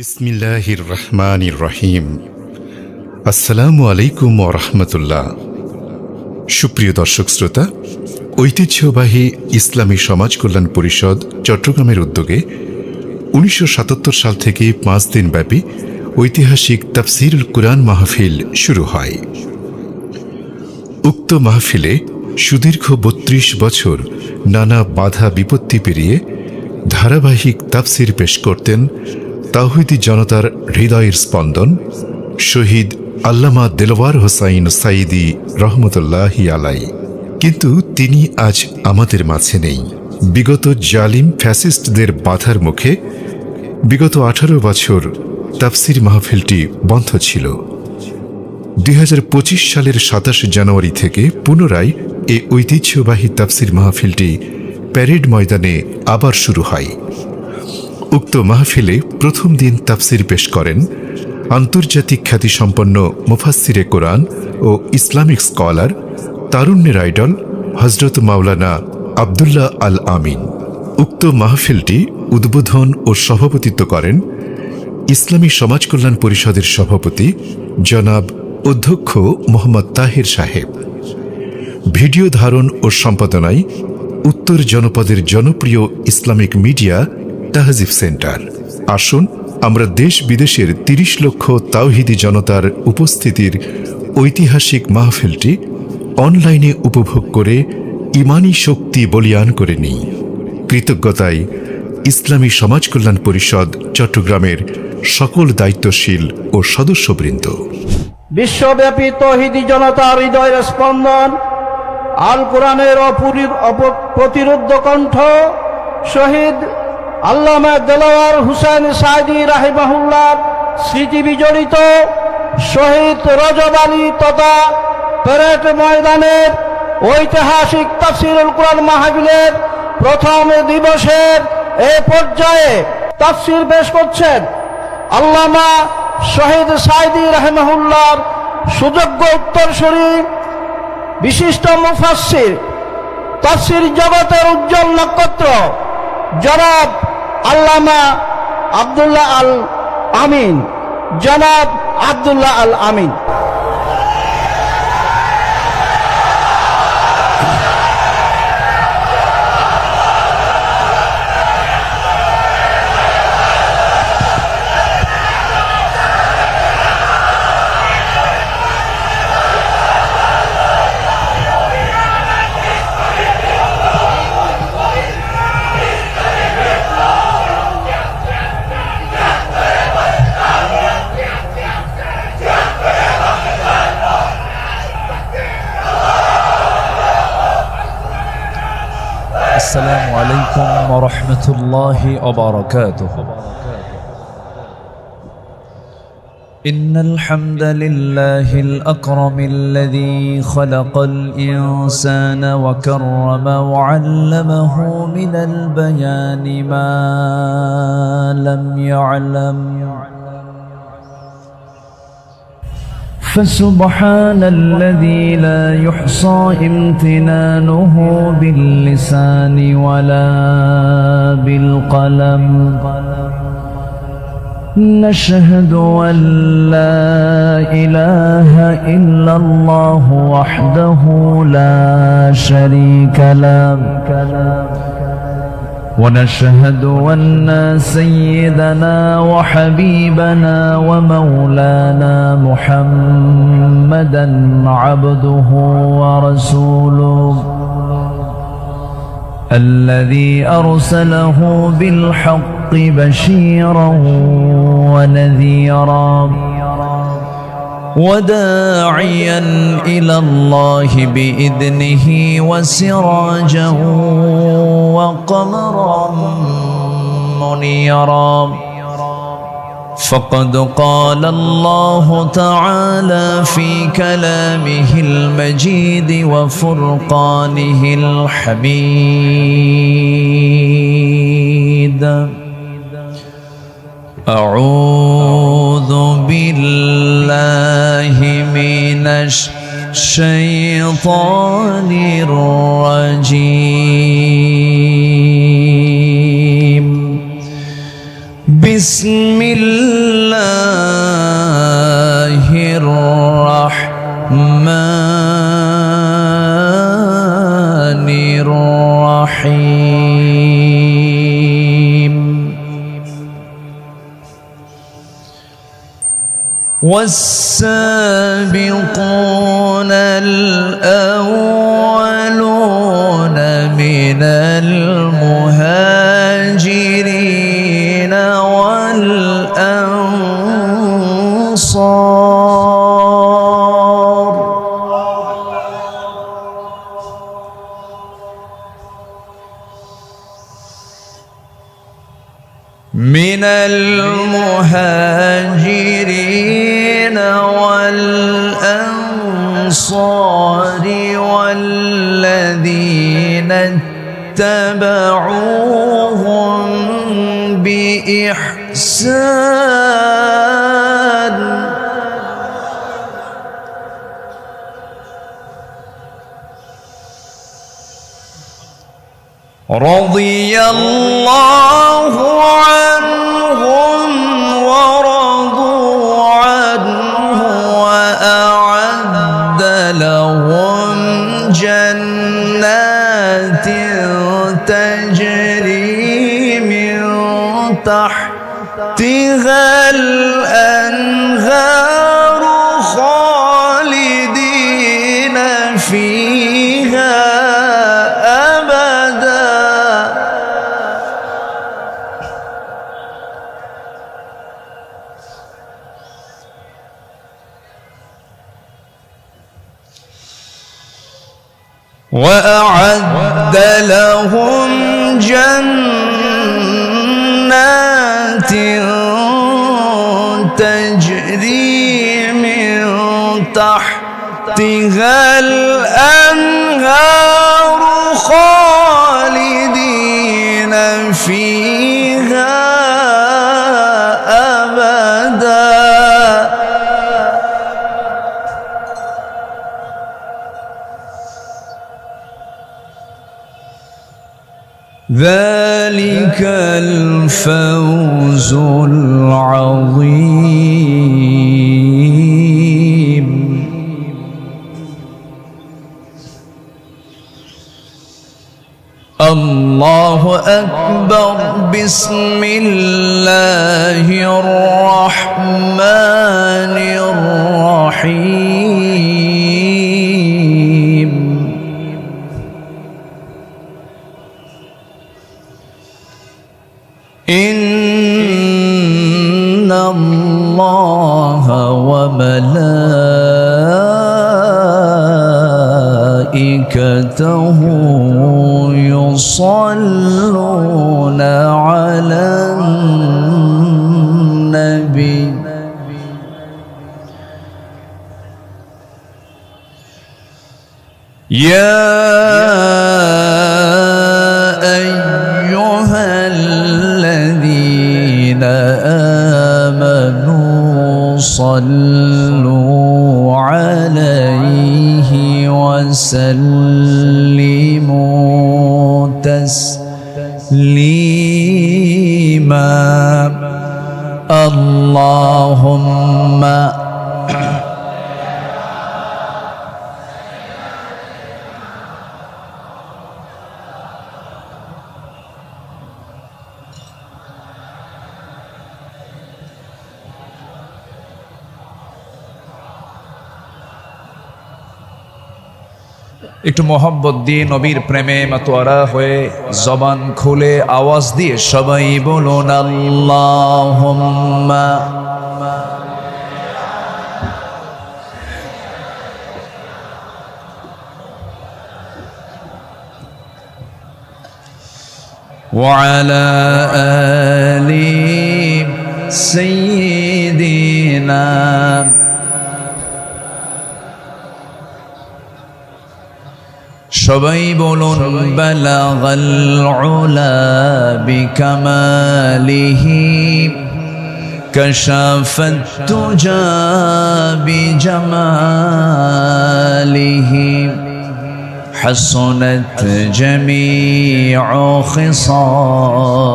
বিসমিল্লাহির রহমানির রহিম। আসসালামু আলাইকুম ওয়া রাহমাতুল্লাহ। সুপ্রিয় দর্শক শ্রোতা, ঐতিহ্যবাহী ইসলামী সমাজ কল্যাণ পরিষদ চট্টগ্রামের উদ্যোগে ১৯৭৭ সাল থেকে ৫ দিনব্যাপী ঐতিহাসিক তাফসীরুল কুরআন মাহফিল শুরু হয়। উক্ত মাহফিলে সুদীর্ঘ ৩২ বছর নানা বাধা বিপত্তি পেরিয়ে ধারাবাহিক তাফসীর পেশ করতেন তাওহীদি জনতার হৃদয়ের স্পন্দন শহীদ আল্লামা দেলওয়ার হোসাইন সাঈদী রহমতুল্লাহি আলাই। কিন্তু তিনি আজ আমাদের মাঝে নেই। বিগত জালিম ফ্যাসিস্টদের বাধার মুখে বিগত ১৮ বছর তাফসীর মাহফিলটি বন্ধ ছিল। ২০২৫ সালের ২৭ জানুয়ারি থেকে পুনরায় এই ঐতিহ্যবাহী তাফসীর মাহফিলটি প্যারেড ময়দানে আবার শুরু হয়। উক্ত মাহফিলে প্রথম দিন তাফসীর পেশ করেন আন্তর্জাতিক খ্যাতিসম্পন্ন মুফাসসিরে কোরআন ও ইসলামিক স্কলার, তারুণ্যের আইডল হযরত মাওলানা আব্দুল্লাহ আল আমিন। উক্ত মাহফিলটি উদ্বোধন ও সভাপতিত্ব করেন ইসলামী সমাজ কল্যাণ পরিষদের সভাপতি জনাব অধ্যক্ষ মোহাম্মদ তাহের সাহেব। ভিডিও ধারণ ও সম্পাদনায় উত্তর জনপদের জনপ্রিয় ইসলামিক মিডিয়া তাহজিব সেন্টার। আসুন আমরা দেশ বিদেশের ৩০ লক্ষ তাওহীদি জনতার উপস্থিতির ঐতিহাসিক মাহফিলটি অনলাইনে উপভোগ করে ইমানি শক্তি বলিয়ান করে নিই। কৃতজ্ঞতায় ইসলামী সমাজ কল্যাণ পরিষদ চট্টগ্রামের সকল দায়িত্বশীল ও সদস্যবৃন্দ। বিশ্বব্যাপী তাওহীদি জনতার হৃদয়ের স্পন্দন, আল কোরআনের প্রতিরুদ্ধ কণ্ঠ শহীদ আল্লামা দেলওয়ার হোসাইন সাঈদী রাহিমাহুল্লাহ স্মৃতি বিজড়িত শহীদ রজব আলী তথা প্যারেড ময়দানের ঐতিহাসিক তাফসীরুল কুরআন মাহফিলের প্রথম দিবসের এই পর্যায়ে তাফসীর পেশ করছেন আল্লামা শহীদ সাঈদী রাহিমাহুল্লাহর সুযোগ্য উত্তরসূরি বিশিষ্ট মুফাসসির, তাফসীর জগতের উজ্জ্বল নক্ষত্র জনাব আল্লামা আব্দুল্লাহ আল আমিন। জনাব আব্দুল্লাহ আল আমিন। السلام عليكم ورحمة الله وبركاته. إن الحمد لله الأكرم الذي خلق الإنسان وكرم وعلمه من البيان ما لم يعلم، فسبحان الذي لا يحصى امتنانه باللسان ولا بالقلم. نشهد أن لا إله إلا الله وحده لا شريك له، ونشهد أن سيدنا وحبيبنا ومولانا محمدا عبده ورسوله الذي أرسله بالحق بشيرا ونذيرا وداعيا إلى الله بإذنه وسراجا وقمرا منيرا. فقد قال الله تعالى في كلامه المجيد وفرقانه الحميد: أعوذ بالله من الشيطان الرجيم. بسم الله الرحمن الرحيم والسابقون الأولون من المهاجرين والأنصار من المهاجرين والأنصار والذين اتبعوهم بإحسان رضي الله عنهم ورضوا عنه وأعد لهم جنات تجري من تحتها الأنهار خالدين فيها أبدا وأعد لهم جنات تجري من تحتها الأنهار خالدين فيها أبدا ذلك الفوز العظيم الله أكبر بسم الله الرحمن الرحيم إن الله وملائكته يصلون على النبي يا أيها الذين آمنوا صلوا عليه وسلموا تسليما اللهم একটু মোহাব্বত দিয়ে নবীর প্রেমে মাতোয়ারা হয়ে জবান খুলে আওয়াজ দিয়ে সবাই বলুন আল্লাহুম্মা وعلى آل سيدنا সবাই বলুন বালাগাল উলা বিকামালিহি কাশাফাত তুজা বিজামালিহি حسنت جميع خصاله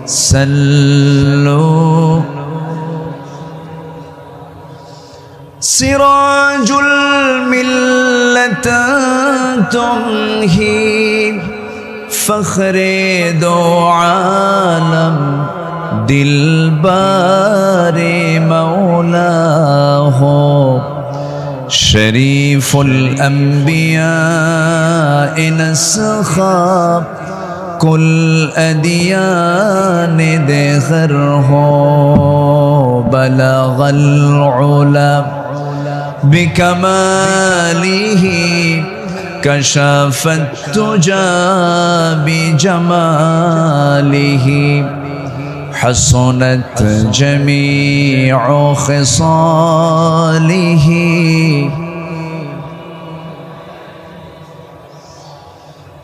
صلوا سراج الملة تمهي فخر دو عالم دلبار مولاه شريف الأنبياء نسخا كل أديان دخره بلغ العلا بكماله كشف التجى بجماله حسنت جميع خصاله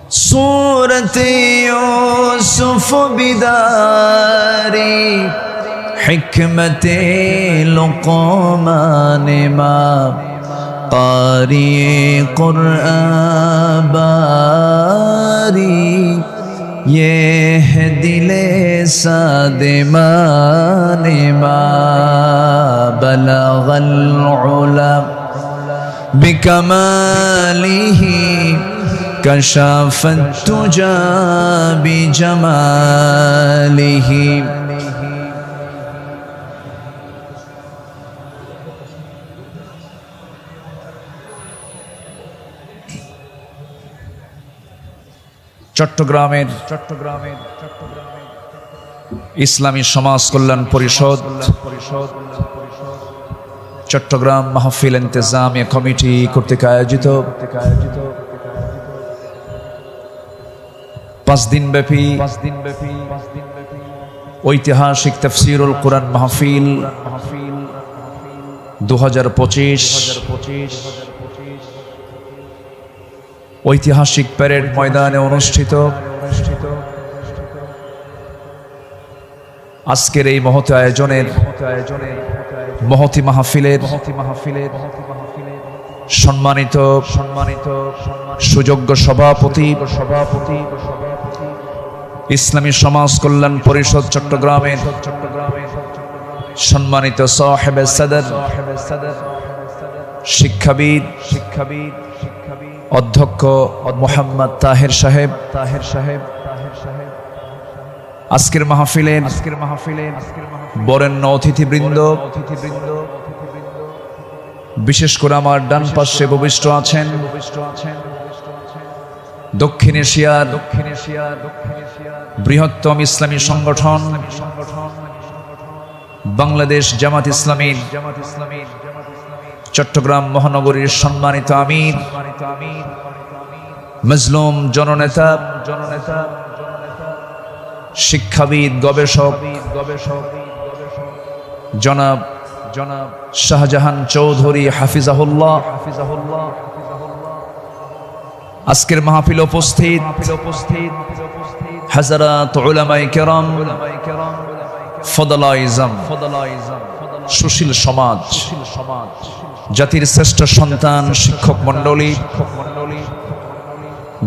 صورة يوسف بداري حكمة لقمان ما قارئ قرآن باري يهدي لسادمان ما بلغ العلا بكماله كشف التجى بجماله চট্টগ্রামের ইসলামী সমাজ কল্যাণ পরিষদ চট্টগ্রাম মাহফিল ইন্তেজামিয়া কমিটি কর্তৃক আয়োজিত 5 দিনব্যাপী ঐতিহাসিক তাফসীরুল কুরআন মাহফিল 2025 ঐতিহাসিক প্যারেড ময়দানে অনুষ্ঠিত। আজকের এই মহৎ আয়োজনের মহতি মাহফিলের সম্মানিত সুযোগ্য সভাপতি ইসলামী সমাজ কল্যাণ পরিষদ চট্টগ্রামের সম্মানিত সাহেবে সদর শিক্ষাবিদ অধ্যক্ষ মোহাম্মদ তাহের সাহেব আজকের মাহফিলের বরেণ্য অতিথিবৃন্দ, বিশেষ করে আমার ডান পাশে উপবিষ্ট আছেন দক্ষিণ এশিয়ার বৃহত্তম ইসলামী সংগঠন বাংলাদেশ জামাত ইসলামীর চট্টগ্রাম মহানগরীর সম্মানিত আমির, মজলুম জননেতা, শিক্ষাবিদ, গবেষক জনাব শাহজাহান চৌধুরী হাফিজাহুল্লাহ। আজকের মাহফিল উপস্থিত হাজারাত উলামায়ে কেরাম, ফদলায়ে ইজম, সুশীল সমাজ, জাতির শ্রেষ্ঠ সন্তান শিক্ষক মণ্ডলী,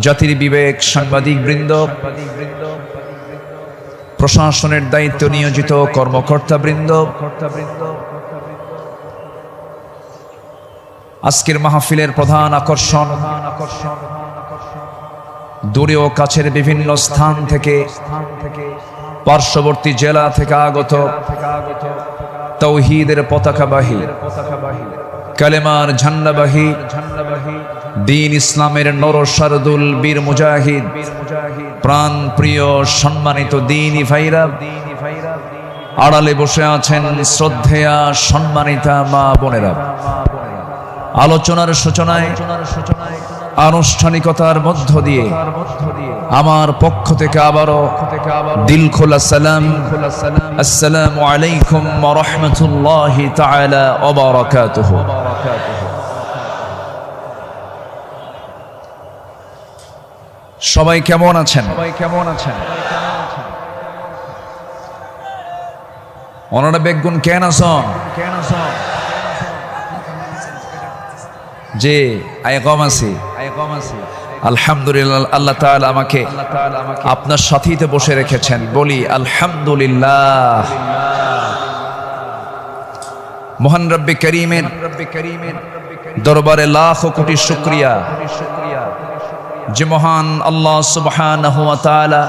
জাতির বিবেক সাংবাদিক বৃন্দ, প্রশাসনের দায়িত্ব নিয়োজিত কর্মকর্তা বৃন্দ, আজকের মাহফিলের প্রধান আকর্ষণ দূরে ও কাছের বিভিন্ন স্থান থেকে, পার্শ্ববর্তী জেলা থেকে আগত তাওহীদের পতাকাবাহী, কালেমার ঝান্ডাবাহী, দ্বীন ইসলামের নরসারদুল বীর মুজাহিদ, প্রাণ প্রিয় সম্মানিত দ্বীনি ভাইরা, আড়ালে বসে আছেন শ্রদ্ধেয়া সম্মানিতা মা বোনেরা। আলোচনার সূচনায় আনুষ্ঠানিকতার মধ্য দিয়ে আমার পক্ষ থেকে আবারও দিল খোলা সালাম, আসসালামু আলাইকুম ওয়া রাহমাতুল্লাহি তাআলা ওয়া বারাকাতুহু। সবাই কেমন আছেন? ওনারা বেগুন কেন আছেন? যে আয় কম আছে আলহামদুলিল্লাহ, আল্লাহ তাআলা আমাকে আপনার সাথীতে বসে রেখেছেন, বলি আলহামদুলিল্লাহ। মহান রব্বে করিমের দরবারে লাখ কোটি শুকরিয়া যে মহান আল্লাহ সুবহানাহু ওয়া তাআলা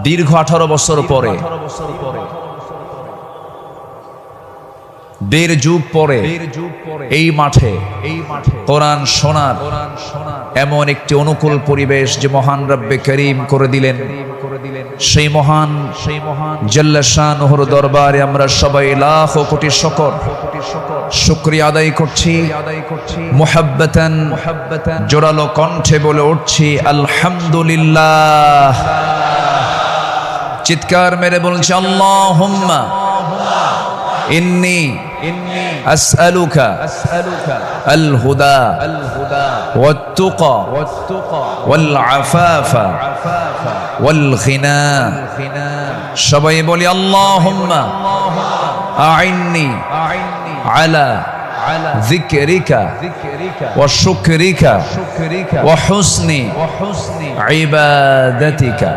দীর্ঘ 18 বছর পরে, দেড় যুগ পরে এই মাঠে কোরআন শোনার এমন একটি অনুকূল পরিবেশ যে মহান রব্বে করিম করে দিলেন, সেই মহান জাল্লা শানুহুর দরবারে আমরা সবাই লাখ কোটি শুকরিয়া আদায় করছি। মুহাব্বাতান জোরালো কণ্ঠে বলে উঠছি আলহামদুলিল্লাহ। চিৎকার মেরে বলছি আল্লাহুম্মা ইন্নী আসআলুকা আল হুদা ওয়াত তুকা ওয়াল আফাফা ওয়াল গিনা। সবাই বলি আল্লাহুম্মা আইন্নি আলা যিকরিকা ওয়া শুকরিকা ওয়া হুসনি ইবাদাতিকা।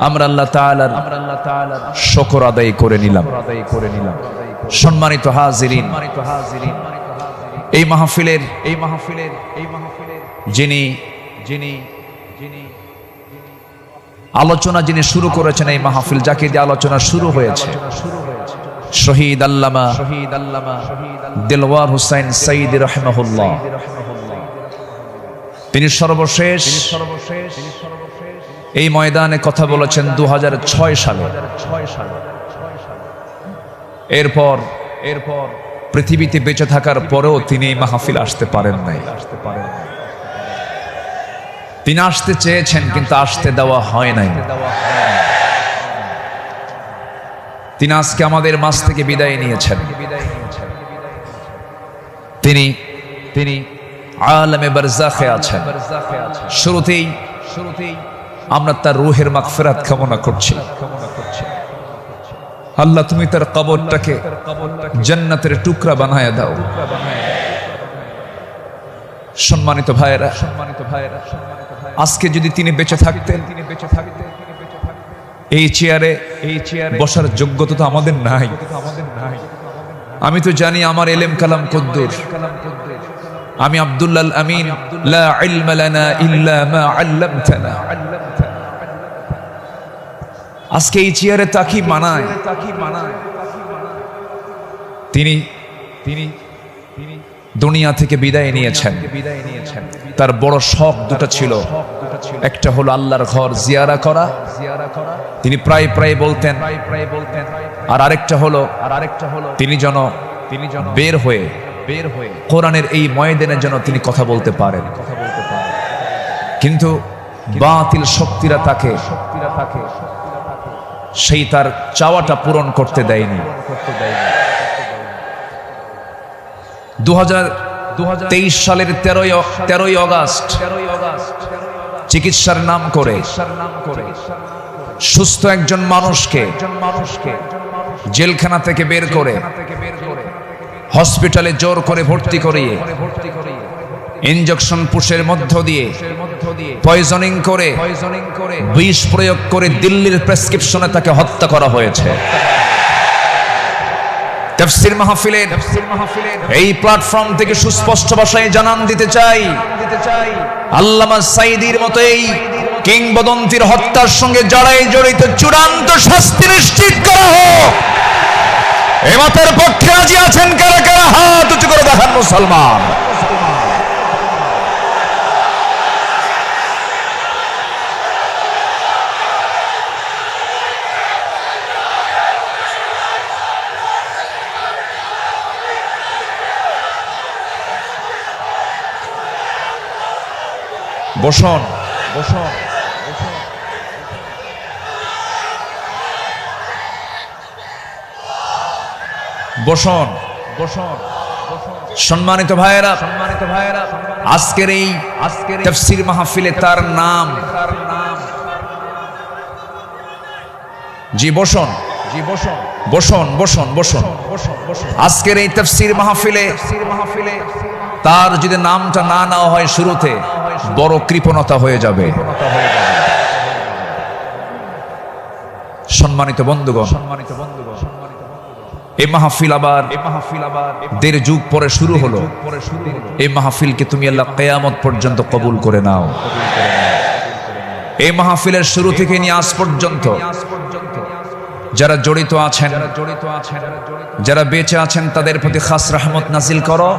আমরা আল্লাহ তাআলার শুকর আদায় করে নিলাম। সম্মানিত হাজিরিন, এই মাহফিলের যিনি আলোচনা শুরু করেছেন, এই মাহফিল যাকে দিয়ে আলোচনা শুরু হয়েছে, শহীদ আল্লামা দিলওয়ার হুসাইন সাইদি রাহিমাহুল্লাহ। তিনি সর্বশেষ এই ময়দানে কথা বলেছেন 2006 সালে। এরপর পৃথিবীতে বেঁচে থাকার পরেও তিনি এই মাহফিল আসতে পারেন নাই। তিনি আসতে চেয়েছেন কিন্তু আসতে দেওয়া হয় নাই। তিনি আজকে আমাদের মাঝ থেকে বিদায় নিয়েছেন। তিনি আলামে বারজাখে আছেন। শুরুতেই আমরা তার রূহের মাগফিরাত কামনা করছি। আল্লাহ তুমি তার কবরটাকে জান্নাতের টুকরা বানায় দাও। সম্মানিত ভাইয়েরা, আজকে যদি তিনি বেঁচে থাকতেন, এই চেয়ারে বসার যোগ্যতা তো আমাদের নাই। আমি তো জানি আমার এলেম কালাম কদ্দুর। আমি আব্দুল্লাহ আমিন, লা ইলমা লানা ইল্লা মা আল্লামতানা। আজকে এই চেয়ারে তাকি মানায়। তিনি দুনিয়া থেকে বিদায় নিয়েছেন। তার বড় শখ দুটো ছিল, একটা হলো আল্লাহর ঘর জিয়ারা করা, তিনি প্রায় বলতেন, আর আরেকটা হলো তিনি যেন বের হয়ে কোরআনের এই ময়দানের জন্য তিনি কথা বলতে পারেন। কিন্তু বাতিল শক্তিরা তাকে সেই তার চাওয়াটা পূরণ করতে দেয়নি। 2023 সালের 13ই আগস্ট চিকিৎসার নাম করে সুস্থ একজন মানুষকে জেলখানা থেকে বের করে হসপিটালে জোর করে ভর্তি করিয়ে ইনজেকশন পুশের মধ্য দিয়ে পয়জনিং করে বিষ প্রয়োগ করে দিল্লির প্রেসক্রিপশনে তাকে হত্যা করা হয়েছে। তাফসীর মাহফিলের এই প্ল্যাটফর্ম থেকে সুস্পষ্ট ভাষায় জানান দিতে চাই, আল্লামা সাঈদীর মতো এই কিংবদন্তির হত্যার সঙ্গে যারাই জড়িত চূড়ান্ত শাস্তি নিশ্চিত করা হোক। এ মতের পক্ষে রাজি আছেন কারা কারা? হাত উঁচু করে দেখান মুসলমান। বসুন সম্মানিত ভাইয়েরা, আজকের এই তাফসীর মাহফিলে তার নাম বসুন। আজকের এই তাফসীর মাহফিলে তার যদি নামটা না নেওয়া হয় শুরুতে, বড় কৃপণতা হয়ে যাবে। সম্মানিত বন্ধুগণ, এই মাহফিল আবার 1.5 যুগ পরে শুরু হলো। এই মাহফিলকে তুমি আল্লাহ কিয়ামত পর্যন্ত কবুল করে নাও। এই মাহফিলের শুরু থেকে নিয়ে আজ পর্যন্ত যারা জড়িত আছেন, যারা বেঁচে আছেন, তাদের প্রতি খাস রহমত নাজিল করো,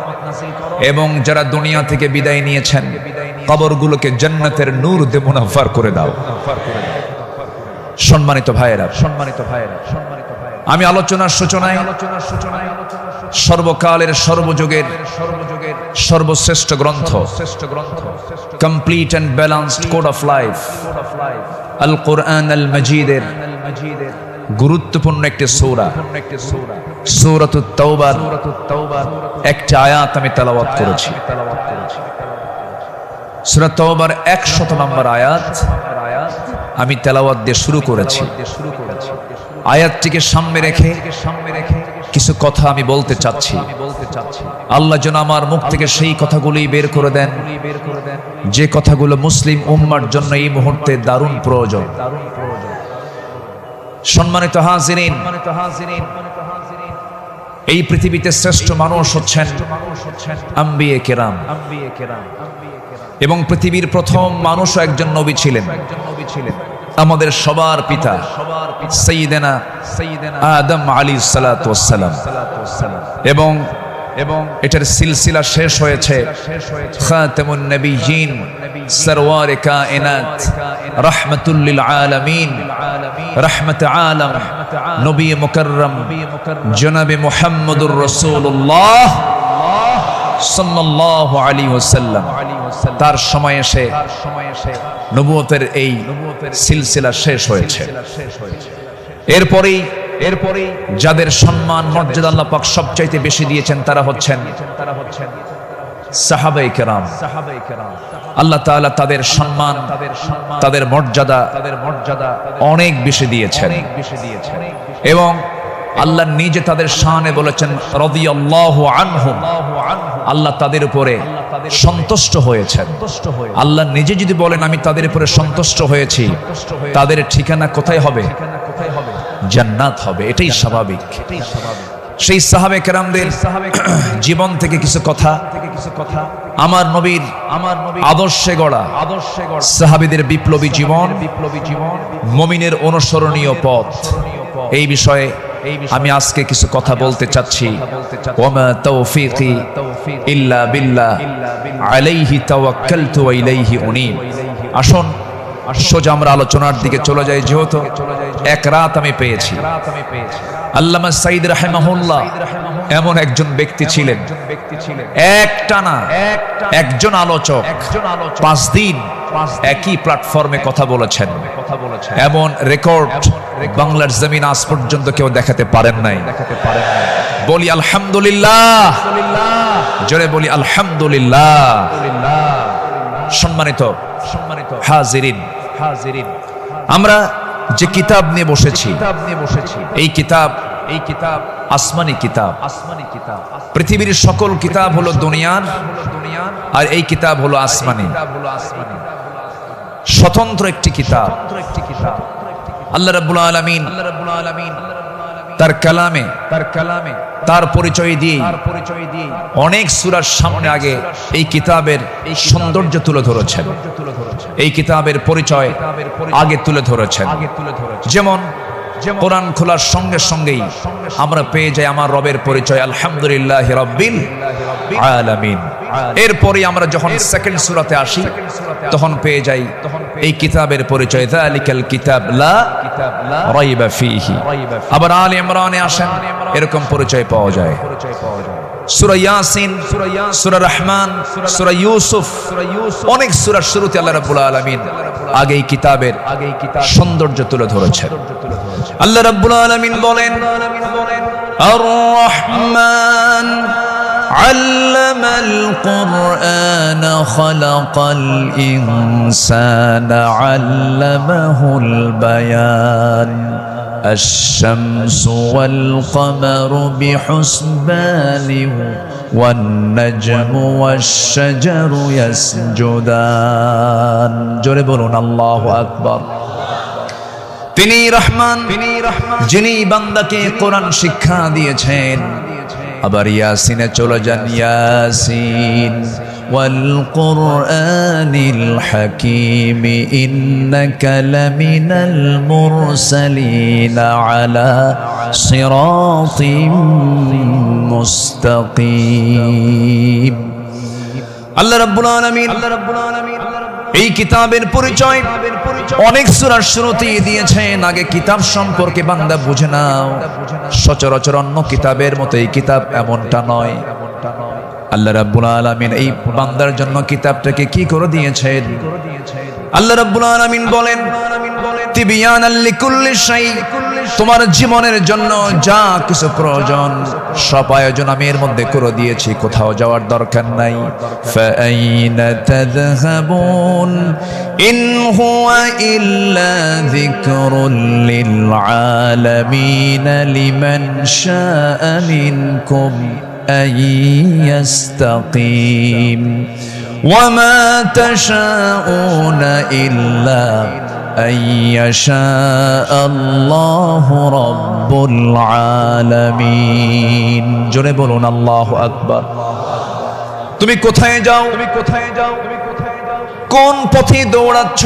এবং যারা দুনিয়া থেকে বিদায় নিয়েছেন, কবরগুলোকে জান্নাতের নূর দিয়ে মুনাফার করে দাও। সম্মানিত ভাইয়েরা, আমি আলোচনার সূচনায় সর্বকালের সর্বযুগের সর্বশ্রেষ্ঠ গ্রন্থ, complete and balanced code of life, Al Quran আল মজিদের গুরুত্বপূর্ণ একটি সূরা, সূরাতুত তাওবার একটা আয়াত আমি তেলাওয়াত করেছি। সূরা তাওবার 100 নম্বর আয়াত আমি তেলাওয়াত দিয়ে শুরু করেছি। আয়াতটিকে সামনে রেখে কিছু কথা আমি বলতে চাচ্ছি। আল্লাহ যেন আমার মুখ থেকে সেই কথাগুলোই বের করে দেন যে কথাগুলো মুসলিম উম্মার জন্য এই মুহূর্তে দারুণ প্রয়োজন। সম্মানিত হাজিরিন, এই পৃথিবীতে শ্রেষ্ঠ মানুষ হচ্ছেন আম্বিয়ে কেরাম, এবং পৃথিবীর প্রথম মানুষও একজন নবী ছিলেন, আমাদের সবার পিতা সাইয়্যিদানা আদম আলাইহিস সালাতু ওয়াস সালাম। এবং এটার সিলসিলা শেষ হয়েছে খাতামুন নবিয়্যিন, সরওয়ারে কায়নাত, রাহমাতুল লিল আলামিন, রাহমাতে আলম, নবী মুকাররম জনাবে মুহাম্মদুর রাসূলুল্লাহ সাল্লাল্লাহু আলাইহি ওয়াসাল্লাম। তার সময় এসে নবুয়তের এই সিলসিলা শেষ হয়েছে। এরপরেই যাদের সম্মান মর্যাদা আল্লাহ পাক সবচাইতে বেশি দিয়েছেন তারা হচ্ছেন সাহাবায়ে কেরাম। আল্লাহ তাআলা তাদের সম্মান, তাদের মর্যাদা অনেক বেশি দিয়েছেন, এবং আল্লাহ নিজে তাদের শানে বলেছেন রাদিয়াল্লাহু আনহুম, আল্লাহ তাদের উপরে সন্তুষ্ট হয়েছেন। আল্লাহ নিজে যদি বলেন আমি তাদের উপরে সন্তুষ্ট হয়েছি, তাদের ঠিকানা কোথায় হবে? জান্নাত হবে। এটাই স্বাভাবিক। সেই সাহাবে কেরামদের জীবন থেকে কিছু কথা, আমার নবীর আদর্শে গড়া সাহাবীদের বিপ্লবী জীবন, মুমিনের অনুসরণীয় পথ, এই বিষয়ে আমি আজকে কিছু কথা বলতে চাচ্ছি। ওয়ামা তাওফীকি ইল্লা বিল্লাহ আলাইহি তাওয়াক্কালতু ওয়া ইলাইহি উনীব। আসুন সোজা আমরা আলোচনার দিকে চলে যাই। যেহেতু এক রাত আমি পেয়েছি। আল্লামা সাঈদ রাহিমাহুল্লাহ এমন একজন ব্যক্তি ছিলেন, একটানা একজন আলোচক 5 দিন একই প্ল্যাটফর্মে কথা বলেছেন। এমন রেকর্ড বাংলার জমিন আজ পর্যন্ত কেউ দেখাতে পারেন নাই। বলি আলহামদুলিল্লাহ, জোরে বলি আলহামদুলিল্লাহ। সম্মানিত হাজিরিন, আমরা যে কিতাব নিয়ে বসেছি, এই কিতাব আসমানি কিতাব। পৃথিবীর সকল কিতাব হলো দুনিয়ার, আর এই কিতাব হলো আসমানি, স্বতন্ত্র একটি কিতাব। আল্লাহ রাব্বুল আলামিন তার কালামে তার পরিচয় দিয়ে অনেক সূরার সামনে আগে এই কিতাবের সৌন্দর্য তুলে ধরেছেন, এই কিতাবের পরিচয় আগে তুলে ধরেছেন। যেমন কোরআন খোলার সঙ্গে সঙ্গেই আমরা পেয়ে যাই আমার রবের পরিচয় আলহামদুলিল্লাহি রাব্বিল আলামিন। এরপরে আমরা যখন সেকেন্ড সূরাতে আসি তখন পেয়ে যাই এই কিতাবের পরিচয় যালিকাল কিতাব লা রাইবা ফীহি। আবার আলে ইমরানে আসেন, এরকম পরিচয় পাওয়া যায়। সূরা ইয়াসিন, সূরা রহমান, সূরা ইউসুফ, অনেক সূরার শুরুতে আল্লাহ রাব্বুল আলামিন আগে এই কিতাবের সৌন্দর্য তুলে ধরেছেন। আল্লাহ রাব্বুল আলামিন বলেন আর রহমান আল্লামাল কুরআন খালাকাল ইনসানা আল্লামাহুল বায়ান। الشمس والقمر بحسبان والنجم والشجر يسجدان জোরে বলুন আল্লাহু আকবার। তিনি রহমান, যিনি বান্দাকে কোরআন শিক্ষা দিয়েছেন। আবার ইয়াসিনে চলে যান, ইয়াসিন ওয়াল কুরআনিল হাকীম ইন্নাকা লামিনাল মুরসালিন আলা সিরাতিম মুস্তাকিম। আল্লাহ রাব্বুল আলামিন এই কিতাবের পরিচয় অনেক সূরার শুরুতেই দিয়েছেন। আগে কিতাব সম্পর্কে বান্দা বুঝে নাও। সচরাচর অন্য কিতাবের মতো এই কিতাব এমনটা নয়। আল্লাহ রাব্বুল আলামিন এই বান্দার জন্য কিতাবটাকে কি করে দিয়েছেন? আল্লাহ রাব্বুল আলামিন বলেন, তিবিয়ানাল লিকুল্লি শাই, তোমার জীবনের জন্য যা কিছু প্রয়োজন সব আয়োজন আমি এর মধ্যে করে দিয়েছি, কোথাও যাওয়ার দরকার নাই। ফাআইনা তাযহাবুন ইন হুয়া ইল্লা যিকরুল লিল আলামিন লিমান শাআ মিনকুম আন ইয়াস্তাকিম ওয়া মা তাশাউনা ইল্লা أن يشاء الله رب العالمين জোরে বলুন আল্লাহু আকবার। তুমি কোথায় যাও? কোন পথে দৌড়াচ্ছ?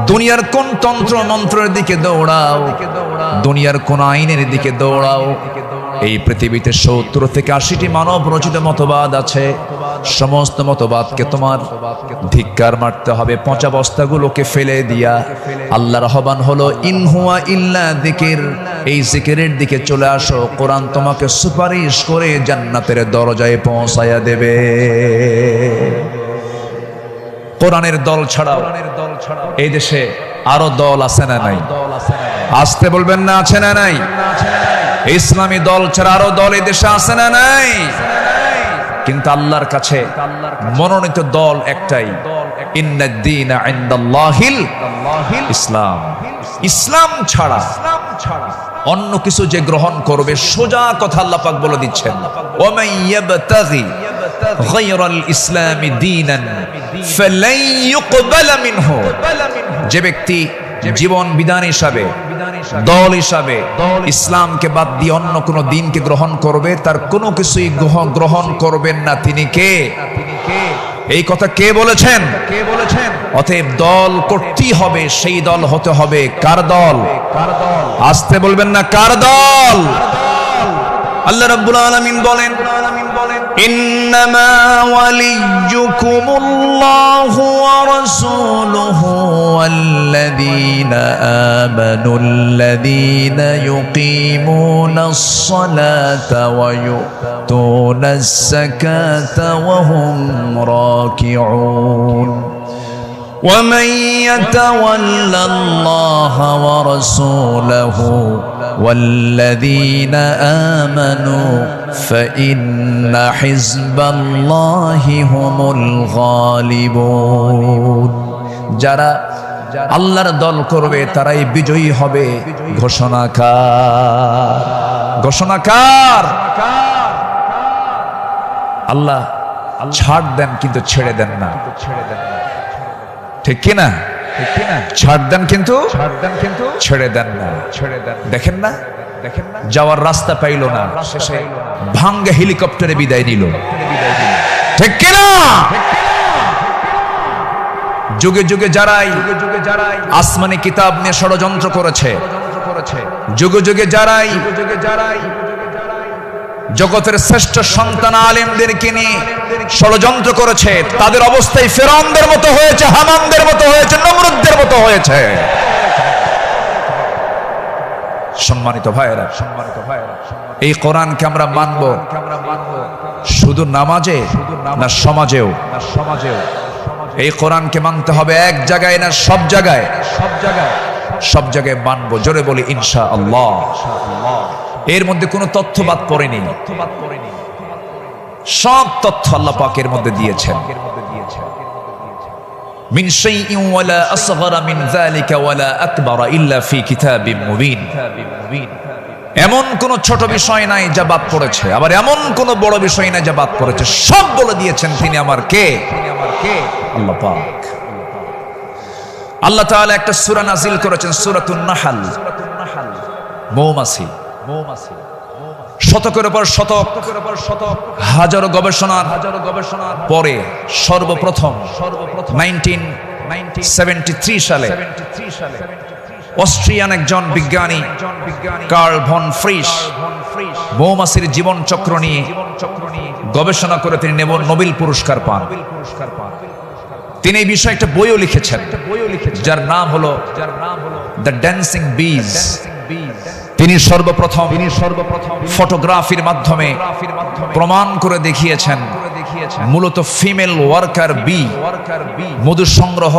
দুনিয়ার কোন তন্ত্র মন্ত্রের দিকে দৌড়াও? দুনিয়ার কোন আইনের দিকে দৌড়াও? এই পৃথিবীতে 70 থেকে 80টি মানব রচিত মতবাদ আছে। সমস্ত মতবাদকে তোমার ধিক্কার মারতে হবে, পচা বস্তাগুলোকে ফেলে দিয়া আল্লাহর আহ্বান হলো ইন হুয়া ইল্লা যিকির, এই জিকিরের দিকে চলে আসো। কোরআন তোমাকে সুপারিশ করে জান্নাতের দরজায় পৌঁছায়া দেবে। কোরআনের দল ছাড়াও এই দেশে আরো দল আছে না নাই? আসতে বলবেন না, আছে না নাই? ইসলামী দল ছাড়া আরো দল এই দেশে আছে না নাই? কিন্তু আল্লাহর কাছে মনোনীত দল একটাই, ইন্নাদ দীনা ইনদাল্লাহিল ইসলাম। ইসলাম ছাড়া অন্য কিছু যে গ্রহণ করবে, সোজা কথা আল্লাহ পাক বলে দিচ্ছেন, ওয়া মান ইয়াবতাগি গায়রাল ইসলামি দীনান ফালান ইউকবালা মিনহু, যে ব্যক্তি জীবন বিধান হিসাবে, দল হিসাবে ইসলামকে বাদ দিয়ে অন্য কোন দিনকে গ্রহণ করবে, তার কোনো কিছুই গ্রহণ করবেন না। তিনি কে? এই কথা কে বলেছেন? অতএব দল করতেই হবে, সেই দল হতে হবে। কার দল? আসতে বলবেন না, কার দল? আল্লাহ রাব্বুল আলামিন বলেন, ইন্নামা ওয়ালিয়্যুকুমুল্লাহু ওয়া রাসূলুহু ওয়াল্লাযীনা আমানুল্লাযীনা ইউকিমুনাস সালাতা ওয়া ইউতুনাস যাকাতা ওয়া হুম রাকিউন ومن يتولى الله ورسوله والذين آمنوا فإن حزب الله هم الغالبون। যারা আল্লাহর দল করবে তারাই বিজয়ী হবে। ঘোষণাকার আল্লাহ। ছাড় দেন কিন্তু ছেড়ে দেন না, ঠিক কিনা? ছাড় দেন কিন্তু ছেড়ে দেন না। দেখেন না, যাওয়ার রাস্তা পাইল না, শেষে ভাঙ্গা হেলিকপ্টারে বিদায় নিল, ঠিক কিনা? যুগে যুগে যারাই আসমানি কিতাব নিয়ে ষড়যন্ত্র করেছে, যুগে যুগে যারাই জগতের শ্রেষ্ঠ সন্তান আলেমদেরকে নিয়ে ষড়যন্ত্র করেছে, তাদের অবস্থায় ফেরাউনদের মতো হয়েছে, হামানদের মতো হয়েছে, নমরুদদের মতো হয়েছে। সম্মানিত ভাইয়েরা, এই কোরআনকে আমরা মানব শুধু নামাজে না সমাজেও? এই কোরআনকে মানতে হবে এক জায়গায় না সব জায়গায়? সব জায়গায় মানবো। জোরে বলি ইনশাআল্লাহ। এর মধ্যে কোনো তথ্যবাদ পড়েনি, সব তথ্য আল্লাহ পাকের মধ্যে দিয়েছেন। মিন শাইইন ওয়ালা আসগরা মিন যালিকা ওয়ালা আকবারা ইল্লা ফি কিতাবিম মুবিন। এমন কোন ছোট বিষয় নাই যা বাদ পড়েছে, আবার এমন কোন বড় বিষয় নাই যা বাদ পড়েছে, সব বলে দিয়েছেন তিনি আমার কে, আল্লাহ পাক। আল্লাহ তাআলা একটা সূরা নাযিল করেছেন, সূরাতুন নাহল, মৌমাছি। শতকের পর শতক, হাজারো গবেষণার পরে সর্বপ্রথম 1973 সালে অস্ট্রিয়ান একজন বিজ্ঞানী কার্ল ভন ফ্রিশ মৌমাছির জীবন চক্র নিয়ে গবেষণা করে তিনি নোবেল পুরস্কার পান। তিনি এই বিষয়ে একটা বইও লিখেছেন, যার নাম হলো দ্য ড্যান্সিং বিজ। তিনি সর্বপ্রথম ফটোগ্রাফির মাধ্যমে প্রমাণ করে দেখিয়েছেন মূলত ফিমেল ওয়ার্কার বি, মধু সংগ্রহ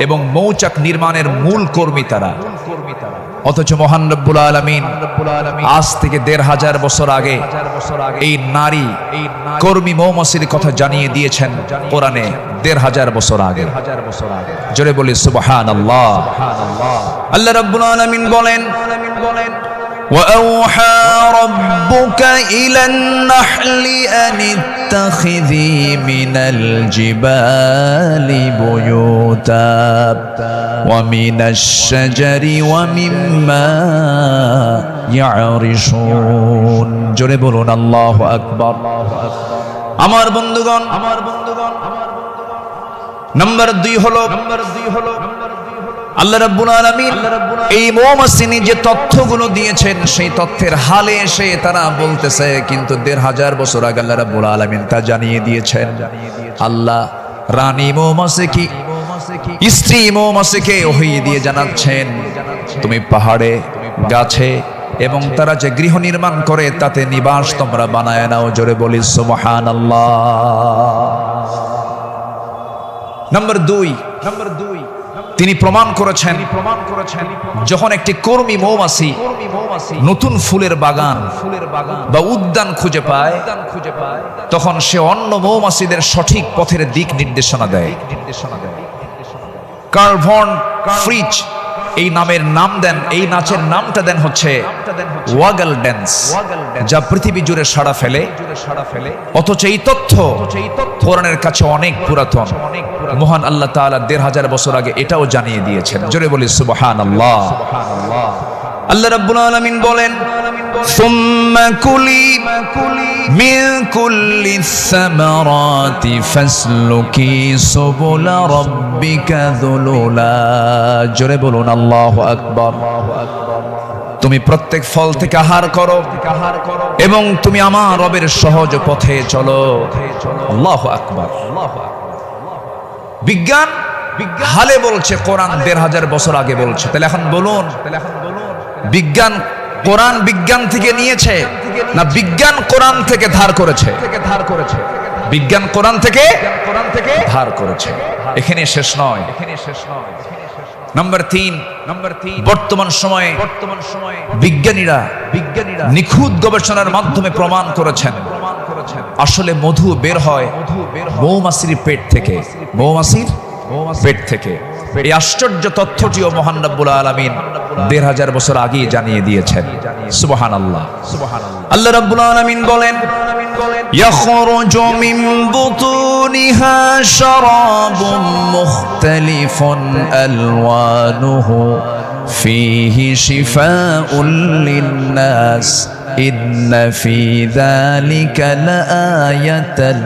এবং মৌচাক নির্মাণের মূল কর্মী তারা। অথচ মহান রব্বুল আলামিন আজ থেকে ১৫০০ বছর আগে এই নারী কর্মী মৌমাছির কথা জানিয়ে দিয়েছেন কোরআনে ১৫০০ বছর আগে। জোরে বলি সুবহানাল্লাহ। আল্লাহ রাব্বুল আলামিন বলেন, وَأَوْحَى رَبُّكَ إِلَى النَّحْلِ أَنِ اتَّخِذِي مِنَ الْجِبَالِ بُيُوتًا وَمِنَ الشَّجَرِ وَمِمَّا يَعْرِشُونَ। জোরে বলুন আল্লাহু আকবার। আমার বন্ধুগণ, নাম্বার 2 হলো আল্লাহ রাব্বুল আলামিন এই মৌমাছি যে তথ্যগুলো দিয়েছেন সেই তথ্যের হালে এসে তারা বলতেছে, কিন্তু ১৫০০ বছর আগে আল্লাহ রাব্বুল আলামিন তা জানিয়ে দিয়েছেন। আল্লাহ রানী মৌমাছিকে, স্ত্রী মৌমাছিকে ওহী দিয়ে জানাচ্ছেন, তুমি পাহাড়ে, গাছে এবং তারা যে গৃহ নির্মাণ করে তাতে নিবাস তোমরা বানায় নাও। জোরে বলি সুবহানাল্লাহ। নাম্বার 2, তিনি প্রমাণ করেছেন যখন একটি কর্মী মৌমাছি নতুন ফুলের বাগান বা উদ্যান খুঁজে পায়, তখন সে অন্য মৌমাছিদের সঠিক পথের দিক নির্দেশনা দেয়। কার্ল ভন ফ্রিচ এই নামের নাম দেন, এই নাচের নামটা দেন হচ্ছে ওয়াগল ড্যান্স, যা পৃথিবী জুড়ে সাড়া ফেলে। অথচ এই তথ্য কোরআনের কাছে অনেক পুরাতন। মহান আল্লাহ তাআলা ১৫০০ বছর আগে এটাও জানিয়ে দিয়েছেন। জোরে বলি সুবহানাল্লাহ। আল্লাহ রাব্বুল আলামিন বলেন, সুম্মা কুলি মিন কুল্লি সামারাতি ফাসলুকি সুবুলা রাব্বিকা যুলুলা। জোরে বলুন আল্লাহু আকবার। তুমি প্রত্যেক ফল থেকে আহার করো এবং তুমি আমার রবের সহজ পথে চলো। আল্লাহু আকবার। বিজ্ঞান হালে বলছে, কোরআন ১৫০০ বছর আগে বলছে। তাহলে এখন বলুন, বিজ্ঞান কোরআন বিজ্ঞান থেকে নিয়েছে না বিজ্ঞান কোরআন থেকে ধার করেছে? বিজ্ঞান কোরআন থেকে ধার করেছে। এখানে শেষ নয়। নাম্বার 3, বর্তমান সময়ে বিজ্ঞানীরা নিখুঁত গবেষণার মাধ্যমে প্রমাণ করেছেন আসলে মধু বের হয় মৌমাছির পেট থেকে, মৌমাছির পেট থেকে। এই আশ্চর্য তথ্যটিও মহান রব্বুল আলামিন ১৫০০ বছর আগেই জানিয়ে দিয়েছেন। সুবহানাল্লাহ। আল্লাহ রব্বুল আলামিন বলেন, ইয়াখরুজু মিন বুতুনিহা শারাবুম মুখতালিফুন আলওয়ানুহু ফীহি শিফাউন লিন-নাস ইন্না ফী যালিকা লাআয়াতান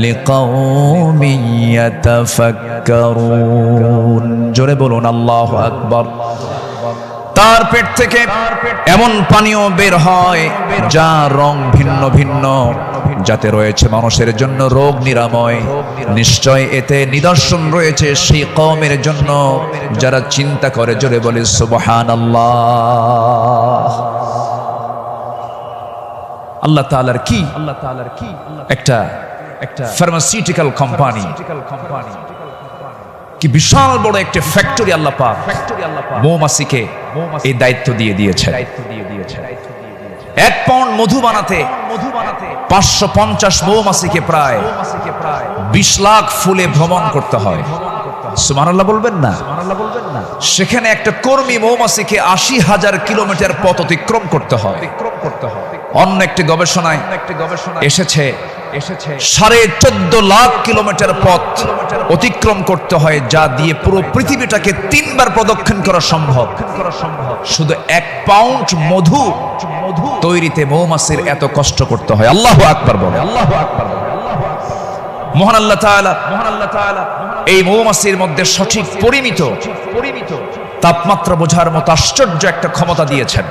লিকাওমিন ইয়াতাফাক্কারুন। জোরে বলুন আল্লাহু আকবার। তার পেট থেকে এমন পানীয় বের হয় যা রং ভিন্ন ভিন্ন, যাতে রয়েছে মানুষের জন্য রোগ নিরাময়। নিশ্চয় এতে নিদর্শন রয়েছে সেই কওমের জন্য যারা চিন্তা করে। জোরে বলে সুবহানাল্লাহ। আল্লাহ তাআলার কি একটা ফার্মাসিউটিক্যাল কোম্পানি, কি বিশাল বড় একটা ফ্যাক্টরি আল্লাহ পাক মৌমাছিকে এই দায়িত্ব দিয়ে দিয়েছে। 1 পাউন্ড মধু বানাতে 550 মৌমাছিকে প্রায় 20 লাখ ফুলে ভ্রমণ করতে হয়। সুবহানাল্লাহ বলবেন না? সেখানে একটা কর্মী মৌমাছিকে ৮০,০০০ কিলোমিটার পথ অতিক্রম করতে হয়। অন্য একটি গবেষণায় এসেছে ১৪.৫ কিলোমিটার পথ অতিক্রম করতে হয়, যা দিয়ে পুরো পৃথিবীটাকে ৩ বার প্রদক্ষিণ করা সম্ভব। শুধু ১ পাউন্ড মধু তৈরিতে মৌমাছির এত কষ্ট করতে হয়। আল্লাহু আকবার বলে। মহান আল্লাহ তাআলা এই মৌমাছির মধ্যে সঠিক পরিমিত তাপমাত্রা বোঝার মতো আশ্চর্য একটা ক্ষমতা দিয়েছেন।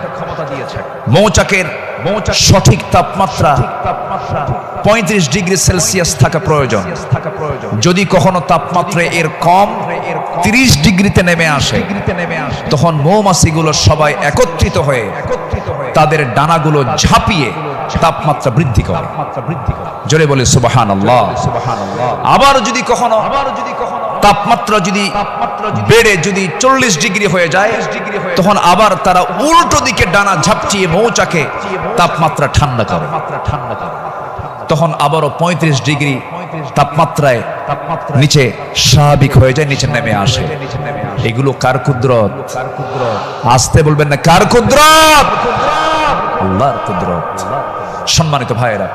মৌচাকের সঠিক তাপমাত্রা ৩৫ ডিগ্রি সেলসিয়াস থাকা প্রয়োজন। যদি কখনো তাপমাত্রা এর কম ৩০ ডিগ্রিতে নেমে আসে, তখন মৌমাছিগুলো সবাই একত্রিত হয়ে তাদের ডানাগুলো ঝাঁপিয়ে তাপমাত্রা বৃদ্ধি করে। জোরে বলে সুবহানাল্লাহ। আবার যদি কখনো তাপমাত্রা যদি বেড়ে যদি ৪০ ডিগ্রি হয়ে যায়, তখন আবার তারা উল্টো দিকে ডানা ঝাপচিয়ে মৌচাকে তাপমাত্রা ঠান্ডা করে। তখন আবারও ৩৫ ডিগ্রি তাপমাত্রায় নিচে স্বাভাবিক হয়ে যায়, নিচে নেমে আসে। এগুলো কার কুদরত? আসতে বলবেন না, কার কুদরত? আল্লাহর কুদরত। সম্মানিত ভাইয়েরা,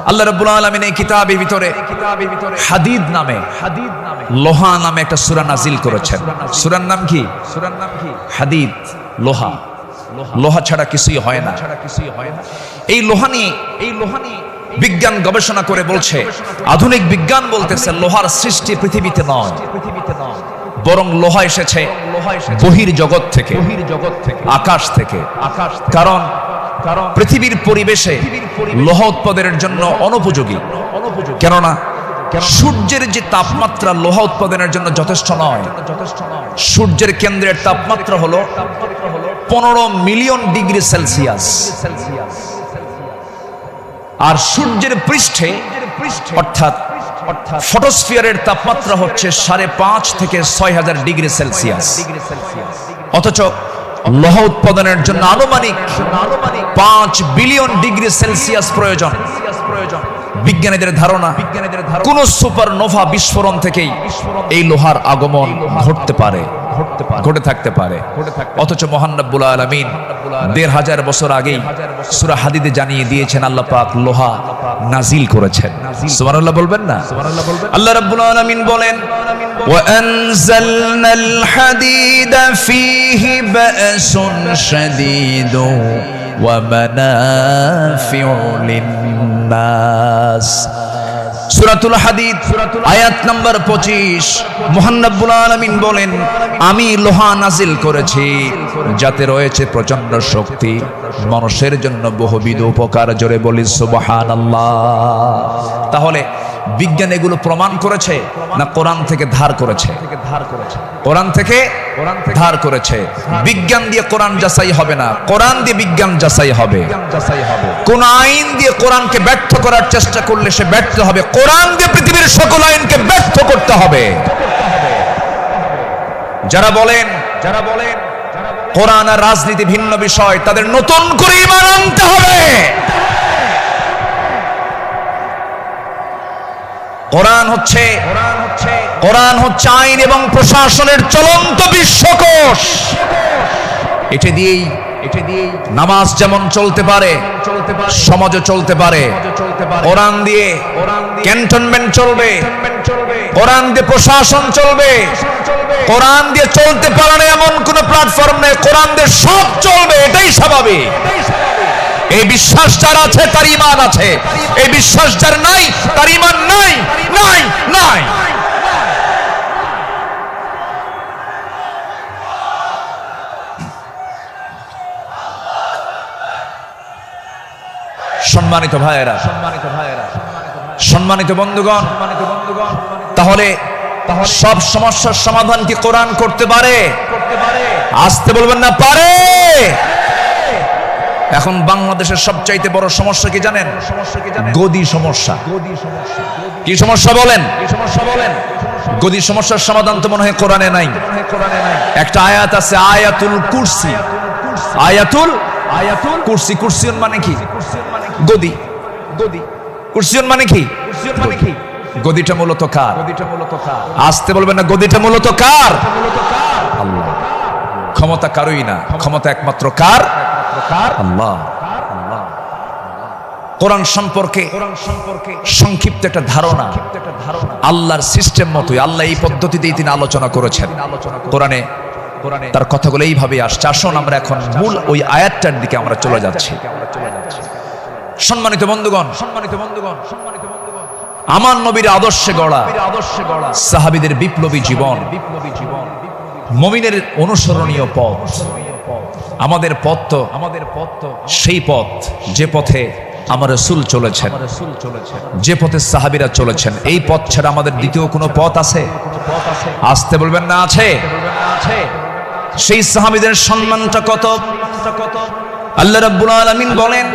আল্লাহ রাব্বুল আলামিন এই কিতাবের ভিতরে হাদিদ নামে লোহা নামে একটা সূরা নাজিল করেছেন। সূরার নাম কি? হাদিদ, লোহা। লোহা ছাড়া কিছুই হয় না। এই লোহা নিয়ে বিজ্ঞান গবেষণা করে বলছে, আধুনিক বিজ্ঞান বলতেছে লোহার সৃষ্টি পৃথিবীতে নয়, বরং লোহা এসেছে বহির জগৎ থেকে, আকাশ থেকে। কারণ পৃথিবীর পরিবেশে লোহা উৎপাদনের জন্য অনুপযোগী। কেননা সূর্যের যে তাপমাত্রা লোহা উৎপাদনের জন্য যথেষ্ট নয়। সূর্যের কেন্দ্রের তাপমাত্রা হলো ১৫ মিলিয়ন ডিগ্রি সেলসিয়াস, আর সূর্যের পৃষ্ঠে অর্থাৎ ফটোস্ফিয়ারের তাপমাত্রা হচ্ছে ৫.৫ থেকে ৬,০০০ ডিগ্রি সেলসিয়াস। অথচ লোহা উৎপাদনের জন্য আনুমানিক ৫ বিলিয়ন ডিগ্রি সেলসিয়াস প্রয়োজন। বিজ্ঞানীদের ধারণা কোন সুপারনোভা বিস্ফোরণ থেকেই এই লোহার আগমন ঘটে থাকতে পারে। অথচ মহান রব্বুল আলামিন ১৫০০ বছর আগেই সূরা হাদিদে জানিয়ে দিয়েছেন আল্লাহ পাক লোহা নাজিল করেছেন। সুবহানাল্লাহ বলবেন না? আল্লাহ রাব্বুল আলামিন বলেন, وَأَنزَلْنَا الْحَدِيدَ فِيهِ بَأْسٌ شَدِيدٌ وَمَنَافِعُ لِلنَّاسِ। সূরাতুল হাদিদ আয়াত নাম্বার ২৫। মহান রব্বুল আলামিন বলেন, আমি লোহা নাজিল করেছি যাতে রয়েছে প্রচন্ড শক্তি, মানুষের জন্য বহুবিধ উপকার। জোরে বলি সুবহানাল্লাহ। তাহলে বিজ্ঞান এগুলো প্রমাণ করেছে না কোরআন থেকে ধার করেছে? কোরআন থেকে ধার করেছে। বিজ্ঞান দিয়ে কোরআন যাচাই হবে না, কোরআন দিয়ে বিজ্ঞান যাচাই হবে। কোন আইন দিয়ে কোরআনকে ব্যর্থ করার চেষ্টা করলে সে ব্যর্থ হবে। কোরআন দিয়ে পৃথিবীর সকল আইনকে ব্যর্থ করতে হবে। যারা বলেন কোরআন আর রাজনীতি ভিন্ন বিষয়, তাদের নতুন করে ঈমান আনতে হবে। কোরআন হচ্ছে আইন এবং প্রশাসনের চলন্ত বিশ্বকোষ। এটা দিয়েই নামাজ যেমন চলতে পারে, সমাজও চলতে পারে। কোরআন দিয়ে ক্যান্টনমেন্ট চলবে, কোরআন দিয়ে প্রশাসন চলবে। কোরআন দিয়ে চলতে পারে না এমন কোন প্ল্যাটফর্ম নেই, কোরআন দিয়ে সব চলবে, এটাই স্বাভাবিক। এই বিশ্বাস যার আছে তার ঈমান আছে, এই বিশ্বাস যার নাই তার ঈমান নাই। সম্মানিত ভাইয়েরা, সম্মানিত বন্ধুগণ, তাহলে সব সমস্যার সমাধান কি কোরআন করতে পারে? আসতে বলবেন না, পারে। এখন বাংলাদেশের সবচাইতে বড় সমস্যা কি জানেন? গদি সমস্যা। কি সমস্যা বলেন? গদি সমস্যার সমাধান তো মনে হয় কোরআনে নাই। একটা আয়াত আছে, আয়াতুল কুরসি। আয়াতুল কুরসি। কুরসিয়ন মানে কি? গদি। কুরসিয়ন মানে কি? গদিটা মূলত কার? আসতে বলবেন না, গদিটা মূলত কার? আল্লাহ। ক্ষমতা কারোই না, ক্ষমতা একমাত্র কার? আল্লাহ। কোরআন সম্পর্কে সংক্ষিপ্ত একটা ধারণা, আল্লাহর সিস্টেম মতোই আল্লাহ এই পদ্ধতিতেই তিনি আলোচনা করেছেন কোরআনে। তার কথাগুলো এইভাবে আসছে। আসুন আমরা এখন মূল ওই আয়াতটার দিকে আমরা চলে যাচ্ছি। সম্মানিত বন্ধুগণ, আমার নবীর আদর্শে গড়া সাহাবীদের বিপ্লবী জীবন, মুমিনের অনুসরণীয় পথ, আমাদের পথ তো সেই পথ যে পথে আমার রাসূল চলেছেন, যে পথে সাহাবীরা চলেছেন। এই পথ ছাড়া আমাদের দ্বিতীয় কোনো পথ আছে? আসতে বলবেন না, আছে। সেই সাহাবীদের সম্মানটা কত! আল্লাহ রাব্বুল আলামিন বলেন,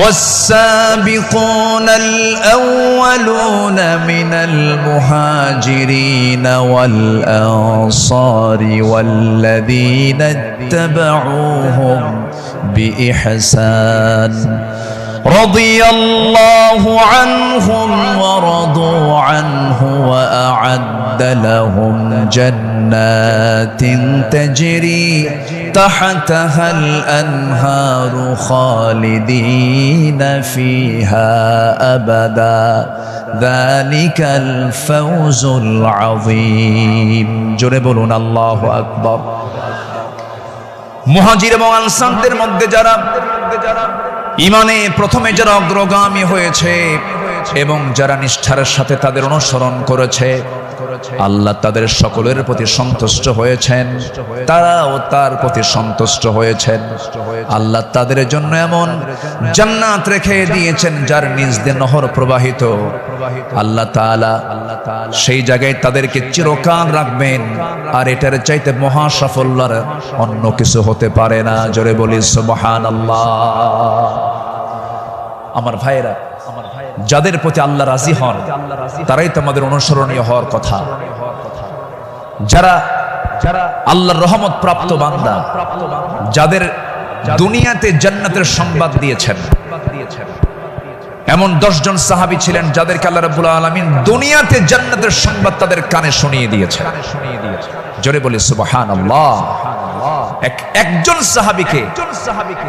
ওয়াস-সাবিকুনাল আউওয়ালুনা মিনাল মুহাজিরিনা ওয়াল আনসারি ওয়াল্লাযীনা ইত্তাবাউহুম বিইহসান রাদিয়াল্লাহু আনহুম ওয়া রাদু আনহু ওয়া আ'আদ্দা লাহুম জান্নাতিন তাজরি তাহতাহাল আনহারু খালিদিনা ফিহা আবাদা যালিকাল ফাওজুল আযীম। জোরে বলুন আল্লাহু আকবার। মুহাজির এবং আনসারদের মধ্যে যারা ইমানে প্রথমে যারা অগ্রগামী হয়েছে এবং যারা নিষ্ঠার সাথে তাদের অনুসরণ করেছে, আল্লাহ তাদের সকলের প্রতি সন্তুষ্ট হয়েছেন, তারাও তার প্রতি সন্তুষ্ট হয়েছেন। আল্লাহ তাদের জন্য এমন জান্নাত রেখে দিয়েছেন যার নিজ দিয়ে নহর প্রবাহিত। আল্লাহ তাআলা সেই জায়গায় তাদেরকে চিরকাল রাখবেন, আর এটার চাইতে মহা সাফল্যের অন্য কিছু হতে পারে না। জোরে বলি সুবহানাল্লাহ। আমার ভাইয়েরা, যাদের প্রতি আল্লাহ রাজি হন তারাই তো আমাদের অনুসরণীয় হওয়ার কথা। যারা আল্লাহর রহমত প্রাপ্ত বান্দা, যাদের দুনিয়াতে জান্নাতের সংবাদ দিয়েছেন, এমন 10 জন সাহাবী ছিলেন যাদেরকে আল্লাহ রাব্বুল আলামিন দুনিয়াতে জান্নাতের সংবাদ তাদের কানে শুনিয়ে দিয়েছেন। জোরে বলি সুবহানাল্লাহ। একজন সাহাবীকে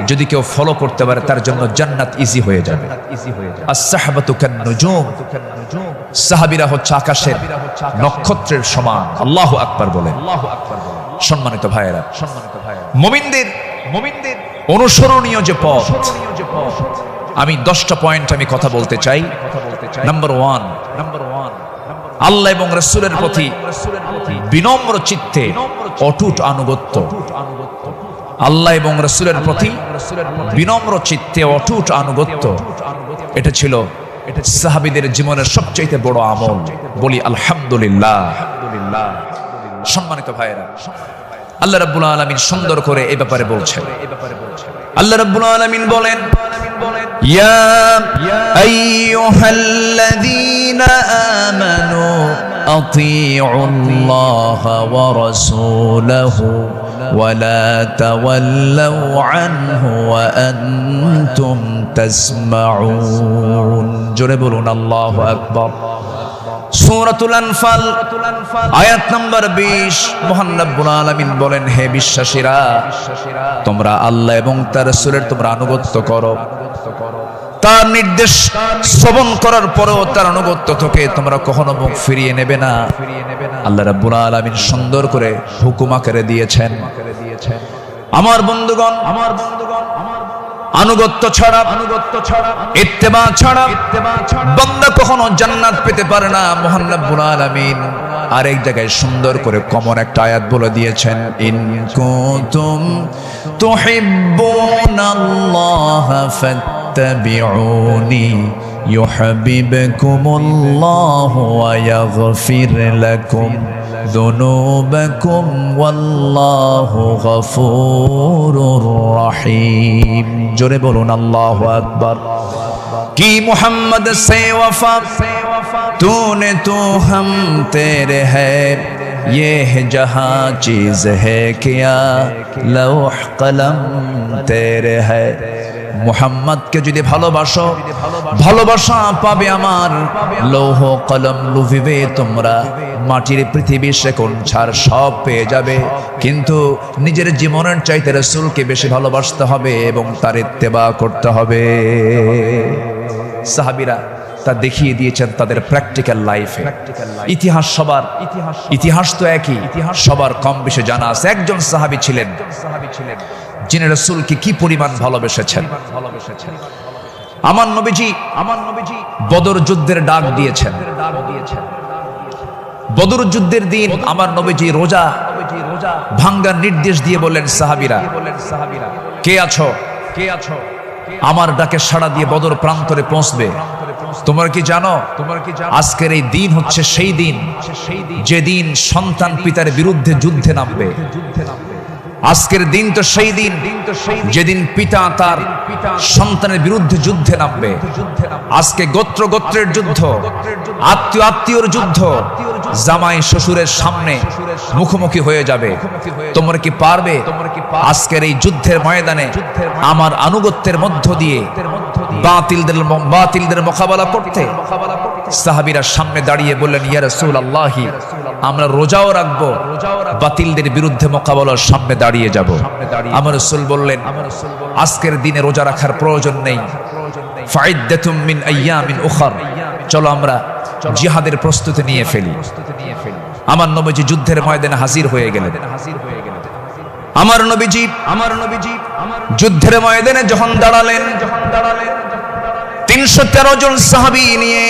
যদি কেউ ফলো করতে পারে তার জন্য জান্নাত ইজি হয়ে যাবে। আস-সাহাবাতু কান-নুজুম, সাহাবীরা হচ্ছে আকাশের নক্ষত্রের সমান। আল্লাহু আকবার বলেন। সম্মানিত ভাইয়েরা, মুমিনদের অনুসরণীয় যে পথ, আমি 10টা পয়েন্ট আমি কথা বলতে চাই। নাম্বার 1, আল্লাহ এবং রাসূলের প্রতি বিনম্র চিত্তে অটুট আনুগত্য। আল্লাহ এবং রাসূলের প্রতি বিনম্র চিত্তে অটুট আনুগত্য, এটা ছিল সাহাবীদের জীবনের সবচেয়ে বড় আমল। বলি আলহামদুলিল্লাহ। সম্মানিত ভাইয়েরা, আল্লাহ রাব্বুল আলামিন সুন্দর করে এই ব্যাপারে বলছেন। আল্লাহ রাব্বুল আলামিন বলেন, ইয়া আইয়ুহাল্লাযীনা আমানু আতিউল্লাহা ওয়া রাসূলাহু ওয়া লা তাওয়াল্লাউ আনহু ওয়া আনতুম তাসমাউন। জোরে বলুন আল্লাহু আকবার। সূরাতুল আনফাল আয়াত নাম্বার 20, মহান রব্বুল আলামিন বলেন, হে বিশ্বাসীরা, তোমরা আল্লাহ এবং তার রাসূলের তোমরা আনুগত্য করো। তার নির্দেশ শ্রবণ করার পরেও তার আনুগত্য থেকে তোমরা কখনো মুখ ফিরিয়ে নেবে না। আল্লাহ রাব্বুল আলামিন সুন্দর করে হুকুম আকারে দিয়েছেন। আমার বন্ধুগণ, আনুগত্য ছাড়া, ইত্তেবা ছাড়া বান্দা কখনো জান্নাত পেতে পারে না। মহান রব্বুল আলামিন আরেক জায়গায় সুন্দর করে কমন একটা আয়াত বলে দিয়েছেন, ইন কুনতুম তুহিব্বুনাল্লাহা ফাত্তাবিউনি ইউহিব্বুকুমুল্লাহু ওয়া ইয়াগফির লাকুম যুনুবাকুম ওয়াল্লাহু গফুরুর রহিম। জোরে বলুন আল্লাহু আকবার। কি মুহাম্মদ সে वफा तूने तो हम तेरे है, ये है जहां चीज है क्या लौह कलम तेरे है। মুহাম্মদকে যদি ভালোবাসো, ভালোবাসা পাবে আমার। লৌহ কলম লুভিবে তোমরা, মাটির পৃথিবী সেকোন ছাড় সব পেয়ে যাবে, কিন্তু নিজের জীবনের চাইতে রাসূলকে বেশি ভালোবাসতে হবে এবং তার ইত্তেবা করতে হবে। সাহাবীরা তা দেখিয়ে দিয়েছেন তাদের প্র্যাকটিক্যাল লাইফে। ইতিহাস সবার, ইতিহাস তো একই, সবার কম বেশি জানা আছে। একজন সাহাবী ছিলেন যিনি রাসূলকে কি পরিমাণ ভালোবেসেছেন। আমার নবীজি বদর যুদ্ধের ডাক দিয়েছেন। বদর যুদ্ধের দিন আমার নবীজি রোজা ভাঙ্গার নির্দেশ দিয়ে বললেন, সাহাবীরা কে আছো, আমার ডাকে সাড়া দিয়ে বদর প্রান্তরে পৌঁছবে। তোমরা কি জানো আজকের এই দিন হচ্ছে সেই দিন যেদিন সন্তান পিতার বিরুদ্ধে যুদ্ধে নামবে। আজকের দিন তো সেই দিন যেদিন পিতা তার সন্তানের বিরুদ্ধে যুদ্ধে নামবে। আজকে গোত্র গোত্রের যুদ্ধ, আত্মীয় আত্মীয়র যুদ্ধ, জামাই শ্বশুরের সামনে মুখোমুখি হয়ে যাবে। তোমরা কি পারবে আজকের এই যুদ্ধের ময়দানে আমার আনুগত্যের মধ্য দিয়ে বাতিলদের মোকাবেলা করতে? সাহাবীরা সামনে দাঁড়িয়ে বললেন, ইয়া রাসূলুল্লাহ, আমরা রোজাও রাখবো, বাতিলদের বিরুদ্ধে মোকাবেলার সামনে দাঁড়িয়ে যাব। আমার রাসূল বললেন, আজকের দিনে রোজা রাখার প্রয়োজন নেই, ফাইদ্দাতুম মিন আইয়ামিন উখর, চলো আমরা জিহাদের প্রস্তুতি নিয়ে ফেলি। আমার নবীজি যুদ্ধের ময়দানে হাজির হয়ে গেলেন। আমার নবীজি যুদ্ধের ময়দানে যখন দাঁড়ালেন, 313 জন সাহাবী নিয়ে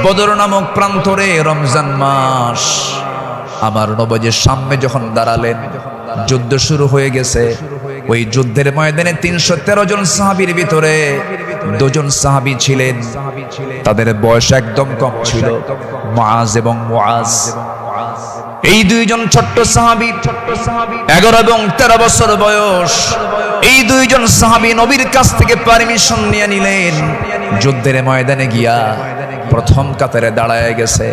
বদর নামক প্রান্তরে, রমজান মাস, আমার নবীজির সামনে যখন দাঁড়ালেন, যুদ্ধ শুরু হয়ে গেছে। ওই যুদ্ধের ময়দানে 313 জন সাহাবীর ভিতরে 2 জন সাহাবী ছিলেন, তাদের বয়স একদম কম ছিল, মুআজ এবং মুআজ। এই 2 জন ছোট্ট সাহাবী, 11 এবং 13 বছর বয়স। এই 2 জন সাহাবী নবীর কাছ থেকে পারমিশন নিয়ে নিলেন, যুদ্ধের ময়দানে গিয়া প্রথম কাতারে দাঁড়ায় গেছে।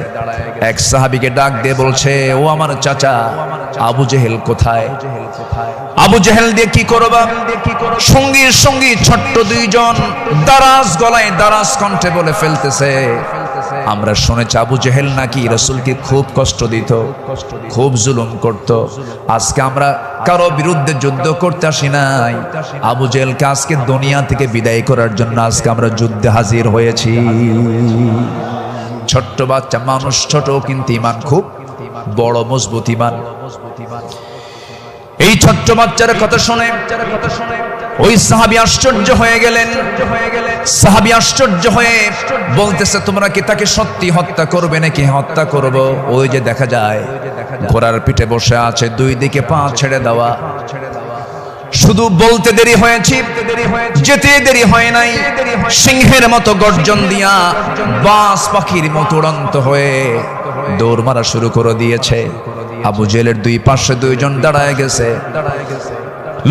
এক সাহাবীকে ডাক দিয়ে বলছে, ও আমার চাচা, আবু জেহেল কোথায়? আবু জেহেল দিয়ে কি করবা? সঙ্গী সঙ্গী ছোট্ট 2 জন দারাজ গলায় দারাজ কণ্ঠে বলে ফেলতেছে, আমরা শুনেছি আবু জেহেল নাকি রাসূলকে খুব কষ্ট দিত, খুব জুলুম করত। আজকে আমরা কারো বিরুদ্ধে যুদ্ধ করতে আসি নাই, আবু জেহেলকে আজকে দুনিয়া থেকে বিদায় করার জন্য আজকে আমরা যুদ্ধে হাজির হয়েছি। ছোট্ট বাচ্চা মানুষ, ছোট কিন্তু ইমান খুব বড়, মজবুত ইমান। এই ছোট্ট বাচ্চার কথা শুনে ওই সাহাবী আশ্চর্য হয়ে গেলেন। সাহাবী আশ্চর্য হয়ে বলতেছে, তোমরা কি তাকে সত্যি হত্যা করবে নাকি? হত্যা করব। ওই যে দেখা যায় ঘোড়ার পিঠে বসে আছে, 2 দিকে পা ছেড়ে দেওয়া। শুধু বলতে দেরি হয়েছে, যেতে দেরি হয় নাই। সিংহের মতো গর্জন দিয়া বাস পাখির মতো উড়ন্ত হয়ে দৌড় মারা শুরু করে দিয়েছে। আবু জেহেলের 2 পাশে 2 জন দাঁড়ায় গেছে।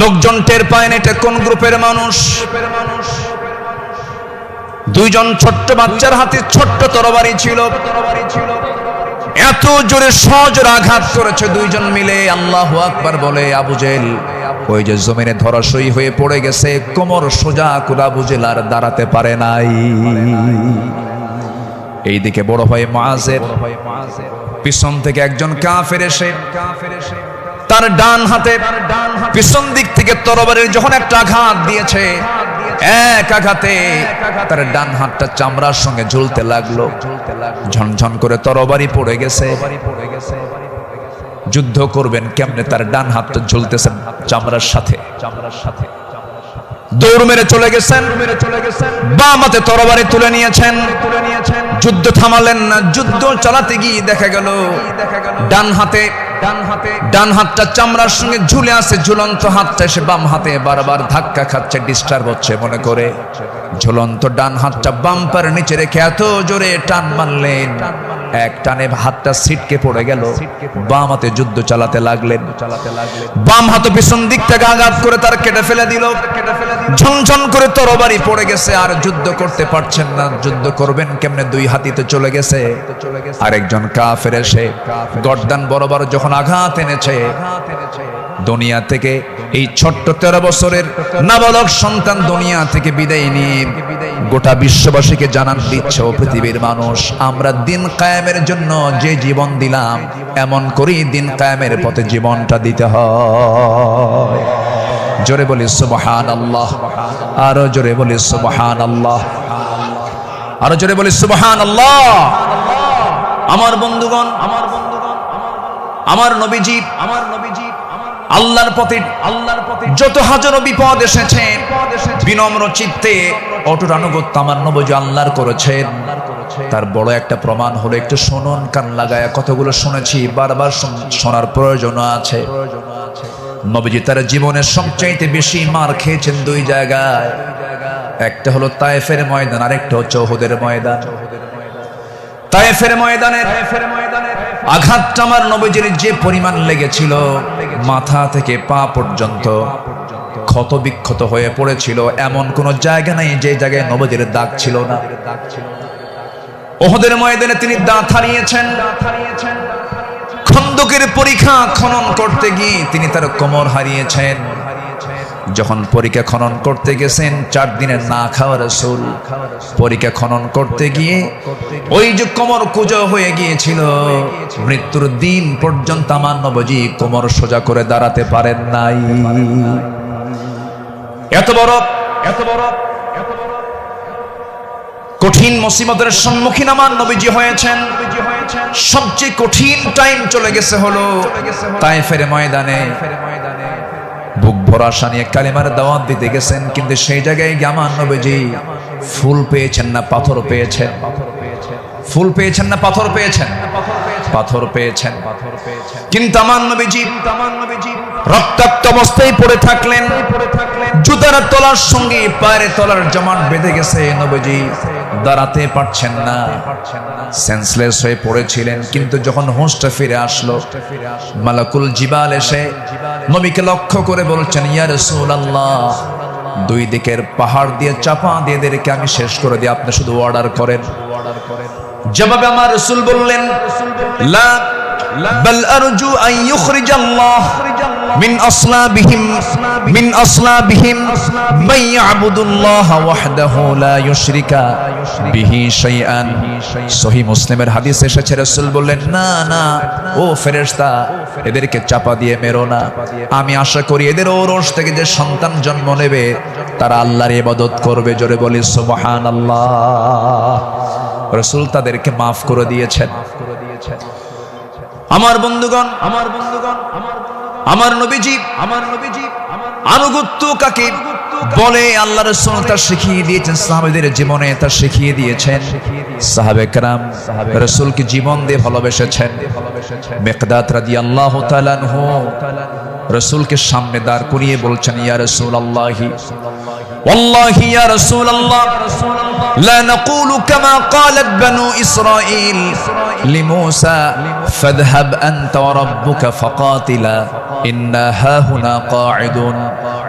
লোকজন টের পায় না এটা কোন গ্রুপের মানুষ। 2 জন ছোট্ট বাচ্চার হাতে ছোট্ট তরবারি ছিল, এত জোরে সজোরে আঘাত করেছে 2 জন মিলে। আল্লাহু আকবার বলে আবু জেহেল ওই যে জমিনে ধরাশয়ী হয়ে পড়ে গেছে, কোমর সোজা করে আবু জেহেল আর দাঁড়াতে পারে নাই। এইদিকে বড় ভাই মুআজের পিছন থেকে একজন কাফের এসে তার ডান হাতে পিছন দিক থেকে তরবারির যখন একটা আঘাত দিয়েছে, এক আঘাতে তার ডান হাতটা চামড়ার সঙ্গে ঝুলতে লাগলো, ঝনঝন করে তরবারি পড়ে গেছে। যুদ্ধ করবেন কেমনে? তার ডান হাতটা ঝুলতেছেন চামড়ার সাথে। দৌড় মেরে চলে গেছেন, বাম হাতে তরবারি তুলে নিয়েছেন। যুদ্ধ থামালেন না। যুদ্ধ চালাতে গিয়ে দেখা গেল ডান হাতটা চামড়ার সঙ্গে ঝুলে আছে, ঝুলন্ত হাতটা এসে বাম হাতে বারবার ধাক্কা খাচ্ছে, ডিস্টার্ব হচ্ছে মনে করে ঝুলন্ত ডান হাতটা বাম্পার নিচে রেখে এত জোরে টান মারলেন, এক টানে হাতটা ছিটকে পড়ে গেল। বাম হাতে যুদ্ধ চালাতে লাগলেন। বাম হাত পিছন দিক থেকে আঘাত করে তার কেটে ফেলে দিল। ঝনঝন করে তরবারি পড়ে গেছে, আর যুদ্ধ করতে পারছেন না। যুদ্ধ করবেন কেমনে? 2 হাতিতে চলে গেছে। আরেকজন কাফের এসে গর্দান বরাবর যখন আঘাত এনেছে, দুনিয়া থেকে এই ছোট্ট 13 বছরের নাবালক সন্তান দুনিয়া থেকে বিদায় নিয়ে গোটা বিশ্ববাসীকে জানান দিচ্ছে, ও পৃথিবীর মানুষ, আমরা দিন কায়েমের জন্য যে জীবন দিলাম, এমন করেই দিন কায়েমের পথে জীবনটা দিতে হয়। জোরে বলি সুবহানাল্লাহ, আরো জোরে বলি সুবহানাল্লাহ, আরো জোরে বলি সুবহানাল্লাহ। আমার বন্ধুগণ, আমার নবীজি আল্লাহর পথে যত হাজারো বিপদ এসেছে, বিনম্র চিত্তে অটুট আনুগত্য আমার নবীজি আল্লাহর করেছেন। তার বড় একটা প্রমাণ হলো, একটু শুনুন, কান লাগায়া কতগুলো শুনেছি, বারবার শোনার প্রয়োজন আছে। নবীজি তার জীবনের সবচাইতে বেশি মার খেয়েছেন দুই জায়গায়, একটা হলো তায়েফের ময়দান, আরেকটা হচ্ছে উহুদের ময়দান। তায়েফের ময়দানে আঘাতটা আমার নবীজির যে পরিমাণ লেগেছিল, মাথা থেকে পা পর্যন্ত ক্ষত বিক্ষত হয়ে পড়েছিল, এমন কোন জায়গা নাই যে জায়গায় নবীজির দাগ ছিল না। উহুদের ময়দানে তিনি দাঁত হারিয়েছেন। খন্দকের পরীক্ষা খনন করতে গিয়ে তিনি তার কোমর হারিয়েছেন। যখন পরীক্ষা খনন করতে গেছেন, 4 দিনের না খাওয়া রাসূল পরীক্ষা খনন করতে গিয়ে ওই যে কোমর কুঁজো হয়ে গিয়েছিল, মৃত্যুর দিন পর্যন্ত আমার নবীজি কোমর সোজা করে দাঁড়াতে পারেন নাই। এত বড় কঠিন মুসিবতের সম্মুখীন আমার নবীজি হয়েছেন। সবচেয়ে কঠিন টাইম চলে গেছে হলো তায়েফের ময়দানে। বুক ভরা আশা নিয়ে কালিমার দাওয়াত দিতে গেছেন, কিন্তু সেই জায়গায় গিয়ে আমার নবীজি ফুল পেয়েছেন না পাথর পেয়েছেন? ফুল পেয়েছেন না পাথর পেয়েছেন? পাথর পেয়েছেন। কিন্তু আমার নবীজি রক্তাক্ত অবস্থায় পড়ে থাকলেন। জুতার তলার সঙ্গে পায়ের তলার জমাট বেঁধে গেছে, নবীজি দাঁড়াতে পারছেন না, সেন্সলেস হয়ে পড়েছিলেন। কিন্তু যখন হুঁশটা ফিরে আসলো, মালাকুল জিবাল এসে নবীকে লক্ষ্য করে বলছেন, ইয়া রাসূলুল্লাহ, দুই দিকের পাহাড় দিয়ে চাপা দিয়ে এদেরকে আমি শেষ করে দিই, আপনি শুধু অর্ডার করেন। জবাবে আমার রাসূল বললেন, লা বাল আরজু আন ইউখরিজাল্লাহ মিন আসলাবিহিম মান ইয়াবুদুল্লাহ ওয়াহদাহু লা ইউশরিকা বিহি শাইআন। সহিহ মুসলিমের হাদিস এসেছে, রাসূল বললেন, না না ও ফেরেশতা, এদেরকে চাপা দিয়ে মেরো না। আমি আশা করি এদের ওরস থেকে যে সন্তান জন্ম নেবে তারা আল্লাহর ইবাদত করবে। জোরে বলি সুবহানাল্লাহ। রাসূল তাদেরকে মাফ করে দিয়েছেন। আমার বন্ধুগণ, আমার নবীজি আনুগত্য কাকে বলে আল্লাহ রাসূল তা শিখিয়ে দিয়েছেন, সাহাবাদের জীবনে তা শিখিয়ে দিয়েছেন। সাহাবে কেরাম রাসূলকে জীবন দিয়ে ভালোবেসেছেন। মিকদাদ রাদিয়াল্লাহু তাআলা আনহু রাসূলকে সামনে দাঁড় করিয়ে বলছেন, ইয়া রাসূলুল্লাহি ওয়াল্লাহি ইয়া রাসূলুল্লাহ লা নাকুলু কামা ক্বালাত বানু ইসরাঈল লিমূসা ফাযহাব আনতা ওয়া রাব্বুকা ফাকাতিলা ইন্না হাহুনা কাঈদুন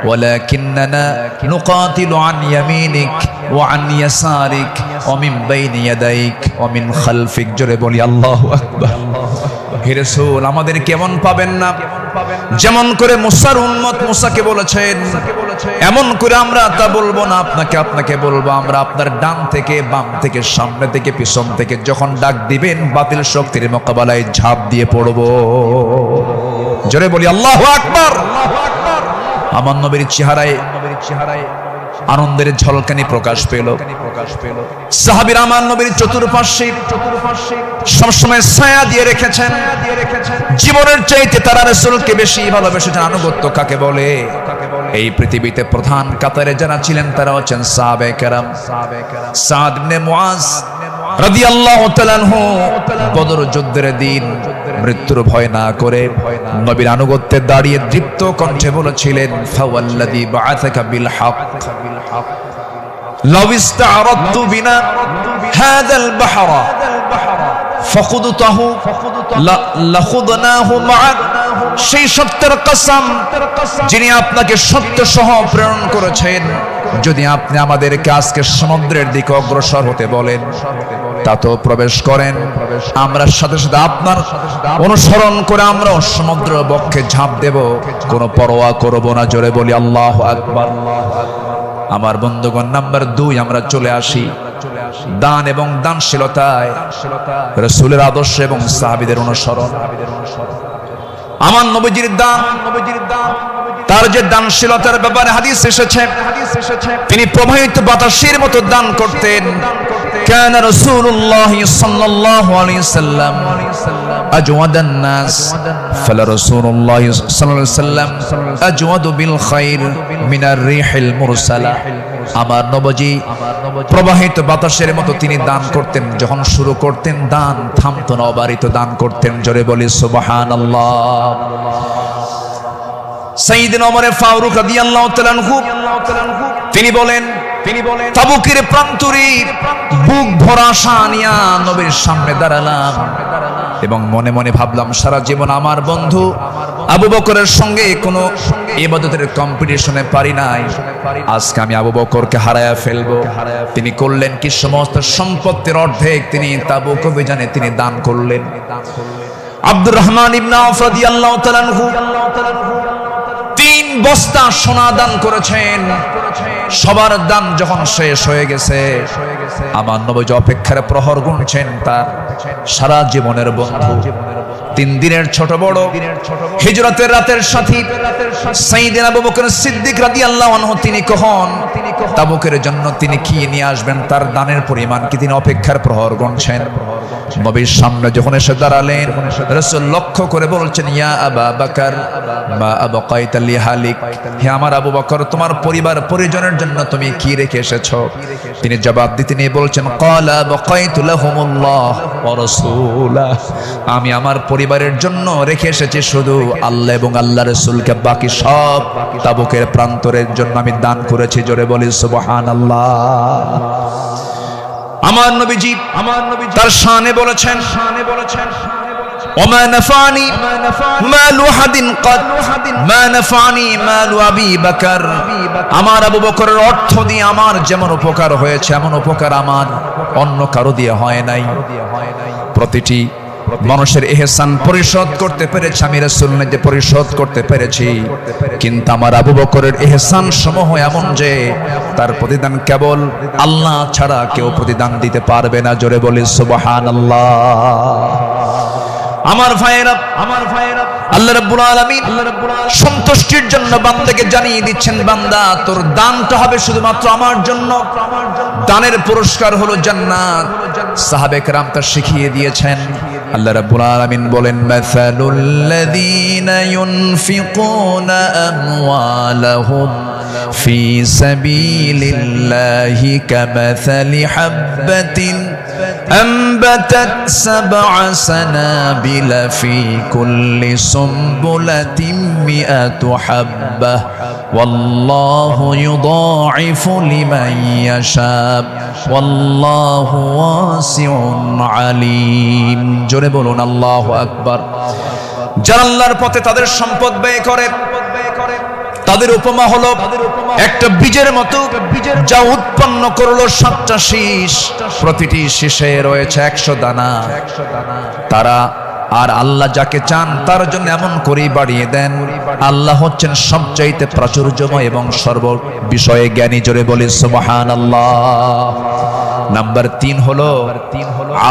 ওয়ালাকিন্নানা নুকাতিলু আন ইয়ামিনিক ওয়া আন ইয়াসারিক ওয়া মিন বাইনি ইয়াদাইক ওয়া মিন খালফিক। জোরে বলি আল্লাহু আকবার। হে রাসূল, আমাদের কেমন পাবেন না, যেমন করে মুসার উম্মত মুসাকে বলেছেন, এমন করে আমরা তা বলবো না, আপনাকে বলবো। আমরা আপনার ডান থেকে বাম থেকে সামনে থেকে পিছন থেকে যখন ডাক দিবেন, বাতিল শক্তির মোকাবেলায় ঝাঁপ দিয়ে পড়বো। জোরে বলি আল্লাহু আকবার। আমার নবীর চেহারায় আনন্দের ঝলকানি প্রকাশ পেল। সাহাবীরা আমার নবীর চতুর্পার্শ্বে সবসময় ছায়া দিয়ে রেখেছেন। জীবনের চাইতে তারা রাসূলকে বেশি ভালোবেসেছেন। আনুগত্য কাকে বলে? এই পৃথিবীতে প্রধান কাতারে যারা ছিলেন তারা হচ্ছেন সাহাবে কেরাম। সাদ ইবনে মুআজ রাদিয়াল্লাহু তাআলা আনহু বদর যুদ্ধের দিন মৃত্যুর ভয় না করে নবীর আনুগত্যে দাঁড়িয়ে দীপ্ত কণ্ঠে বলেছিলেন, ফাওয়াল্লাযী বাআসাকা বিল হক লাউ ইসতা'রাদতু বিনা হাযাল বাহরা ফাখুদতাহু লাখুদনাহু মা'আক। সেই সত্যের কসম যিনি আপনাকে সত্য সহ প্রেরণ করেছেন, যদি আপনি আমাদেরকে আজকে সমুদ্রের দিকে অগ্রসর হতে বলেন, তাতেও প্রবেশ করেন। আমরা সাথে সাথে আপনার অনুসরণ করে আমরা সমুদ্র বক্ষে ঝাঁপ দেব, কোনো পরোয়া করব না। জোরে বলি আল্লাহু আকবার। আমার বন্ধুগণ, নাম্বার 2 আমরা চলে আসি দান এবং দানশীলতায়, রাসূলের আদর্শ এবং সাহাবীদের অনুসরণ। আমার নবীজির দান, তার যে দানশীলতার ব্যাপারে হাদিস এসেছে, তিনি প্রবাহিত বাতাসের মতো দান করতেন। كان رسول الله صلى الله عليه وسلم أجود الناس فلرسول الله صلى الله عليه وسلم أجود بالخير من الريح المرسلة। আমার নবী প্রবাহিত বাতাসের মতো তিনি দান করতেন। যখন শুরু করতেন দান থামতো না, অবারিত দান করতেন। জোরে বলি সুবহানাল্লাহ। সাইয়েদনা ওমর ফারুক রাদিয়াল্লাহু তাআলা আনহু তিনি বলেন, তাবুকের প্রান্তরে বুক ভরা আশা নিয়া নবীর সামনে দাঁড়ালাম এবং মনে মনে ভাবলাম সারা জীবন আমার বন্ধু আবু বকরের সঙ্গে কোনো ইবাদতের কম্পিটিশনে পারি নাই, আজকে আমি আবু বকরকে হারায়া ফেলবো। তিনি করলেন কি, সমস্ত সম্পত্তির অর্ধেক তিনি তাবুক অভিযানে তিনি দান করলেন। আব্দুর রহমান ইবনে আওফ রাদিয়াল্লাহু তাআলা আনহু 3 বস্তা সোনা দান করেছেন। সবার দান যখন শেষ হয়ে গেছে, আমার নবী অপেক্ষার প্রহর গুনছেন তার সারা জীবনের বন্ধু, 3 দিনের ছোট বড় হিজরতের রাতের সাথী সাইয়েদনা আবু বকর সিদ্দিক রাদিয়াল্লাহু আনহু তিনি কখন তাবুকের জন্য তিনি কি নিয়ে আসবেন, তার দানের পরিমাণ কি, তিনি অপেক্ষার প্রহর গুনছেন। নবীর সামনে যখন এসে দাঁড়ালেন, রাসূল লক্ষ্য করে বলছেন, ইয়া আবা বকর মা আবকাইতা লিহালিক, হে আমার আবু বকর, তোমার পরিবার পরিজনের জন্য তুমি কি রেখে এসেছো? তিনি জবাব দিতে নিয়ে বলছেন, ক্বালা বাকাইতু লাহুমুল্লাহ ওয়া রাসূলাহ, আমি আমার পরিবারের জন্য রেখে এসেছি শুধু আল্লাহ এবং আল্লাহর রাসূলকে, বাকি সব তাবুকের প্রান্তরের জন্য আমি দান করেছি। জোরে বলি সুবহানাল্লাহ। আমার নবীজি তার শানে বলেছেন, ওমা নাফানি মালু হাদিন কদ মা নাফানি মালু আবি বকর, আমার আবু বকরের অর্থ দিয়ে আমার যেমন উপকার হয়েছে এমন উপকার আমার অন্য কারো দিয়ে হয় নাই। প্রতিটি মানুষের ইহসান পরিশোধ করতে পেরেছি আমি, রাসূল নিজে পরিশোধ করতে পেরেছি, কিন্তু আমার আবু বকরের ইহসান সমূহ এমন যে তার প্রতিদান কেবল আল্লাহ ছাড়া কেউ প্রতিদান দিতে পারবে না। জোরে বলি সুবহানাল্লাহ। আমার ভাইয়েরা, আল্লাহ রাব্বুল আলামিন সন্তুষ্টির জন্য বান্দাকে জানিয়ে দিচ্ছেন, বান্দা তোর দানটা হবে শুধুমাত্র আমার জন্য, দানের পুরস্কার হলো জান্নাত। সাহাবে কেরাম তা শিখিয়ে দিয়েছেন। আল্লাহ রাব্বুল আলামিন বলেন, মাসালুল লাযীনা ইউনফিকুনা আমওয়ালাহুম ফি সাবিলিল্লাহি কামাসালি হাববাতিন أنبتت 7 سنابل في كل سنبلة 100 حبة والله يضاعف لمن يشاء والله واسع عليم। জোরে বলুন আল্লাহু আকবার। যারা আল্লাহর পথে তাদের সম্পদ ব্যয় করে, তাদের উপমা হলো একটা বীজের মতো যা উৎপন্ন করলো 7টা শীষ, প্রতিটি শীষে রয়েছে 100 দানা। তারা আর আল্লাহ যাকে চান তার জন্য এমন করেই বাড়িয়ে দেন। আল্লাহ হচ্ছেন সবচাইতে প্রাচুর্যময় এবং সর্ব বিষয়ে জ্ঞানী। জোরে বলি সুবহানাল্লাহ। নাম্বার 3 হলো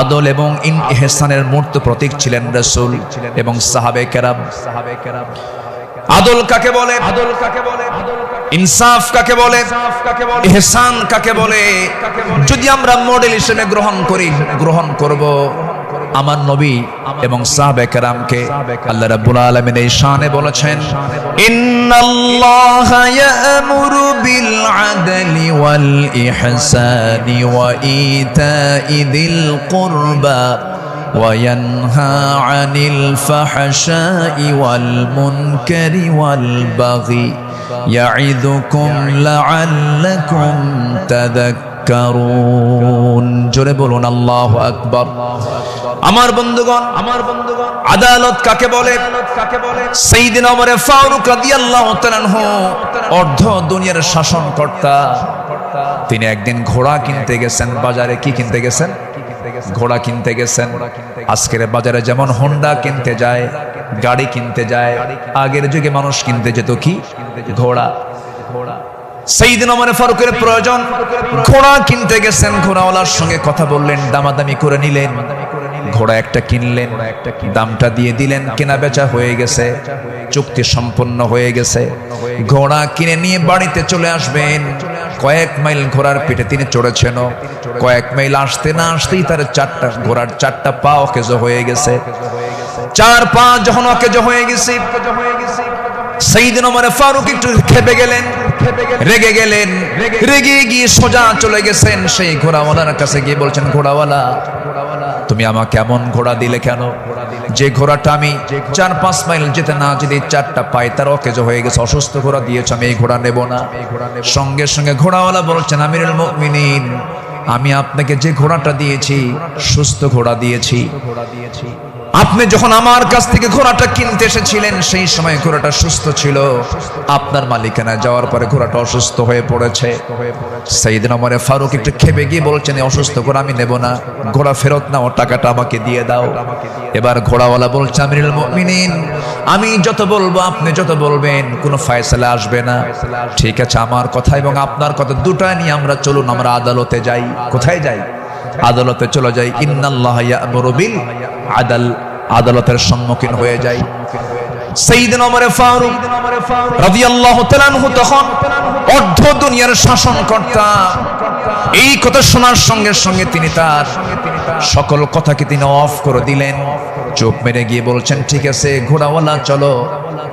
আদল এবং ইহসানের মূর্ত প্রতীক ছিলেন রাসূল এবং সাহাবে কেরাম। আদল কাকে বলে, ইনসাফ কাকে বলে, ইহসান কাকে বলে, যদি আমরা মডেল হিসেবে গ্রহণ করব আমার নবী এবং সাহাবে কেরামকে। আল্লাহ রাব্বুল আলামিন এই শানে বলেছেন, ইন্নাল্লাহা ইয়া'মুরু বিল আদলি ওয়াল ইহসানি ওয়া ইতা'i যিল কুরবা وينهى عن الفحشاء والمنكر والبغي يعظكم لعلكم تذكرون। জোরে বলুন আল্লাহু আকবার। আমার বন্ধুগণ, আদালত কাকে বলে? সাইয়েদনা ওমর ফারুক রাদিয়াল্লাহু তাআলা আনহু অর্ধ দুনিয়ার শাসনকর্তা, তিনি একদিন ঘোড়া কিনতে গেছেন বাজারে। কি কিনতে গেছেন? ঘোড়া কিনতে গেছেন। আজকের বাজারে যেমন হোন্ডা কিনতে যায়, গাড়ি কিনতে যায়, আগের যুগে মানুষ কিনতে যেত কি? ঘোড়া। সাইয়েদনা ওমর ফারুকের প্রয়োজন, ঘোড়া কিনতে গেছেন। ঘোড়াওয়ালার সঙ্গে কথা বললেন, দামাদামি করে নিলেন, ঘোড়া একটা কিনলেন, দামটা দিয়ে দিলেন, কেনা বেচা হয়ে গেছে, চুক্তি সম্পন্ন হয়ে গেছে। ঘোড়া কিনে নিয়ে বাড়িতে চলে আসবেন। কয়েক মাইল ঘোড়ার পিঠে তিনি চড়েছেন, কয়েক মাইল আসতে না আসতেই তার ঘোড়ার চারটা পা অকেজো হয়ে গেছে। চার পা যখন অকেজো হয়ে গেছে, সাইয়েদনা ওমর ফারুক একটু খেপে গেলেন, রেগে গেলেন। রেগে গিয়ে সোজা চলে গেছেন সেই ঘোড়াওয়ালার কাছে গিয়ে বলছেন, ঘোড়াওয়ালা, তুমি আমাকে এমন ঘোড়া দিলে কেন? যে ঘোড়াটা আমি 4-5 মাইল যেতে না যদি চারটা পাই তার অকেজো হয়ে গেছে, অসুস্থ ঘোড়া দিয়েছ, আমি এই ঘোড়া নেব না। সঙ্গে সঙ্গে ঘোড়াওয়ালা বলছেন, আমিরুল মুমিনিন, আমি আপনাকে যে ঘোড়াটা দিয়েছি সুস্থ ঘোড়া দিয়েছি। আপনি যখন আমার কাছ থেকে ঘোড়াটা কিনতে এসেছিলেন সেই সময় ঘোড়াটা সুস্থ ছিল, আপনার মালিকানা যাওয়ার পরে ঘোড়াটা অসুস্থ হয়ে পড়েছে। সাইয়েদনা ওমর ফারুক একটু খেপে গিয়ে বলছেন, অসুস্থ ঘোড়া আমি নেব না, ঘোড়া ফেরত নাও, টাকাটা আমাকে দিয়ে দাও। এবার ঘোড়াওয়ালা বলছে, আমিরুল মুমিনিন, আমি যত বলবো আপনি যত বলবেন কোনো ফায়সালা আসবে না। ঠিক আছে, আমার কথা এবং আপনার কথা দুটা নিয়ে আমরা চলুন, আমরা আদালতে যাই। কোথায় যাই? আদালতে চলে যাই। ইন্নাল্লাহা ইয়া'মুরু বিল আদল, আদালতের সম্মুখীন হয়ে যাই। সাইয়েদনা ওমর ফারুক রাদিয়াল্লাহু তাআলা আনহু তখন অর্ধ দুনিয়ার শাসনকর্তা। এই কথা শোনার সঙ্গে সঙ্গে তিনি তার সকল কথাকে তিনি অফ করে দিলেন, চোখ মেরে গিয়ে বলছেন, ঠিক আছে ঘোড়াওয়ালা, চলো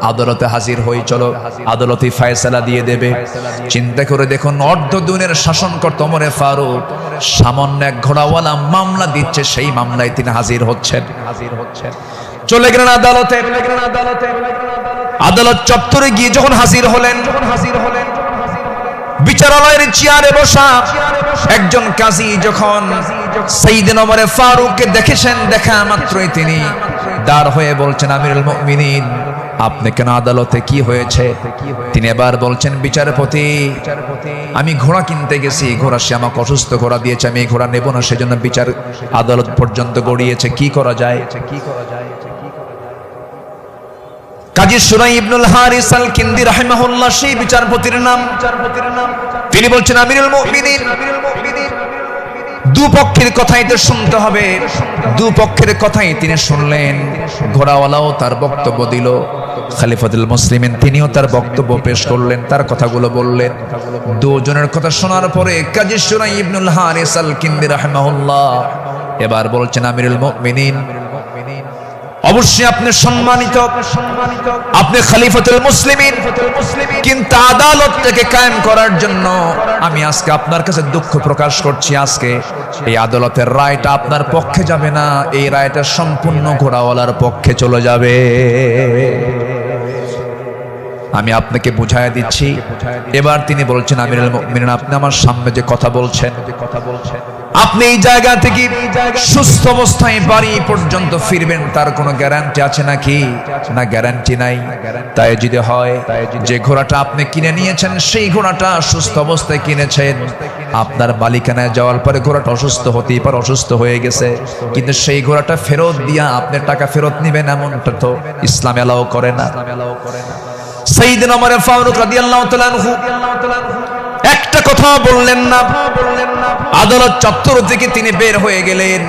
আদালতে হাজির হই, চলো আদালতে ফয়সালা দিয়ে দেবে। চিন্তা করে দেখুন, অর্ধ দুনিয়ার শাসনকর্তা ওমর ফারুক সামান্য এক ঘোড়াওয়ালা মামলা দিচ্ছে, সেই মামলায় তিনি হাজির হচ্ছেন। চলে গেলেন আদালতে। আদালত চত্বরে গিয়ে যখন হাজির হলেন, বিচারালয়ের চেয়ারে বসা একজন কাজী যখন সাইয়েদনা ওমর ফারুককে দেখেছেন, দেখা মাত্রই তিনি দাঁড় হয়ে বলছেন, আমিরুল মুমিনিন, আপনি কেন আদালতে, কি হয়েছে? তিনি এবার বলছেন, বিচারপতি, আমি ঘোড়া কিনতে গেছি, ঘোড়া সে আমাকে অসুস্থ ঘোড়া দিয়েছে, আমি এই ঘোড়া নেব না, সেজন্য বিচার আদালত পর্যন্ত গড়িয়েছে, কি করা যায়? কাজী সুরাই ইবনুল হারিস আল কিন্দি রাহিমাহুল্লাহ সেই বিচারপতির নাম। তিনি বলছেন, আমিরুল মুমিনিন, দুপক্ষের কথাই তো শুনতে হবে। দুপক্ষের কথাই তিনি শুনলেন। ঘোড়াওয়ালাও তার বক্তব্য দিল, খলিফাতুল মুসলিমিন তিনিও তার বক্তব্য পেশ করলেন, তার কথাগুলো বললেন। দুজনের কথা শোনার পরে কাজী সুরাই ইবনুল হারিস আল কিন্দি রাহিমাহুল্লাহ এবার বলছেন, আমিরুল মুমিনিন, অবশ্যই আপনি সম্মানিত, আপনি খলিফাতুল মুসলিমিন, কিন্তু আদালতটাকে কায়েম করার জন্য আমি আজকে আপনার কাছে দুঃখ প্রকাশ করছি। আজকে এই আদালতের রায়টা আপনার পক্ষে যাবে না, এই রায়টা সম্পূর্ণ ঘোড়াওয়ালার পক্ষে চলে যাবে। আমি আপনাকে বুঝাইয়া দিচ্ছি। এবার তিনি বলছেন, আমিরুল মুমিনিন, আপনি আমার সামনে যে কথা বলছেন, আপনি এই জায়গা থেকে সুস্থ অবস্থায় বাড়ি পর্যন্ত ফিরবেন, তার কোনো গ্যারান্টি আছে নাকি? না, গ্যারান্টি নাই। তাই যদি হয় যে ঘোড়াটা আপনি কিনে নিয়েছেন সেই ঘোড়াটা সুস্থ অবস্থায় কিনেছেন, আপনার মালিকানায় যাওয়ার পরে ঘোড়াটা অসুস্থ হতেই পারে, অসুস্থ হয়ে গেছে, কিন্তু সেই ঘোড়াটা ফেরত দিয়া আপনি টাকা ফেরত নিবেন, এমনটা তো ইসলাম এলাও করে না। সাইয়েদনা ওমর ফারুক রাদিয়াল্লাহু তাআলা আনহু একটা কথা বললেন না। আদালত চত্বর থেকে তিনি বের হয়ে গেলেন।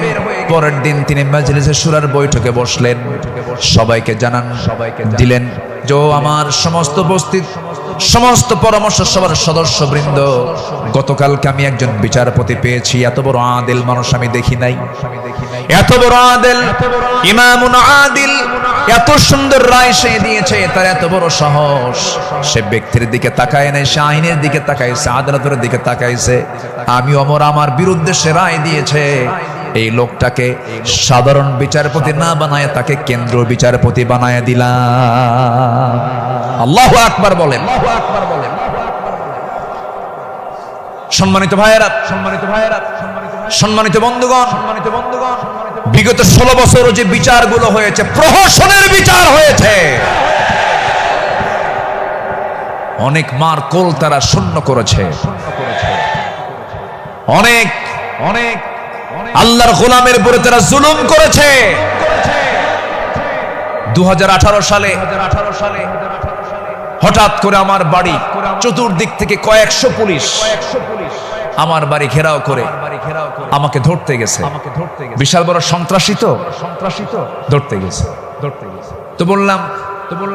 পরের দিন তিনি মাজলিসে শুরার বৈঠকে বসলেন, সবাইকে জানান দিলেন যে আমার সমস্ত উপস্থিত সমস্ত পরামর্শ সভার সদস্যবৃন্দ, গতকালকে আমি একজন বিচারপতি পেয়েছি, এত বড় আদিল মানুষ আমি দেখি নাই। এত বড় আদিল, ইমামুন আদিল, এত সুন্দর রায় সে দিয়েছে, তার এত বড় সাহস। সে ব্যক্তির দিকে তাকায় নাই, সে আইনের দিকে তাকাইছে, আদালতের দিকে তাকাইছে। আমি ওমর আমার বিরুদ্ধে সে রায় দিয়েছে, এই লোকটাকে সাধারণ বিচারপতি না বানায় তাকে কেন্দ্রীয় বিচারপতি বানায় দিলাম। আল্লাহু আকবার বলেন। সম্মানিত ভাইয়েরা, সম্মানিত বন্ধুগণ, বিগত 16 বছর যে বিচারগুলো হয়েছে, প্রহসনের বিচার হয়েছে, অনেক মার কোল তারা শূন্য করেছে, অনেক আল্লাহর গোলামের উপরে তারা জুলুম করেছে। 2018 সালে হঠাৎ করে আমার বাড়ি চতুর্দিক থেকে কয়েকশো পুলিশ আমার বাড়ি ঘেরাও করে আমাকে ধরতে গেছে। বিশাল বড় সন্ত্রাসী তো ধরতে গেছে। তো বললাম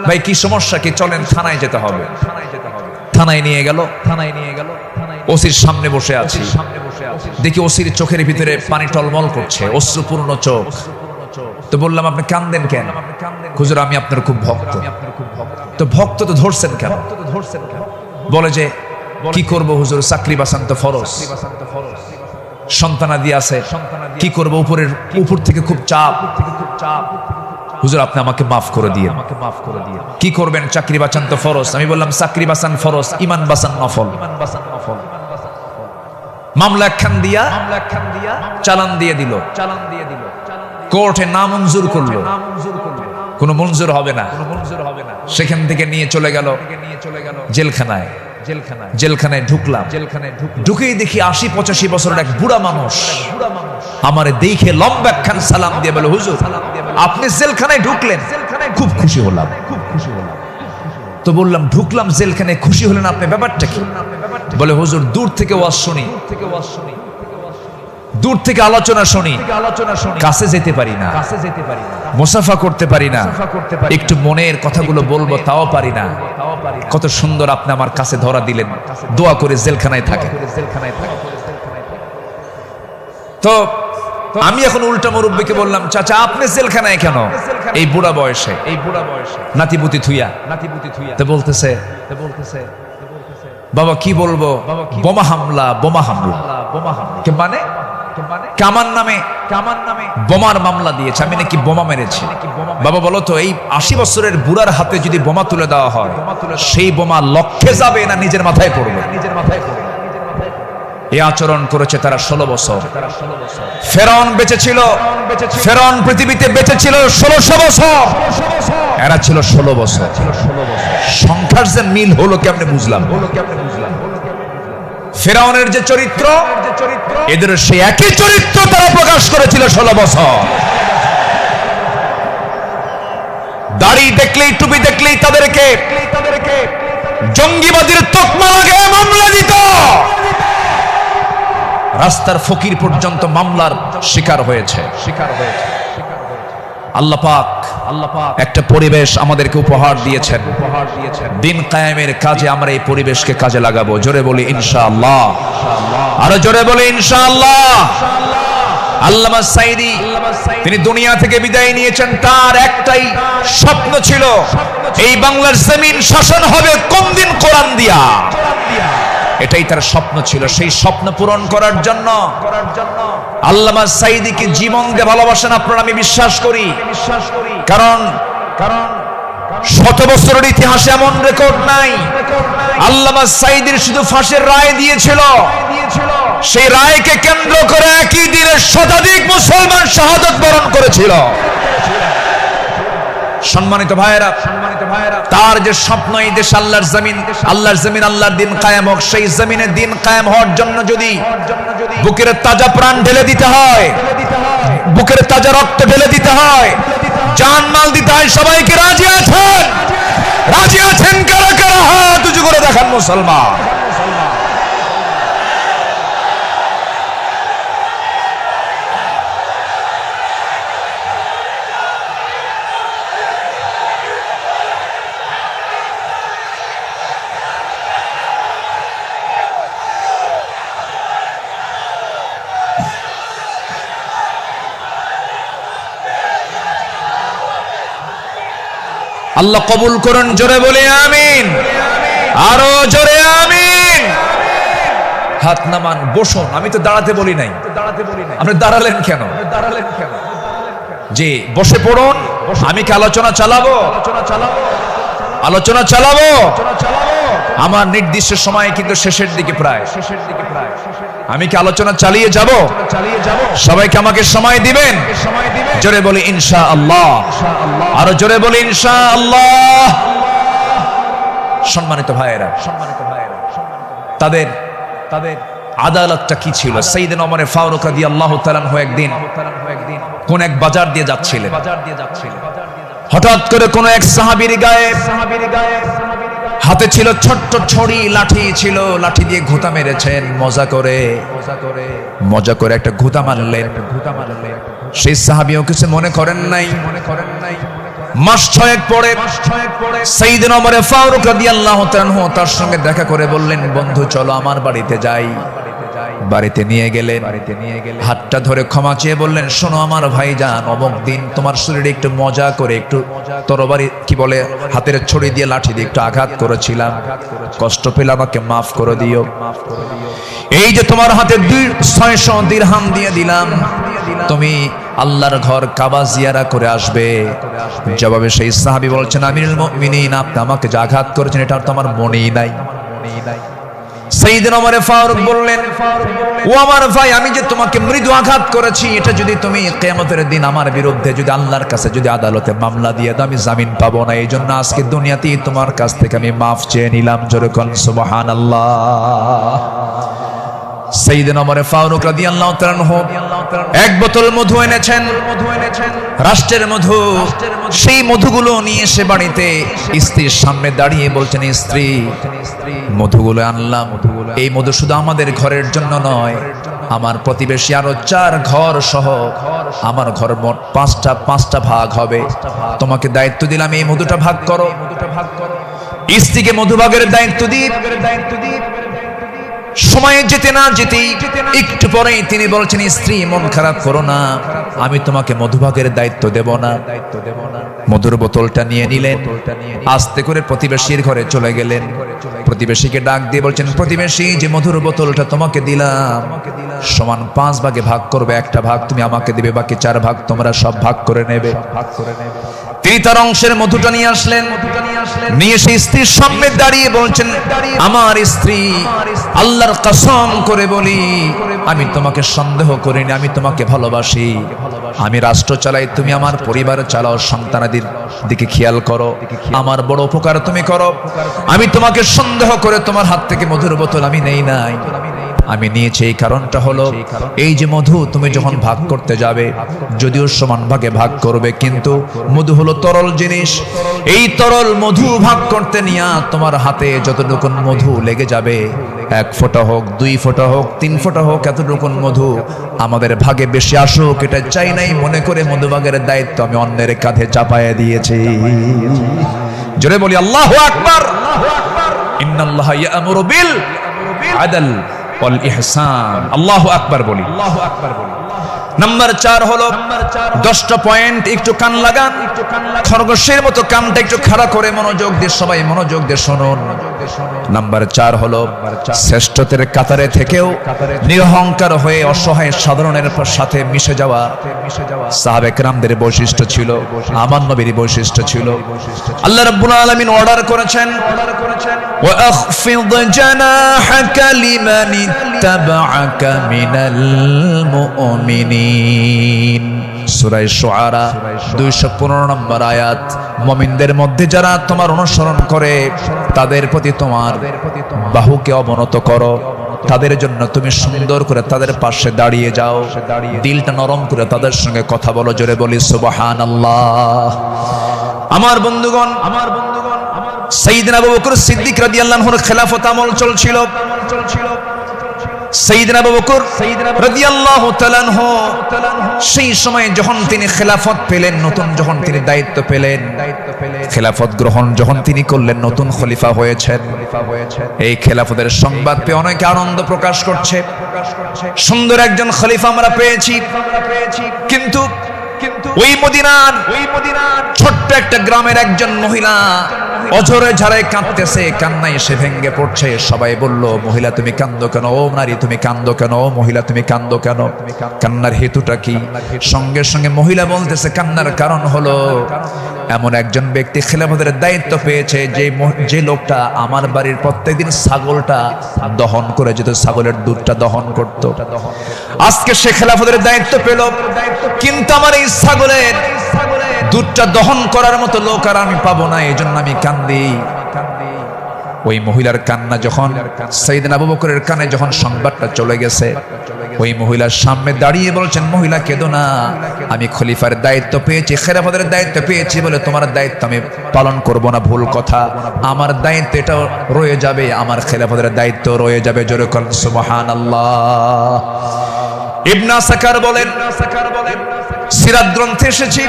ভাই কি সমস্যা, কি চলেন থানায় যেতে হবে। থানায় নিয়ে গেল। ওসির সামনে বসে আছি, দেখি ওসির চোখের ভিতরে পানি টলমল করছে, অশ্রুপূর্ণ চোখ। তো বললাম আপনি কান্দেন কেন? হুজুর আমি আপনার খুব ভক্ত। তো ভক্ত তো ধরছেন কেন? বলে যে কি করব হুজুর, চাকরি বাঁচান তো ফরজ, সন্তানাদি আছে, কি করব, উপর থেকে খুব চাপ। হুজুর আপনি আমাকে মাফ করে দিয়ে। কি করবেন? চাকরি বাঁচান তো ফরজ। আমি বললাম চাকরি বাঁচান ফরজ, ইমান বাঁচান নফল। মামলা একখান দিয়া চালান দিয়ে দিল। কোর্টে নামঞ্জুর করলো, কোনো মঞ্জুর হবে না। সেখান থেকে নিয়ে চলে গেল জেলখানায়। জেলখানায় ঢুকলাম। ঢুকেই দেখি 80-85 বছরের এক বুড়া মানুষ আমারে দেখে লম্বা একখান সালাম দিয়ে বলে হুজুর আপনি জেলখানায় ঢুকলেন, খুব খুশি হলাম। তো বললাম ঢুকলাম জেলখানায়, খুশি হলেন আপনি, ব্যাপারটা কি? বলে হুজুর দূর থেকে ওয়াজ শুনি, দূর থেকে আলোচনা শুনি, কাছে যেতে পারি না, মুসাফা করতে পারি না, একটু মনের কথাগুলো বলবো তাও পারি না। কত সুন্দর আপনি আমার কাছে ধরা দিলেন, দোয়া করে জেলখানায় থাকে। তো আমি এখন উল্টা মুরব্বীকে বললাম চাচা আপনি জেলখানায় কেন এই বুড়া বয়সে, নাতিপুতি থুইয়া? তো বলতেছে বাবা কি বলবো, বোমা হামলা মানে কামান নামে বোমার মামলা দিয়েছে, আমি নাকি বোমা মেরেছি। বাবা বলো তো এই 80 বছরের বুড়ার হাতে যদি বোমা তুলে দেওয়া হয়, সেই বোমা লক্ষ্যে যাবে না নিজের মাথায় পড়বে? এই আচরণ করেছে তারা 16 বছর। ফেরাউন বেঁচে ছিল, ফেরাউন পৃথিবীতে বেঁচে ছিল 1600 বছর, এরা ছিল 16 বছর। সংখ্যার যে মিল হলো কেমনে বুঝলাম? ফেরাউনের যে চরিত্র, এদের সেই একই চরিত্র তারা প্রকাশ করেছিল 16 বছর। দাড়ি দেখলেই, টুপি দেখলেই তাদেরকে জঙ্গিবাদীর তকমা লাগিয়ে মামলা দিত। রাস্তার ফকির পর্যন্ত মামলার শিকার হয়েছে। আল্লাহ পাক একটা পরিবেশ আমাদেরকে উপহার দিয়েছেন। দিন কায়েমের কাজে আমরা এই পরিবেশকে কাজে লাগাবো। জোরে বলি ইনশাআল্লাহ, আরো জোরে বলি ইনশাআল্লাহ। আল্লামা সাইদি তিনি দুনিয়া থেকে বিদায় নিয়েছেন, তার একটাই স্বপ্ন ছিল এই বাংলার জমিন শাসন হবে কোন দিন কোরআন দিয়া। এটাই তার স্বপ্ন ছিল। সেই স্বপ্ন পূরণ করার জন্য আল্লামা সাইদিকে জীবন দিয়ে ভালোবাসেন আপনারা, আমি বিশ্বাস করি। কারণ 100 বছরের ইতিহাসে এমন রেকর্ড নাই। আল্লামা সাইদির শুধু ফাঁসির রায় দিয়েছিল, সেই রায়কে কেন্দ্র করে একই দিনে শতাধিক মুসলমান শাহাদাত বরণ করেছিল। সম্মানিত ভাইয়েরা, তার যে স্বপ্ন এই দেশ আল্লাহর জমিন, আল্লাহর দিন কায়েম হোক, সেই জমিনে দিন কায়েম হওয়ার জন্য যদি বুকের তাজা প্রাণ ঢেলে দিতে হয়, বুকের তাজা রক্ত ঢেলে দিতে হয়, জান মাল দিতে হয়, সবাইকে রাজি আছেন? রাজি আছেন কারা কারা? হাত উঁচু করে দেখান মুসলমান। আল্লাহ কবুল করুন, জোরে বলি আমিন, আরো জোরে আমিন। হাত নামান, বসুন। আমি তো দাঁড়াতে বলি নাই, আপনি দাঁড়ালেন কেন? জি বসে পড়ুন। আমি কি আলোচনা চালাবো? আলোচনা চালাবো। আমার নির্দিষ্ট সময় কিন্তু শেষের দিকে, প্রায় আমি কি আলোচনা চালিয়ে যাব? সবাইকে আমাকে সময় দিবেন। জোরে বলি ইনশাআল্লাহ, আরো জোরে বলি ইনশাআল্লাহ। সম্মানিত ভাইয়েরা, তাদের আদালতটা কি ছিল? সাইয়েদনা ওমর ফারুক রাদিয়াল্লাহু তাআলা আনহু একদিন কোন এক বাজার দিয়ে যাচ্ছিলেন। হঠাৎ করে কোন এক সাহাবীর গায়ে হাতে ছিল ছোট্ট ছড়ি, লাঠি ছিল, লাঠি দিয়ে ঘুতা মেরেছেন। মজা করে একটা ঘুতা মারলেন। সেই সাহাবীও কিছু মনে করেন নাই। মাস ছয়েক পরে সাইয়েদনা ওমর ফারুক রাদিয়াল্লাহু তাআলা আনহু তার সঙ্গে দেখা করে বললেন, বন্ধু চলো আমার বাড়িতে যাই। বাড়িতে নিয়ে গেলেন, হাতটা ধরে ক্ষমা চেয়ে বললেন, শোনো আমার ভাইজান, অমুক দিন তোমার শরীরে একটু মজা করে একটু তরবারি কি বলে হাতের ছড়ি দিয়ে লাঠি দিয়ে একটু আঘাত করেছিলাম, কষ্ট পেলে আমাকে মাফ করে দিও। এই যে তোমার হাতে 600 দিরহাম দিয়ে দিলাম, তুমি আল্লাহর ঘর কাবা জিয়ারা করে আসবে। জবাবে সেই সাহাবী বলছেন, আমিরুল মুমিনিন, আপনি আমাকে যে আঘাত করেছেন এটা তো আমার মনেই নাই। সাইয়েদনা ওমর ফারুক বললেন, ও আমার ভাই, আমি যে তোমাকে মৃদু আঘাত করেছি, এটা যদি তুমি কিয়ামতের দিন আমার বিরুদ্ধে যদি আল্লাহর কাছে যদি আদালতে মামলা দিয়ে দাও, আমি জামিন পাবো না। এই জন্য আজকে দুনিয়াতেই তোমার কাছ থেকে আমি মাফ চেয়ে নিলাম। জোরে কোন সুবহানাল্লাহ। সাইয়েদনা ওমর ফারুক রাদিয়াল্লাহু তাআলা আনহু এক বোতল মধু এনেছেন, রাষ্ট্রের মধু। সেই মধুগুলো নিয়ে এসে বাড়িতে স্ত্রীর সামনে দাঁড়িয়ে বলছেন, স্ত্রী, মধুগুলো আনলাম। এই মধু শুধু আমাদের ঘরের জন্য নয়, আমার প্রতিবেশী আরো 4 ঘর সহ আমার ঘর মোট 5টা ভাগ হবে। তোমাকে দায়িত্ব দিলাম, এই মধুটা ভাগ করো। স্ত্রীকে মধুভাগের দায়িত্ব দিই। সময় যেতে না যেতেই একটু পরেই তিনি বলছেন, স্ত্রী মন খারাপ করো না, আমি তোমাকে মধুভাগের দায়িত্ব দেব না। মধুর বোতলটা নিয়ে নিলেন, আস্তে করে প্রতিবেশীর ঘরে চলে গেলেন। প্রতিবেশীকে ডাক দিয়ে বলছেন, প্রতিবেশী, যে মধুর বোতলটা তোমাকে দিলাম সমান 5 ভাগে ভাগ করবে, একটা ভাগ তুমি আমাকে দিবে, বাকি 4 ভাগ তোমরা সব ভাগ করে নেবে। তিনি তার অংশের মধুটা নিয়ে আসলেন, নিয়ে সেই স্ত্রীর সামনে দাঁড়িয়ে বলছেন, আমার স্ত্রী, আল্লাহর কসম করে বলি, আমি তোমাকে সন্দেহ করিনি, আমি তোমাকে ভালোবাসি। আমি রাষ্ট্র চালাই, তুমি আমার পরিবার চালাও, সন্তানাদের দিকে খেয়াল করো, আমার বড় উপকার তুমি করো। আমি তোমাকে সন্দেহ করে তোমার হাত থেকে মধুর বোতল আমি নেই নাই, আমি নিয়েছি। এই কারণটা হলো, এই যে মধু তুমি যখন ভাগ করতে যাবে, যদিও সমান ভাগে ভাগ করবে, কিন্তু মধু হলো তরল জিনিস। এই তরল মধু ভাগ করতে নিয়ে তোমার হাতে যতটুকু মধু লেগে যাবে, 1 ফোঁটা হোক, 2 ফোঁটা হোক, 3 ফোঁটা হোক, এতটুকু মধু আমাদের ভাগে বেশি আসুক এটা চাই নাই, মনে করে মধু ভাগের দায়িত্ব আমি অন্যের কাঁধে চাপায়া দিয়েছি। জোরে বলি আল্লাহু আকবার। ইন্নাল্লাহা ইয়া'মুরু বিল আদল ওয়াল ইহসান। আল্লাহু আকবার বলি। নাম্বার 4 হলো 10টা পয়েন্ট, একটু কান লাগান, খরগোশের মতো কানটা একটু খাড়া করে মনোযোগ দিয়ে সবাই মনোযোগ দিয়ে শুনুন। নাম্বার 4 হলো শ্রেষ্ঠত্বের কাতারে থেকেও নিরহংকার হয়ে অসহায় সাধারণের সাথে মিশে যাওয়া সাহাবে কেরামদের বৈশিষ্ট্য ছিল, আমার নবীর বৈশিষ্ট্য ছিল। আল্লাহ রাব্বুল আলামিন অর্ডার করেছেন, ওয়া আখফিদ জানাহাকা লিমান ইত্তাবা'আকা মিনাল মুমিনিন। সূরা শুআরা 215 নম্বর আয়াত। মুমিনদের মধ্যে যারা তোমার অনুসরণ করে তাদের প্রতি তোমার বাহুকে অবনত করো, তাদের জন্য তুমি সুন্দর করে তাদের পাশে দাঁড়িয়ে যাও, দিলটা নরম করে তাদের সঙ্গে কথা বলো। জোরে বলি সুবহানাল্লাহ। আমার বন্ধুগণ, সাইয়েদনা আবু বকর সিদ্দিক রাদিয়াল্লাহু আনহুর খেলাফত আমল চলছিল। সাইয়েদনা আবু বকর রাদিয়াল্লাহু তাআলা আনহু সেই সময় যখন তিনি খেলাফত পেলেন, নতুন যখন তিনি দায়িত্ব পেলেন, খেলাফত গ্রহণ যখন তিনি করলেন, নতুন খলিফা হয়েছেন, এই খেলাফতের সংবাদ পেয়ে অনেকে আনন্দ প্রকাশ করছে, সুন্দর একজন খলিফা আমরা পেয়েছি। কিন্তু ওই মদিনার ছোট্ট একটা গ্রামের একজন মহিলা অঝরে ঝাড়ায় কাঁদতেছে, কান্নায় এসে ভেঙ্গে পড়ছে। সবাই বলল, মহিলা তুমি কান্দো কেন? ও নারী তুমি কান্দো কেন? ও মহিলা তুমি কান্দো কেন? কান্নার হেতুটা কি? সঙ্গে সঙ্গে মহিলা বলতেছে, কান্নার কারণ হলো এমন একজন ব্যক্তি খেলাফতের দায়িত্ব পেয়েছে, যে লোকটা আমার বাড়ির প্রত্যেকদিন ছাগলটা দহন করে যেত, ছাগলের দুধটা দহন করত। আজকে সে খেলাফতের দায়িত্ব পেল, কিন্তু আমার এই ছাগলের দুধটা দহন করার মতো লোক আর আমি পাবো না, এই জন্য আমি কান্দি। ওই মহিলার কান্না যখন সাইয়েদনা আবু বকরের কানে যখন সংবাদটা চলে গেছে, ওই মহিলার সামনে দাঁড়িয়ে বলছেন, মহিলা কেঁদো না, আমি খলিফার দায়িত্ব পেয়েছি, খেলাফতের দায়িত্ব পেয়েছি বলে তোমার দায়িত্ব আমি পালন করব না, ভুল কথা। আমার দায়িত্ব এটাও রয়ে যাবে, আমার খেলাফতের দায়িত্ব রয়ে যাবে। জোরে বলেন সুবহানাল্লাহ। ইবনে সাকার বলেন, সিরাত গ্রন্থে এসেছে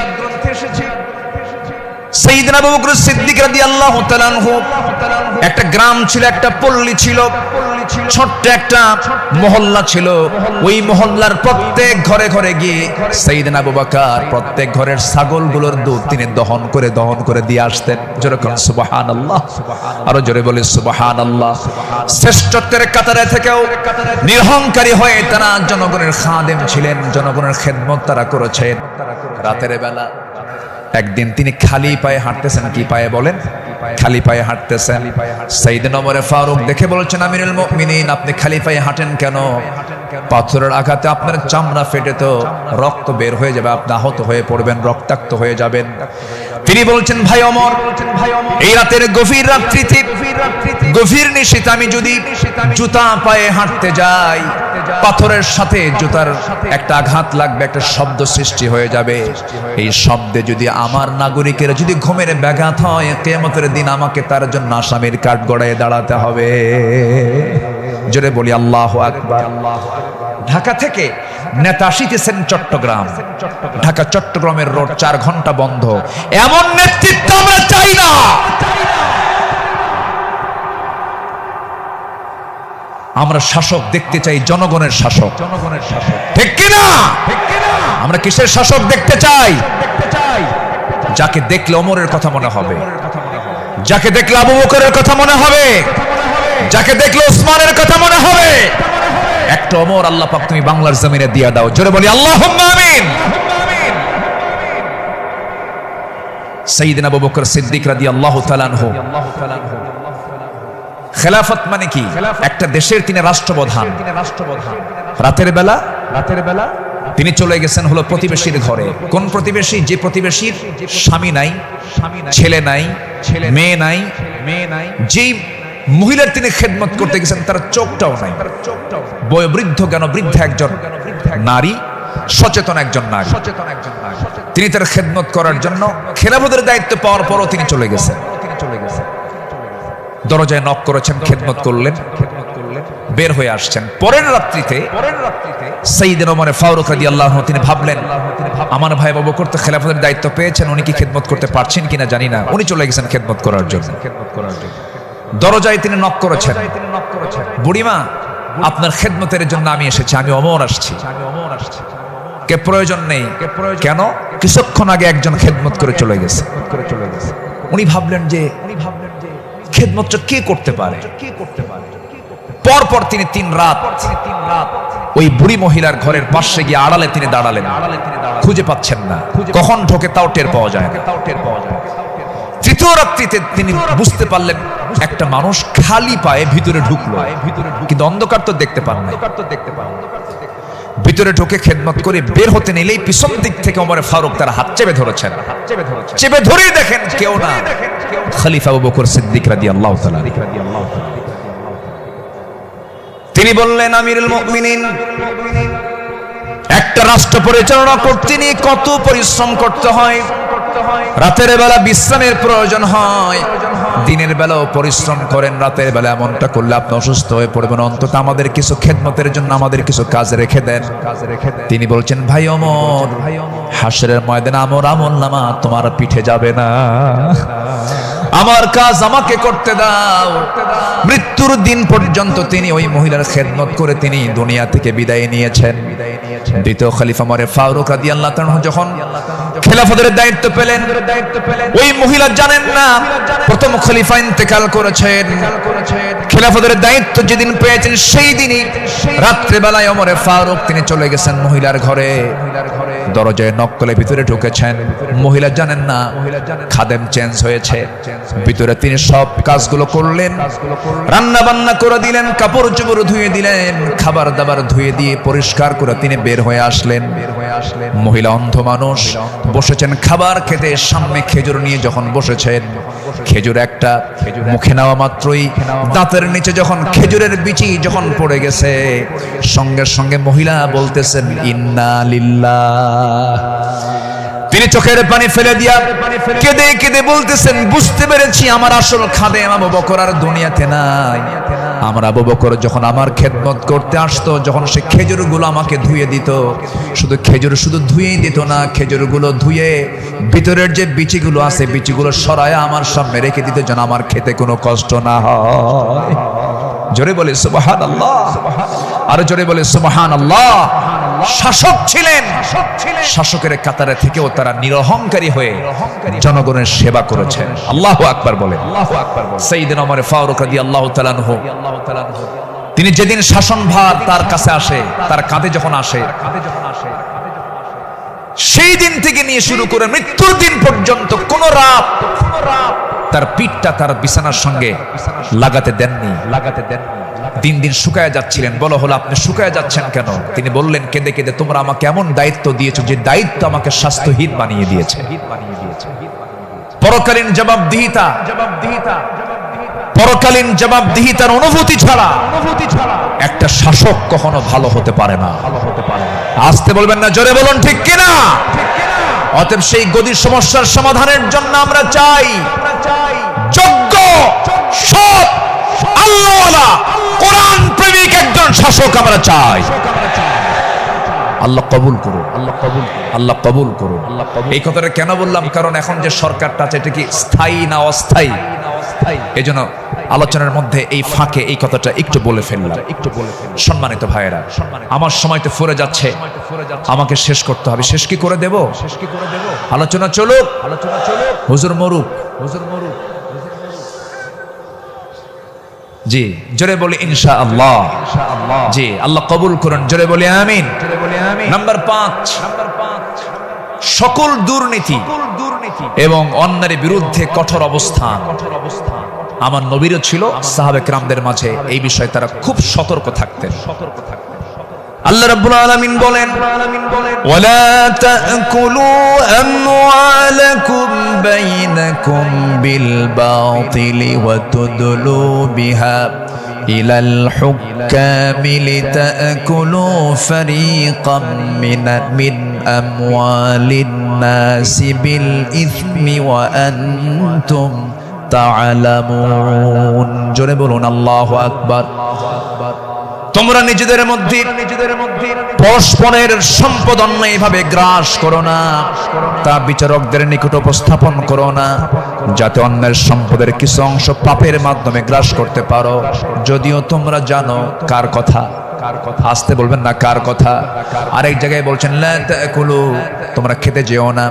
সাইয়েদনা আবু বকর সিদ্দিক রাদিয়াল্লাহু তাআলা আনহু একটা গ্রাম ছিল, একটা পল্লী ছিল, ছোট্ট একটা মহল্লা ছিল। ওই মহল্লার প্রত্যেক ঘরে ঘরে গিয়ে সাইয়েদনা আবু বকর প্রত্যেক ঘরের ছাগলগুলোর দুধ তিনি দহন করে দিয়ে আসতেন। জোরে বলেন সুবহানাল্লাহ, আরো জোরে বলে সুবহানাল্লাহ। শ্রেষ্ঠত্বের কাতারে থেকেও নিরহংকারী হয়ে তারা জনগণের খাদেম ছিলেন, জনগণের খেদমত তারা করেছেন। রাতের বেলা একদিন তিনি খালি পায়ে হাঁটতেছেন। কি পায়ে বলেন? খালি পায়ে হাঁটতেছেন। সাইয়েদনা ওমর ফারুক দেখে বলছেন, আমিরুল মুমিনিন, আপনি খালি পায়ে হাঁটেন কেন? পাথরের আঘাতে আপনার চামড়া ফেটে তো রক্ত বের হয়ে যাবে, আপনি আহত হয়ে পড়বেন, রক্তাক্ত হয়ে যাবেন। তিনি বলছেন, ভাই ওমর, এই রাতের গভীর রাত্রিতে, গভীর নিশীথে আমি যদি জুতা পায়ে হাঁটতে যাই, পাথরের সাথে জুতার একটা আঘাত লাগবে, একটা শব্দ সৃষ্টি হয়ে যাবে। এই শব্দে যদি আমার নাগরিকের যদি ঘুমের ব্যাঘাত হয়, কিয়ামতের দিন আমাকে তার জন্য আসামির কাঠ গড়ায় দাঁড়াতে হবে। জোরে বলি আল্লাহু আকবার। ঢাকা থেকে নেতা আসিতেছেন চট্টগ্রাম, ঢাকা চট্টগ্রামের রোড 4 ঘন্টা বন্ধ। এমন নেতৃত্ব আমরা চাই না। আমরা শাসক দেখতে চাই, জনগণের শাসক, ঠিক কিনা? আমরা কিসের শাসক দেখতে চাই? যাকে দেখলে ওমরের কথা মনে হবে, যাকে দেখলে আবু বকরের কথা মনে হবে, যাকে দেখলে ওসমানের কথা মনে হবে। একটা ওমর আল্লাহ পাক তুমি বাংলার জমিনে দিয়া দাও। জোরে বলি আল্লাহুম্মা আমিন। সাইয়েদনা আবু বকর সিদ্দিক রাদিয়াল্লাহু তাআলা আনহু, খেলাফত মানে কি? একটা দেশের তিনি রাষ্ট্রপ্রধান। রাতের বেলা তিনি চলে গেছেন হলো প্রতিবেশীর ঘরে। কোন প্রতিবেশী? যে প্রতিবেশীর স্বামী নাই, ছেলে নাই, মেয়ে নাই। যেই মহিলার তিনি খেদমত করতে গেছেন তার চোখটাও নাই, বয়োবৃদ্ধ জ্ঞান বৃদ্ধ একজন নারী, সচেতন একজন নারী। তিনি তার খেদমত করার জন্য খেলাফতের দায়িত্ব পাওয়ার পরও তিনি চলে গেছেন। দরজায় নক করেছেন, খেদমত করলেন, বের হয়ে আসছেন। পরের রাত্রিতে সাইয়েদনা ওমর ফারুক রাদিয়াল্লাহু আনহু তিনি ভাবলেন, আমার ভাই আবু বকর তো খেলাফতের দায়িত্ব পেয়েছেন, উনি কি খেদমত করতে পারছেন কিনা জানি না। উনি চলে গেছেন খেদমত করার জন্য। দরজায় তিনি নক করেছেন, বুড়িমা, আপনার খেদমতের জন্য আমি এসেছি, আমি ওমর আসছি। কে প্রয়োজন নেই। কেন? কিছুক্ষণ আগে একজন খেদমত করে চলে গেছে। উনি ভাবলেন যে খেদমতটা কে করতে পারে। পরপর তিনি 3 রাত ওই বুড়ি মহিলার ঘরের পাশে গিয়ে আড়ালে তিনি দাঁড়ালেন, খুঁজে পাচ্ছেন না, কখন ঢোকে তাও টের পাওয়া যায় না। তৃতীয় রাত্রিতে তিনি বুঝতে পারলেন একটা মানুষ খালি পায়ে ভিতরে ঢুকলো, কিন্তু অন্ধকার তো দেখতে পান না। ভিতরে ঢুকে খেদমত করে বের হতে নিলেই পিছন দিক থেকে ওমর ফারুক তার হাত চেপে ধরেছেন। চেপে ধরেই দেখেন কেউ না, খলিফা আবু বকর সিদ্দিক রাদিয়াল্লাহু তাআলা। তিনি বললেন, আমিরুল মুমিনিন, একটা রাষ্ট্র পরিচালনা করতে নিয়ে কত পরিশ্রম করতে হয়। রাতের বেলা বিশ্রামের প্রয়োজন হয়, দিনের বেলাও পরিশ্রম করেন, রাতের বেলা এমনটা করলে আপনি অসুস্থ হয়ে পড়বেন। অন্তত আমাদের কিছু খেদমতের জন্য আমাদের কিছু কাজ রেখে দেন। তিনি বলছেন, ভাই ওমর, হাসরের ময়দানে আমার আমলনামা তোমার পিঠে যাবে না, আমার কাজ আমাকে করতে দাও। মৃত্যুর দিন পর্যন্ত তিনি ওই মহিলার খেদমত করে তিনি দুনিয়া থেকে বিদায় নিয়েছেন। দ্বিতীয় খলিফা ওমর ফারুক রাদিয়াল্লাহু তাআলা যখন খেলাফতের দায়িত্ব পেলেন, ওই মহিলা জানেন না প্রথম খলিফা ইন্তেকাল করেছেন। খেলাফতের দায়িত্ব যেদিন পেয়েছেন সেই দিনই রাত্রে বেলায় ওমর ফারুক তিনি চলে গেছেন মহিলার ঘরে। দরজায় নক করে ভিতরে ঢুকেছেন। মহিলা জানেন না খাদেম চেঞ্জ হয়েছে। ভিতরে তিনি সব কাজগুলো করলেন, রান্না বান্না করে দিলেন, কাপড় চোপড় ধুয়ে দিলেন, খাবার দাবার ধুয়ে দিয়ে পরিষ্কার করে তিনি বের হয়ে আসলেন। মহিলা অন্ধ মানুষ বসেছেন খাবার খেতে, সামনে খেজুর নিয়ে যখন বসেছেন, খেজুর একটা মুখে নেওয়া মাত্রই দাঁতের নিচে যখন খেজুরের বিচি যখন পড়ে গেছে, সঙ্গে সঙ্গে মহিলা বলতেছেন ইন্না লিল্লাহ। তিনি চোখের পানি ফেলে দিয়া কেঁদে কেঁদে বলতেছেন, বুঝতে পেরেছি আমার আসল খাদেম আবু বকর আর দুনিয়াতে নাই। আমার আবু বকর যখন আমার খেদমত করতে আসতো, যখন সে খেজুরগুলো আমাকে ধুয়ে দিত, শুধু খেজুর শুধু ধুয়েই দিত না, খেজুরগুলো ধুয়ে ভিতরের যে বিচিগুলো আছে বিচিগুলো সরায় আমার সামনে রেখে দিত, যেন আমার খেতে কোনো কষ্ট না হয়। জোরে বলে সুবহানাল্লাহ, আর জোরে বলে সুবহানাল্লাহ। শাসক ছিলেন, শাসকের কাতারে থেকেও তারা নিরহংকারী হয়ে জনগণের সেবা করেছেন। আল্লাহু আকবার বলেন। সাইয়েদনা ওমর ফারুক রাদিয়াল্লাহু তাআলা আনহু, তিনি যেদিন শাসনভার তার কাছে আসে, তার কাঁধে যখন আসে, সেই দিন থেকে নিয়ে শুরু করে মৃত্যুর দিন পর্যন্ত কোন রাত তার পিঠটা তার বিছানার সঙ্গে লাগাতে দেননি। দিন দিন শুকায় যাচ্ছিলেন। বলা হলো আপনি শুকায় যাচ্ছেন কেন? তিনি বললেন কেঁদে কেঁদে, তোমরা আমাকে এমন দায়িত্ব দিয়েছো যে দায়িত্ব আমাকে স্বাস্থ্যহীন বানিয়ে দিয়েছে। পরকালীন জবাবদিহিতা, পরকালীন জবাবদিহিতার অনুভূতি ছাড়া একটা শাসক কখনো ভালো হতে পারে না। আসতে বলবেন না, জোরে বলুন ঠিক কিনা? অতএব সেই গদির সমস্যার সমাধানের জন্য আমরা চাই যোগ্য, সৎ, আল্লাহওয়ালা, কোরআন প্রেমিক একজন শাসক আমরা চাই। আল্লাহ কবুল করুন, আল্লাহ কবুল করুন। এই কথাটা কেন বললাম? কারণ এখন যে সরকারটা আছে এটা কি স্থায়ী না অস্থায়ী? এই জন্য আলোচনার মধ্যে এই ফাঁকে এই কথাটা একটু বলে ফেললাম। সম্মানিত ভাইয়েরা, আমার সময় তো ফুরে যাচ্ছে, আমাকে শেষ করতে হবে। শেষ কি করে দেব? আলোচনা চলুক, হুজুর মরুক, জি জোরে বলি ইনশাআল্লাহ। জি আল্লাহ কবুল করুন, জোরে বলি আমিন। নাম্বার 5, সকল দুর্নীতি এবং অন্যায়ের বিরুদ্ধে কঠোর অবস্থান। আমার নবীরও ছিল, সাহাবে কেরামদের মাঝে এই বিষয়ে তারা খুব সতর্ক থাকতেন। আল্লাহ রাব্বুল আলামিন বলেন, ওয়ালা তাকুলু আমওয়ালাকুম বাইনাকুম বিল বাতিলি ওয়া তুদলু বিহা ইলাল হুক্কামি লিতাকুলু ফারীকাম মিন আমওয়ালিন নাসি বিল ইসমি ওয়া আনতুম তা'লামুন। জোরে বলুন আল্লাহু আকবার। তোমরা নিজেদের মধ্যে পরস্পরের সম্পদ অন্যায়ভাবে গ্রাস করো না, তা বিচারকদের নিকট উপস্থাপন করো না, যাতে অন্যের সম্পদের কিছু অংশ পাপের মাধ্যমে গ্রাস করতে পারো, যদিও তোমরা জানো কার কথা। আসতে বলবেন না, কার কথা। আরেক জায়গায় বলছেন লা তাকুলু, তোমরা খেতে যেও না।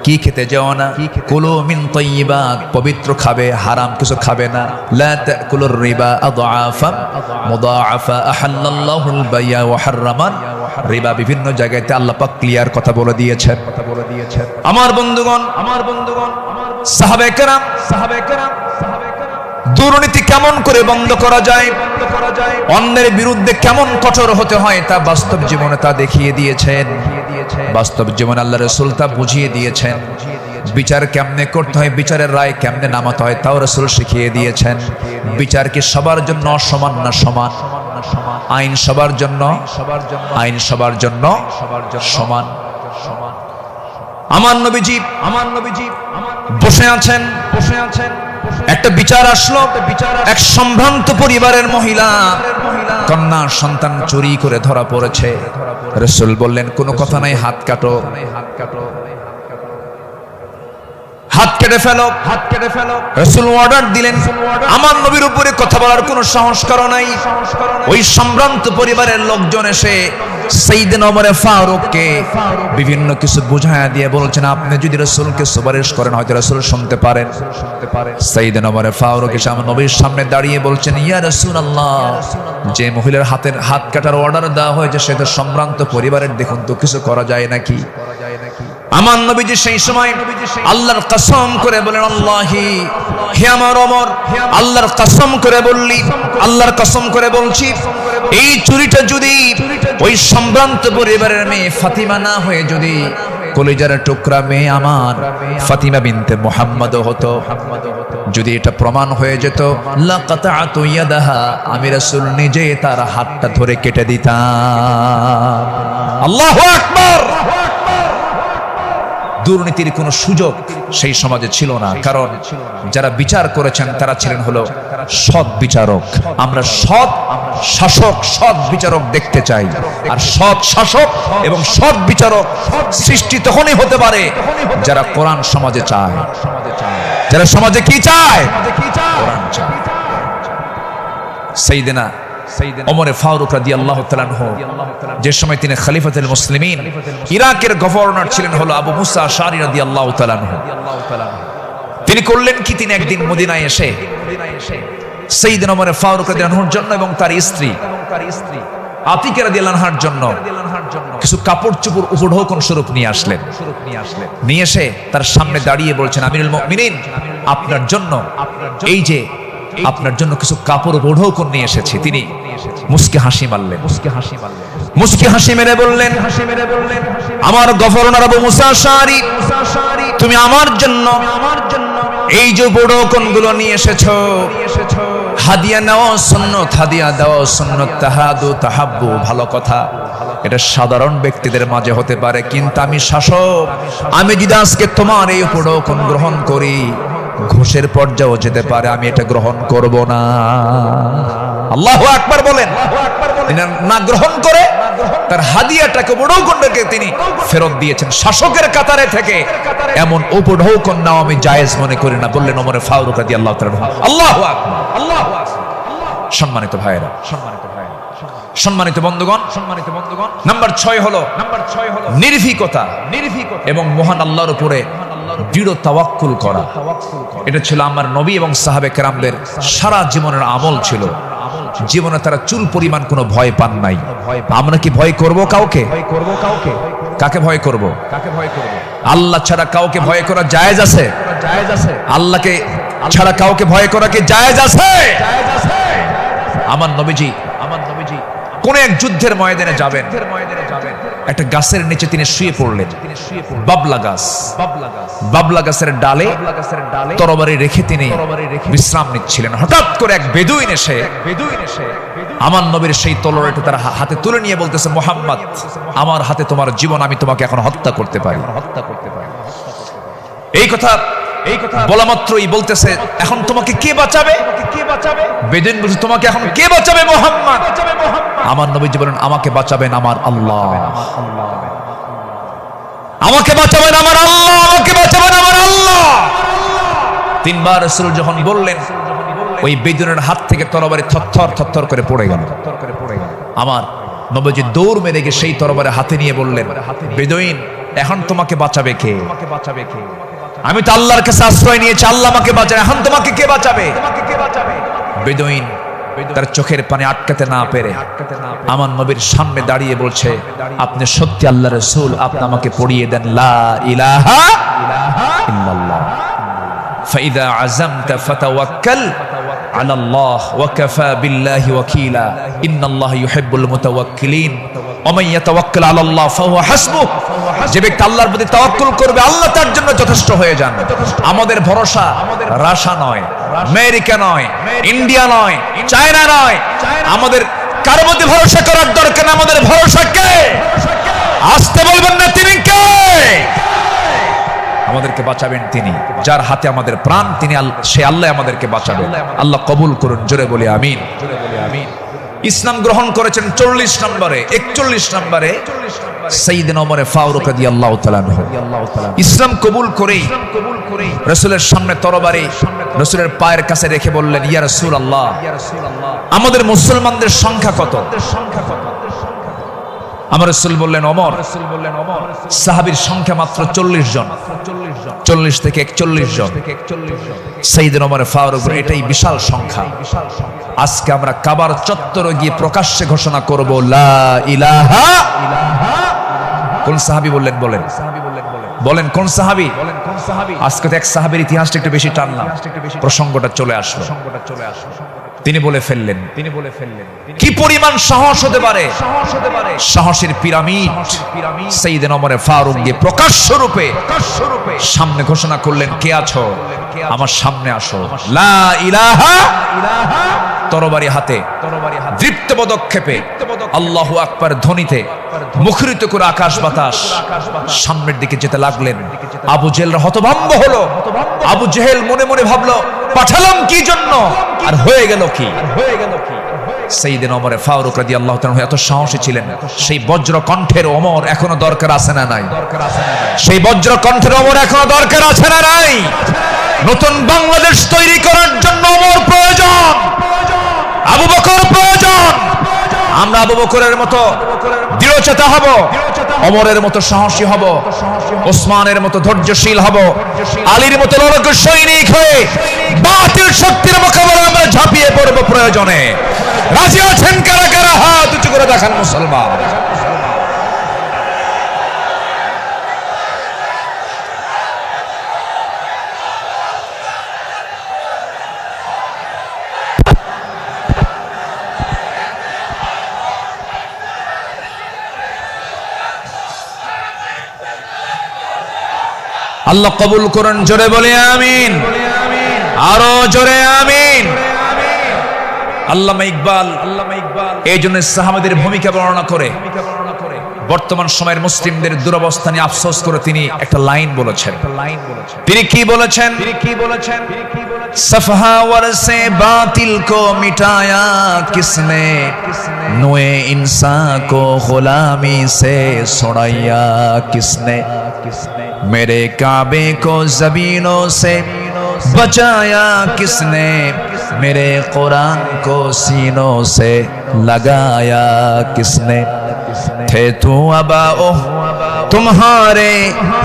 কি খেতে যেও না? কুলু মিন তাইয়্যিবাত, পবিত্র খাবে, হারাম কিছু খাবে না। লা তাকুলুর রিবা আদআফা মুদাআফা আহাল্লাল্লাহুল বাইয়া ওয়া হারামান রিবা। বিভিন্ন জায়গাতে আল্লাহ পাক ক্লিয়ার কথা বলে দিয়েছেন। আমার বন্ধুগণ, সাহাবায়ে কেরাম দুর্নীতি কেমন করে বন্ধ করা যায়, অন্যের বিরুদ্ধে কেমন কঠোর হতে হয়, তা বাস্তব জীবনে তা দেখিয়ে দিয়েছেন। বাস্তব জীবনে আল্লাহ রাসূল তা বুঝিয়ে দিয়েছেন। বিচার কেমনে করতে হয়, বিচারের রায় কেমনে নামাতে হয়, তাও রাসূল শিখিয়ে দিয়েছেন। বিচার কি সবার জন্য সমান না সমান? আইন সবার জন্য, আইন সবার জন্য সমান। আমার নবীজি বসে আছেন, একটা বিচার আসলো। এক সম্ভ্রান্ত পরিবারের মহিলা, কন্যা সন্তান চুরি করে ধরা পড়েছে। রাসূল বললেন কোনো কথা নাই, হাত কাটো, হাত কেটে ফেলো। রাসূল অর্ডার দিলেন। আমার নবীর উপরে কথা বলার কোনো সাহস কারো নাই। ওই সম্ভ্রান্ত পরিবারের লোকজন এসে সাইয়েদনা ওমর ফারুককে বিভিন্ন কিছু বুঝায়া দিয়ে বলছেন, আপনি যদি রাসূলকে সুপারিশ করেন হয়তো রাসূল শুনতে পারেন। সাইয়েদনা ওমর ফারুক এসে আমার নবীর সামনে দাঁড়িয়ে বলছেন, ইয়া রাসূলুল্লাহ, যে মহিলার হাত কাটার অর্ডার দেওয়া হয়েছে সে তো সম্ভ্রান্ত পরিবারের, দেখুন তো কিছু করা যায় নাকি? আমার নবীজি সেই সময় আল্লাহর কসম করে বলেন, আল্লাহি, হে আমার ওমর, আল্লাহর কসম করে বললি, আল্লাহর কসম করে বলছি, এই চুরিটা যদি ওই সম্ভ্রান্ত পরিবারের মেয়ে ফাতিমা না হয়ে যদি কলিজার টুকরা মেয়ে আমার ফাতিমা বিনতে মুহাম্মদ হতো, যদি এটা প্রমাণ হয়ে যেত, লাকাতাতু ইয়াদাহা, আমি রাসূল নিজে তার হাতটা ধরে কেটে দিতাম। আল্লাহু আকবার। দুর্নীতির কোনো সুযোগ সেই সমাজে ছিল না, কারণ যারা বিচার করেছেন তারা ছিলেন হলো সৎ বিচারক। আমরা সৎ শাসক, সৎ বিচারক দেখতে চাই। আর সৎ শাসক এবং সৎ বিচারক সৃষ্টি তখনই হতে পারে যারা কোরআন সমাজে চায়। যারা সমাজে কি চায়? কোরআন চায়। সাইয়েদনা ওমর ফারুক রাদিয়াল্লাহু তাআলা আনহু, যে সময় তিনি খলিফাতুল মুসলিমিন, ইরাকের গভর্নর ছিলেন হলো আবু মুসা আশআরী রাদিয়াল্লাহু তাআলা আনহু। তিনি করলেন কি, তিনি একদিন মদিনায় এসে সাইয়েদনা ওমর ফারুক রাদিয়াল্লাহু আনহুর জন্য এবং তার স্ত্রী আতিকা রাদিয়াল্লাহু আনহার জন্য কিছু কাপড় চোপড় উপঢৌকন স্বরূপ নিয়ে আসলেন। নিয়ে এসে তার সামনে দাঁড়িয়ে বলছেন, আমিরুল মুমিনিন, আপনার জন্য এই যে আপনার জন্য কিছু কাপড় উপঢৌকন নিয়ে এসেছি। তিনি মুস্কি হাসি মারলেন, মুস্কি হাসি মেরে বললেন, আমার গভর্নর আবু মুসা আশআরী, তুমি আমার জন্য এই যে উপঢৌকন গুলো নিয়ে এসেছো, হাদিয়া নেওয়া সুন্নাত, হাদিয়া দেওয়া সুন্নাত, তাহাদু তাহাব্বু, ভালো কথা, এটা সাধারণ ব্যক্তিদের মাঝে হতে পারে, কিন্তু আমি শাসক, আমি যদি আজকে তোমার এই উপঢৌকন গ্রহণ করি ঘুষের পর্যায়েও যেতে পারে, আমি এটা গ্রহণ করব না। আল্লাহু আকবার বলেন। না গ্রহণ করে তার হাদিয়াটাকে, উপঢৌকনটাকে তিনি ফেরত দিয়েছেন। শাসকের কাতারে থেকে এমন উপঢৌকন নাও আমি জায়েজ মনে করি না, বললেন ওমর ফারুক রাদিয়াল্লাহু তাআলা। আল্লাহু আকবার, আল্লাহু আকবার। সম্মানিত ভাইরা, সম্মানিত বন্ধুগণ, নাম্বার 6 হলো নির্ভীকতা এবং মহান আল্লাহর উপরে দৃঢ় তাওয়াক্কুল করা। এটা ছিল আমার নবী এবং সাহাবে কেরামদের সারা জীবনের আমল ছিল। জীবনে তারা চুল পরিমাণ কোনো ভয় পান নাই। আমরা কি ভয় করব কাউকে? কাকে ভয় করব? আল্লাহ ছাড়া কাউকে ভয় করা জায়েজ আছে? আল্লাহকে ছাড়া কাউকে ভয় করা কি জায়েজ আছে? আমার নবীজি কোন এক যুদ্ধের ময়দানে যাবেন, একটা গাছের নিচে তিনি শুয়ে পড়লেন। বাবলা গাছের ডালে তরবারি রেখে তিনি বিশ্রাম নিচ্ছিলেন। হঠাৎ করে এক বেদুইন এসে আমার নবীর সেই তলোয়ারটা তার হাতে তুলে নিয়ে বলতেছে, মুহাম্মদ, আমার হাতে তোমার জীবন, আমি তোমাকে এখন হত্যা করতে পারি। এই কথা বলা মাত্রই বলতেছে, এখন তোমাকে কে বাঁচাবে? বেদুইন বলছে, তোমাকে এখন কে বাঁচাবে মুহাম্মদ? আমার নবীজি বলেন, আমাকে বাঁচাবেন আমার আল্লাহ, আমাকে বাঁচাবেন আমার আল্লাহ, আমাকে বাঁচাবেন আমার আল্লাহ। 3 বার রাসূল যখন বললেন, ওই বেদুইনের হাত থেকে তরবারি থরথর করে পড়ে গেল। আমার নবীজি দৌড় মেরে গিয়ে সেই তরবারি হাতে নিয়ে বললেন, বেদুইন, এখন তোমাকে বাঁচাবে কে? আমি তো আল্লাহর কাছে আশ্রয় নিয়েছি, আল্লাহ আমাকে বাঁচাবে, এখন তোমাকে কে বাঁচাবে? বেদুইন তার চোখের পানি আটকাতে না পেরে আমার নবীর সামনে দাঁড়িয়ে বলছে, আপনি সত্যি আল্লাহর রাসূল, আপনি আমাকে পড়িয়ে দেন লা ইলাহা ইল্লাল্লাহ, ফাইদা আযামতা ফাতাওয়াক্কাল আলাল্লাহ ওয়া কাফা বিল্লাহি ওয়াকিলা, ইন্নাল্লাহা ইউহিব্বুল মুতাওয়াক্কিলিন, ওয়া মান ইয়াতাওয়াক্কাল আলাল্লাহ ফাহুয়া হাসবুহ। যে ব্যক্তি আল্লাহর প্রতি তাওয়াক্কুল করবে, আল্লাহ তার জন্য যথেষ্ট হয়ে যান। আমাদের ভরসা রাশিয়া নয়, আমেরিকা নয়, ইন্ডিয়া নয়, চায়না নয়, আমাদের কারো প্রতি ভরসা করার দরকার না। আমাদের ভরসা কে? আসতে বলবেন না, তিনি কে? আমাদেরকে বাঁচাবেন তিনি, যার হাতে আমাদের প্রাণ, তিনি সে আল্লাহ আমাদেরকে বাঁচাবেন। আল্লাহ কবুল করুন, জোরে বলি আমিন। ইসলাম গ্রহণ করেছেন 40 নম্বরে, 41 নম্বরে সাইয়েদনা ওমর ফারুক রাদিয়াল্লাহু তাআলা আনহু ইসলাম কবুল করেই রাসূলের সামনে তরবারি রাসূলের পায়ের কাছে রেখে বললেন, ইয়া রাসূলুল্লাহ, আমাদের মুসলমানদের সংখ্যা কত? আমার রাসূল বললেন ওমর, সাহাবীর সংখ্যা মাত্র 40 জন, 40 থেকে 41 জন। সাইয়েদনা ওমর ফারুক, এটাই বিশাল সংখ্যা। আজকে আমরা কাবার চত্বরে গিয়ে প্রকাশ্যে ঘোষণা করব লা ইলাহা। কোন সাহাবী বললেন? বলেন কোন সাহাবী? আজকে তো এক সাহাবীর ইতিহাসটা একটু বেশি টানলাম, প্রসঙ্গটা চলে আসলো। তিনি বলে ফেললেন, কি পরিমাণ সাহস হতে পারে, সাহসের পিরামিড। সাইয়েদনা ওমর ফারুক গিয়ে প্রকাশ্য রূপে সামনে ঘোষণা করলেন, কে আছো আমার সামনে আসো, লা ইলাহা। তরবারি হাতে, দৃপ্ত পদক্ষেপে, আল্লাহু আকবার ধ্বনিতে মুখরিত করে আকাশ বাতাস সামনের দিকে যেতে লাগলেন। আবু জেহেলরা হতভম্ব হলো। আবু জেহেল মনে মনে ভাবলো, পাঠালাম কি জন্য, আর হয়ে গেল কি? সাইয়েদনা ওমর ফারুক রাদিয়াল্লাহু তাআলা এত সাহসী ছিলেন, সেই বজ্র কণ্ঠের ওমর এখনো দরকার আছে না নাই? সেই বজ্র কণ্ঠের ওমর এখনো দরকার আছে না নাই? নতুন বাংলাদেশ তৈরি করার জন্য ওমর প্রয়োজন, আবু বকর প্রয়োজন। আমরা আবু বকরের মতো দৃঢ়চেতা হব, ওমরের মতো সাহসী হব, ওসমানের মতো ধৈর্যশীল হব, আলীর মতো লড়াকু সৈনিক হয়ে বাতিল শক্তির মোকাবেলায় আমরা ঝাঁপিয়ে পড়ব প্রয়োজনে। রাজি আছেন কারা কারা? হাত উঁচু করে দেখান মুসলমান। আল্লাহ কবুল করুন, জোরে বলে আমিন, আরো জোরে আমিন। আল্লামা ইকবাল এই জন্য সাহাবাদের ভূমিকা বর্ণনা করে বর্তমান সময়ের মুসলিমদের দুরবস্থা নিয়ে আফসোস করে তিনি একটা লাইন বলেছেন। তিনি কি বলেছেন? सफहा वर से बातिल को मिटाया किसने, नोए इंसान को गुलामी से छुड़ाया किसने, मेरे काबे को जमीनों से बचाया किसने, मेरे कुरान को सीनों से लगाया किसने, थे तू अबाओ तुम्हारे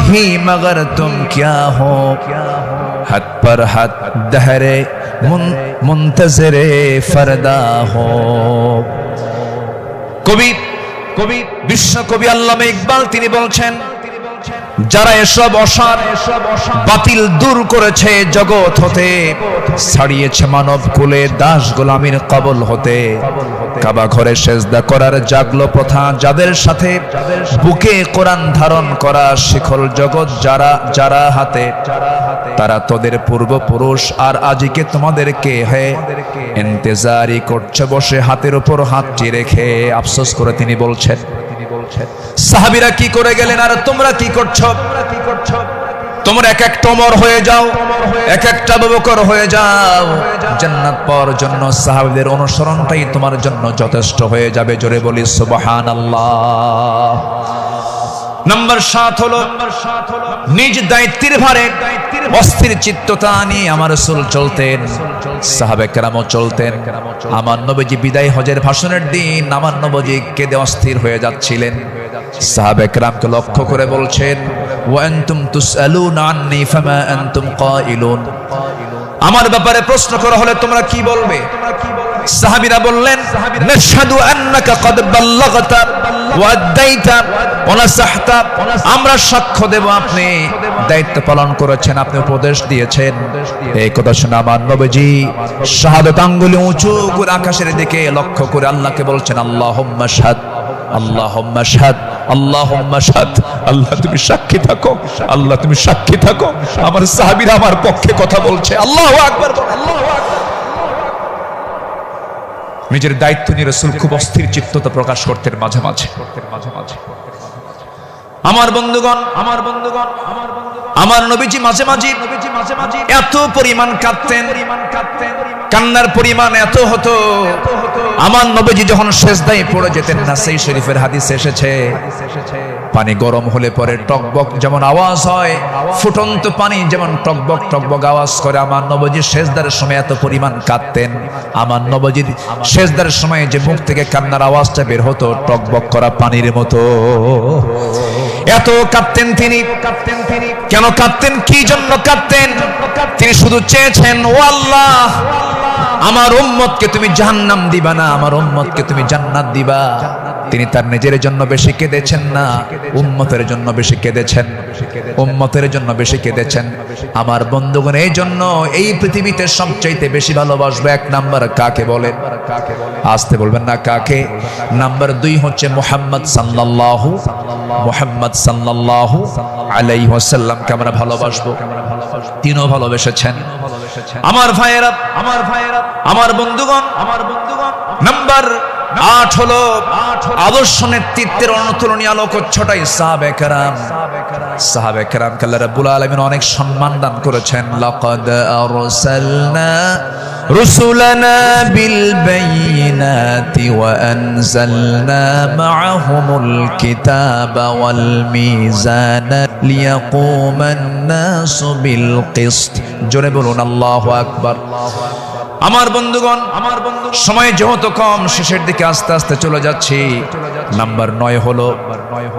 ही मगर तुम क्या हो, हद पर हद दहरे मुंतजरे फरदा हो। কবি বিশ্ব কবি আল্লামা ইকবাল তিনি বলছেন, যারা এসব অসার বাতিল দূর করেছে জগৎ হতে, ছাড়িয়েছে মানব কুলে দাস গোলামীর কবল হতে, কাবা ঘরে সেজদা করার জাগলো প্রথা যাদের সাথে, বুকে কোরআন ধারণ করা শিখল জগৎ যারা হাতে, তারা তোদের পূর্বপুরুষ আর আজকে তোমাদেরকে হে ইন্তজারি করছে বসে হাতের উপর হাতটি রেখে। আফসোস করে তিনি বলছেন, সাহাবীরা কি করে গেলেন আর তোমরা কি করছো? তোমরা এক একটা ওমর হয়ে যাও, এক একটা আবু বকর হয়ে যাও, জান্নাত পাওয়ার জন্য সাহাবীদের অনুসরণটাই তোমার জন্য যথেষ্ট হয়ে যাবে। জোরে বলি সুবহানাল্লাহ। নাম্বার 7 হলো নিজ দায়িত্বের ভারে অস্থির চিত্ততা নিয়ে আমার রাসূল চলতেন, সাহাবে কেরামও চলতেন। আমার নবীজি বিদায় হজের ভাষণের দিন আমার নবীজি কেঁদে অস্থির হয়ে যাচ্ছিলেন। সাহাবে কেরামকে লক্ষ্য করে বলছেন, ওয়া আনতুম তুসআলুনা আন্নী ফামা আনতুম কাইলুন, আমার ব্যাপারে প্রশ্ন করা হলে তোমরা কি বলবে? সাহাবীরা বললেন, নাশহাদু আন্নাকা ক্বাদ বাল্লাগতা ওয়া আদাইতা ওয়া নাসাহতা, আমরা সাক্ষ্য দেব আপনি দায়িত্ব পালন করেছেন, আপনি উপদেশ দিয়েছেন। এই কথা শুনে আমার নবীজি শাহাদাত আঙ্গুলে উঁচু করে আকাশের দিকে লক্ষ্য করে আল্লাহকে বলছেন, আল্লাহুম্মা শাহাদ, আল্লাহুম্মা শাহাদ, আল্লাহুম্মা শাহাদ। আল্লাহ তুমি সাক্ষী থাকো, আল্লাহ তুমি সাক্ষী থাকো, আমার সাহাবীরা আমার পক্ষে কথা বলছে। আল্লাহু আকবার, আল্লাহু আকবার। নিজের দায়িত্ব নিয়ে রাসূল খুব অস্থির চিত্ততা প্রকাশ করতেন মাঝে মাঝে। আমার বন্ধুগণ, আমার নবীজি মাঝে মাঝে এত পরিমাণ কাঁদতেন, কান্নার পরিমাণ এত হতো, আমার নবীজি যখন সেজদায় পড়ে যেতেন, নাসাই শরীফের হাদিস এসেছে, পানি গরম হলে পরে টকবক যেমন আওয়াজ হয়, ফুটন্ত পানি যেমন টকবক টকবক আওয়াজ করে, আমার নবজি সেজদার সময় এত পরিমাণ কাঁদতেন। আমার নবজির সেজদার সময় যে মুখ থেকে কান্নার আওয়াজটা বের হতো টকবক করা পানির মতো, এত কাঁদতেন তিনি। কেন কাঁদতেন? কি জন্য কাঁদতেন? তিনি শুধু চেয়েছেন, ও আল্লাহ, আমার উম্মতকে তুমি জাহান্নাম দিবা না, আমার উম্মতকে তুমি জান্নাত দিবা। তিনি তার নিজের জন্য বেশি কেঁদেছেন না, উম্মতের জন্য বেশি কেঁদেছেন, উম্মতের জন্য বেশি কেঁদেছেন। আমার বন্ধুগণ, এই জন্য এই পৃথিবীতে সবচাইতে বেশি ভালোবাসবে এক নাম্বার কাকে বলেন? আসতে বলবেন না কাকে? নাম্বার 2 হচ্ছে মুহাম্মদ সাল্লাল্লাহু আলাইহি ওয়াসাল্লামকে আমরা ভালোবাসবো। তিনিও ভালোবেসেছেন। আমার ভাইয়েরা, আমার বন্ধুগণ, নাম্বার 8 হলো আদর্শ নেতৃত্বের অনুতুলনীয় আলোকচ্ছটাই সাহাবে কেরাম। সাহাবে কেরামকে আল্লাহ রাব্বুল আলামিন অনেক সম্মান দান করেছেন। লাকাদ আরসালনা রুসুলানা বিল বাইয়িনাতি ওয়া আনজালনা মাআহুমুল কিতাবা ওয়াল মিজানা লিয়াকুমান নাসু বিল কিসত। জোরে বলুন আল্লাহু আকবার। আমার বন্ধুগণ, সময় যেহেতু কম, শেষের দিকে আস্তে আস্তে চলে যাচ্ছি। নাম্বার 9 হলো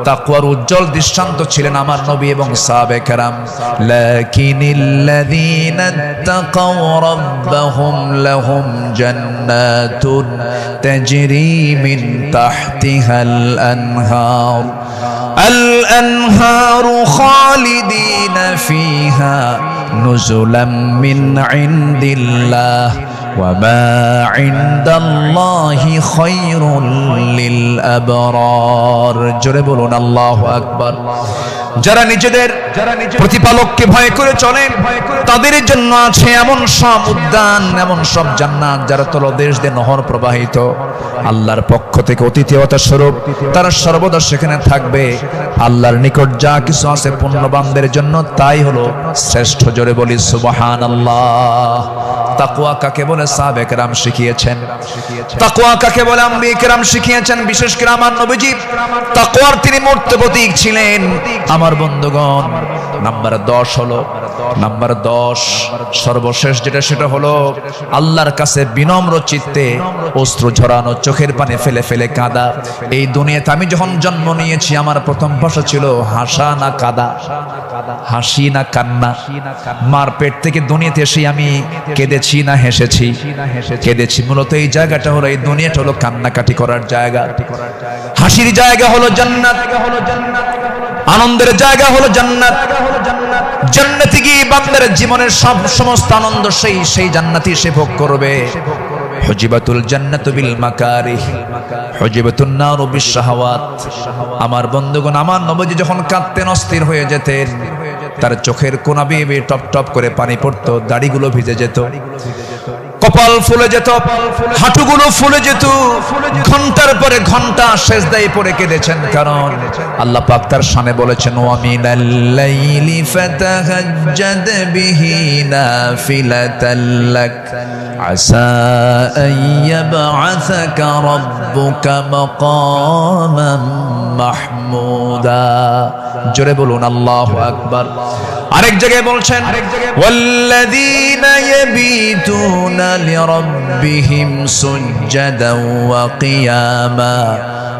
তাকওয়ার উজ্জ্বল দৃষ্টান্ত ছিলেন আমার নবী এবং সাহাবে কেরাম। লাকিনিল্লাযীনা তাকাও রাব্বাহুম লাহুম জান্নাতুন তাজরি মিন তাহতিহাল আনহার আল-আনহারু খালিদিনা ফিহা নুজুলাম মিন ইনদিল্লাহ ওয়ামা ইনদাল্লাহি খায়রুল লিল আবরার। জোরে বলুন আল্লাহু আকবার। যারা নিজেদের প্রতিপালককে ভয় করে চলেন তাদের জন্য আছে এমন সব উদ্যান, এমন সব জান্নাত যারা তলদেশ দিয়ে নহর প্রবাহিত। আল্লাহর পক্ষ থেকে অতিথিয়তা স্বরূপ তারা সর্বদা সেখানে থাকবে। আল্লাহর নিকট যা কিছু আছে পুণ্যবানদের জন্য তাই হলো শ্রেষ্ঠ। জোরে বলি সুবহানাল্লাহ। তাকওয়া কাকে বলে সাহাবে কেরাম শিখিয়েছেন। তাকওয়া কাকে বলে আম্বিয়া কেরাম শিখিয়েছেন। বিশেষ করে আমার নবীজি তাকওয়ার তিনি মূর্ত প্রতীক ছিলেন। আমার বন্ধুগণ, নাম্বার 10 হলো, নাম্বার 10 সর্বশেষ যেটা, সেটা হলো আল্লাহর কাছে বিনম্র চিত্তে অশ্রু ঝরানো, চোখের পানি ফেলে ফেলে কাঁদা। এই দুনিয়াতে আমি যখন জন্ম নিয়েছি আমার প্রথম ভাষা ছিল হাসা না কাঁদা, হাসি না কান্না। মার পেট থেকে দুনিয়াতে এসে আমি কেঁদেছি না হেসেছি? কেঁদেছি। মূলত এই জায়গাটা হলো, এই দুনিয়াটা হলো কান্নাকাটি করার জায়গা। হাসির জায়গা হলো জান্নাত, আনন্দের জায়গা হলো জান্নাত। জান্নাতে গিয়ে বান্দার জীবনের সমস্ত আনন্দ সেই জান্নাতি সে ভোগ করবে। হুজিবাতুল জান্নাতু বিল মাকারিহ হুজিবাতুন নারু বিশ শাহাওয়াত। আমার বন্ধুগণ, আমার নবী যখন কাঁদতেন, অস্থির হয়ে যেতেন, তার চোখের কোনা বেয়ে বেয়ে টপ টপ করে পানি পড়তো, দাড়িগুলো ভিজে যেত, কপাল ফুলে যেত, হাঁটুগুলো ফুলে যেত। ঘন্টার পরে ঘন্টা সেজদায় পড়ে কেঁদেছেন, কারণ আল্লাহ পাক তার শানে বলেছেন, ওয়া মিনাল লাইলি ফাতাহাজ্জাদ বিহি নাফিলাতাল লাক আসা আন ইয়াবআসাকা রাব্বুকা মাকামান মাহমুদা। জোরে বলুন আল্লাহু আকবার। আরেক জায়গায় বলছেন, ওয়াল্লাযীনা ইয়াবিতুনা লিরাব্বিহিম সুজদান ওয়া কিয়ামা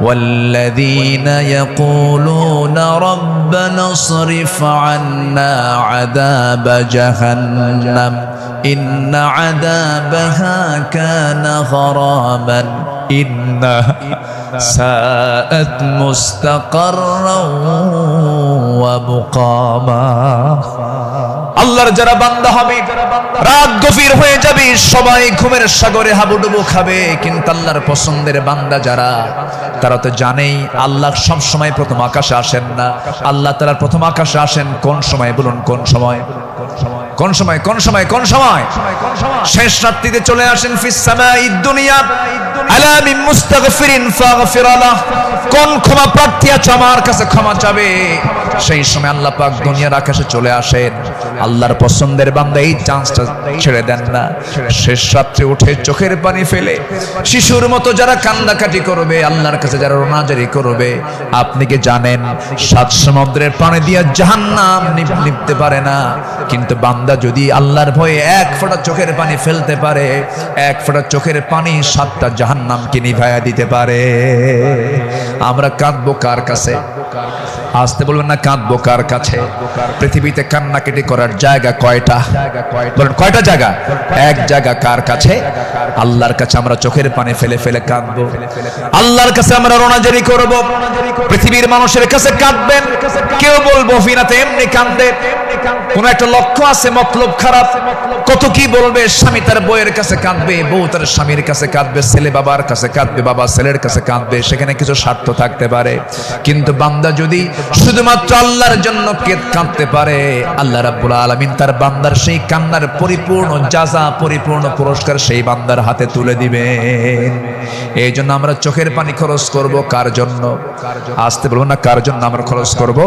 ওয়াল্লাযীনা ইয়াকুলুনা রাব্বানা ইসরিফ আন্না আযাবা জাহান্নাম ইন্না আযাবাহা কানা গরামান ইন্নাহা সাআত মুস্তাকাররাও ওয়া মুকামা। আল্লাহর যারা বান্দা হবে, রাত গভীর হয়ে যাবে, সবাই ঘুমের সাগরে হাবুডুবু খাবে, কিন্তু আল্লাহর পছন্দের বান্দা যারা, তারা তো জানেই আল্লাহ সব সময় প্রথম আকাশে আসেন না। আল্লাহ তাআলা প্রথম আকাশে আসেন কোন সময়? বলুন কোন সময়? কোন সময়? কোন সময়? কোন সময়? শেষ রাত্রিতে চলে আসেন ফিস সামাঈদ দুনিয়া আলা মিন মুস্তাগফিরিন ফাগফির লাহ। কোন ক্ষমা প্রার্থী আছে আমার কাছে ক্ষমা চাবে? সেই সময় আল্লাহ পাক দুনিয়ার আকাশে চলে আসেন। আল্লাহর পছন্দের বান্দা এই চান্সটা ছেড়ে দেন না। শেষ রাত্রে উঠে চোখের পানি ফেলে শিশুর মতো যারা কান্দাকাটি করবে, আল্লাহর কাছে যারা রোনাজারি করবে, আপনি কি জানেন 7 সমুদ্রের পানি দিয়ে জাহান্নাম নিভতে পারে না, কিন্তু বান্দা যদি আল্লাহর ভয়ে 1 ফোঁটা চোখের পানি ফেলতে পারে, 1 ফোঁটা চোখের পানি 7টা জাহান্নামকে নিভাইয়া দিতে পারে। আমরা কাঁদবো কার কাছে? আসতে বলবেন না, কাঁদবো কার কাছে? পৃথিবীতে কান্নাকাটি করার জায়গা কয়টা? বলেন কয়টা জায়গা? এক জায়গা। কার কাছে? আল্লাহর কাছে আমরা চোখের পানি ফেলে ফেলে কাঁদবো, আল্লাহর কাছে আমরা রোনাজারি করব। পৃথিবীর মানুষের কাছে কাঁদবেন, কেউ বলবো ফিনাতে এমনি কাঁদে, কোন একটা লক্ষ্য আছে, মতলব খারাপ। কত কি বলবে, স্বামী তার বউয়ের কাছে কাঁদবে, বউ তার স্বামীর কাছে কাঁদবে, ছেলে বাবার কাছে কাঁদবে, বাবা ছেলের কাছে কাঁদবে, সেখানে কিছু স্বার্থ থাকতে পারে। কিন্তু বান্দা যদি শুধুমাত্র আল্লাহর জন্য কাঁদতে পারে, আল্লাহ রাব্বুল আলামিন তার বান্দার সেই কান্নার পরিপূর্ণ জাযা, পরিপূর্ণ পুরস্কার সেই বান্দার হাতে তুলে দিবেন। এই জন্য আমরা চোখের পানি খরচ করব কার জন্য? আসতে বলবো না, কার জন্য আমরা খরচ করব?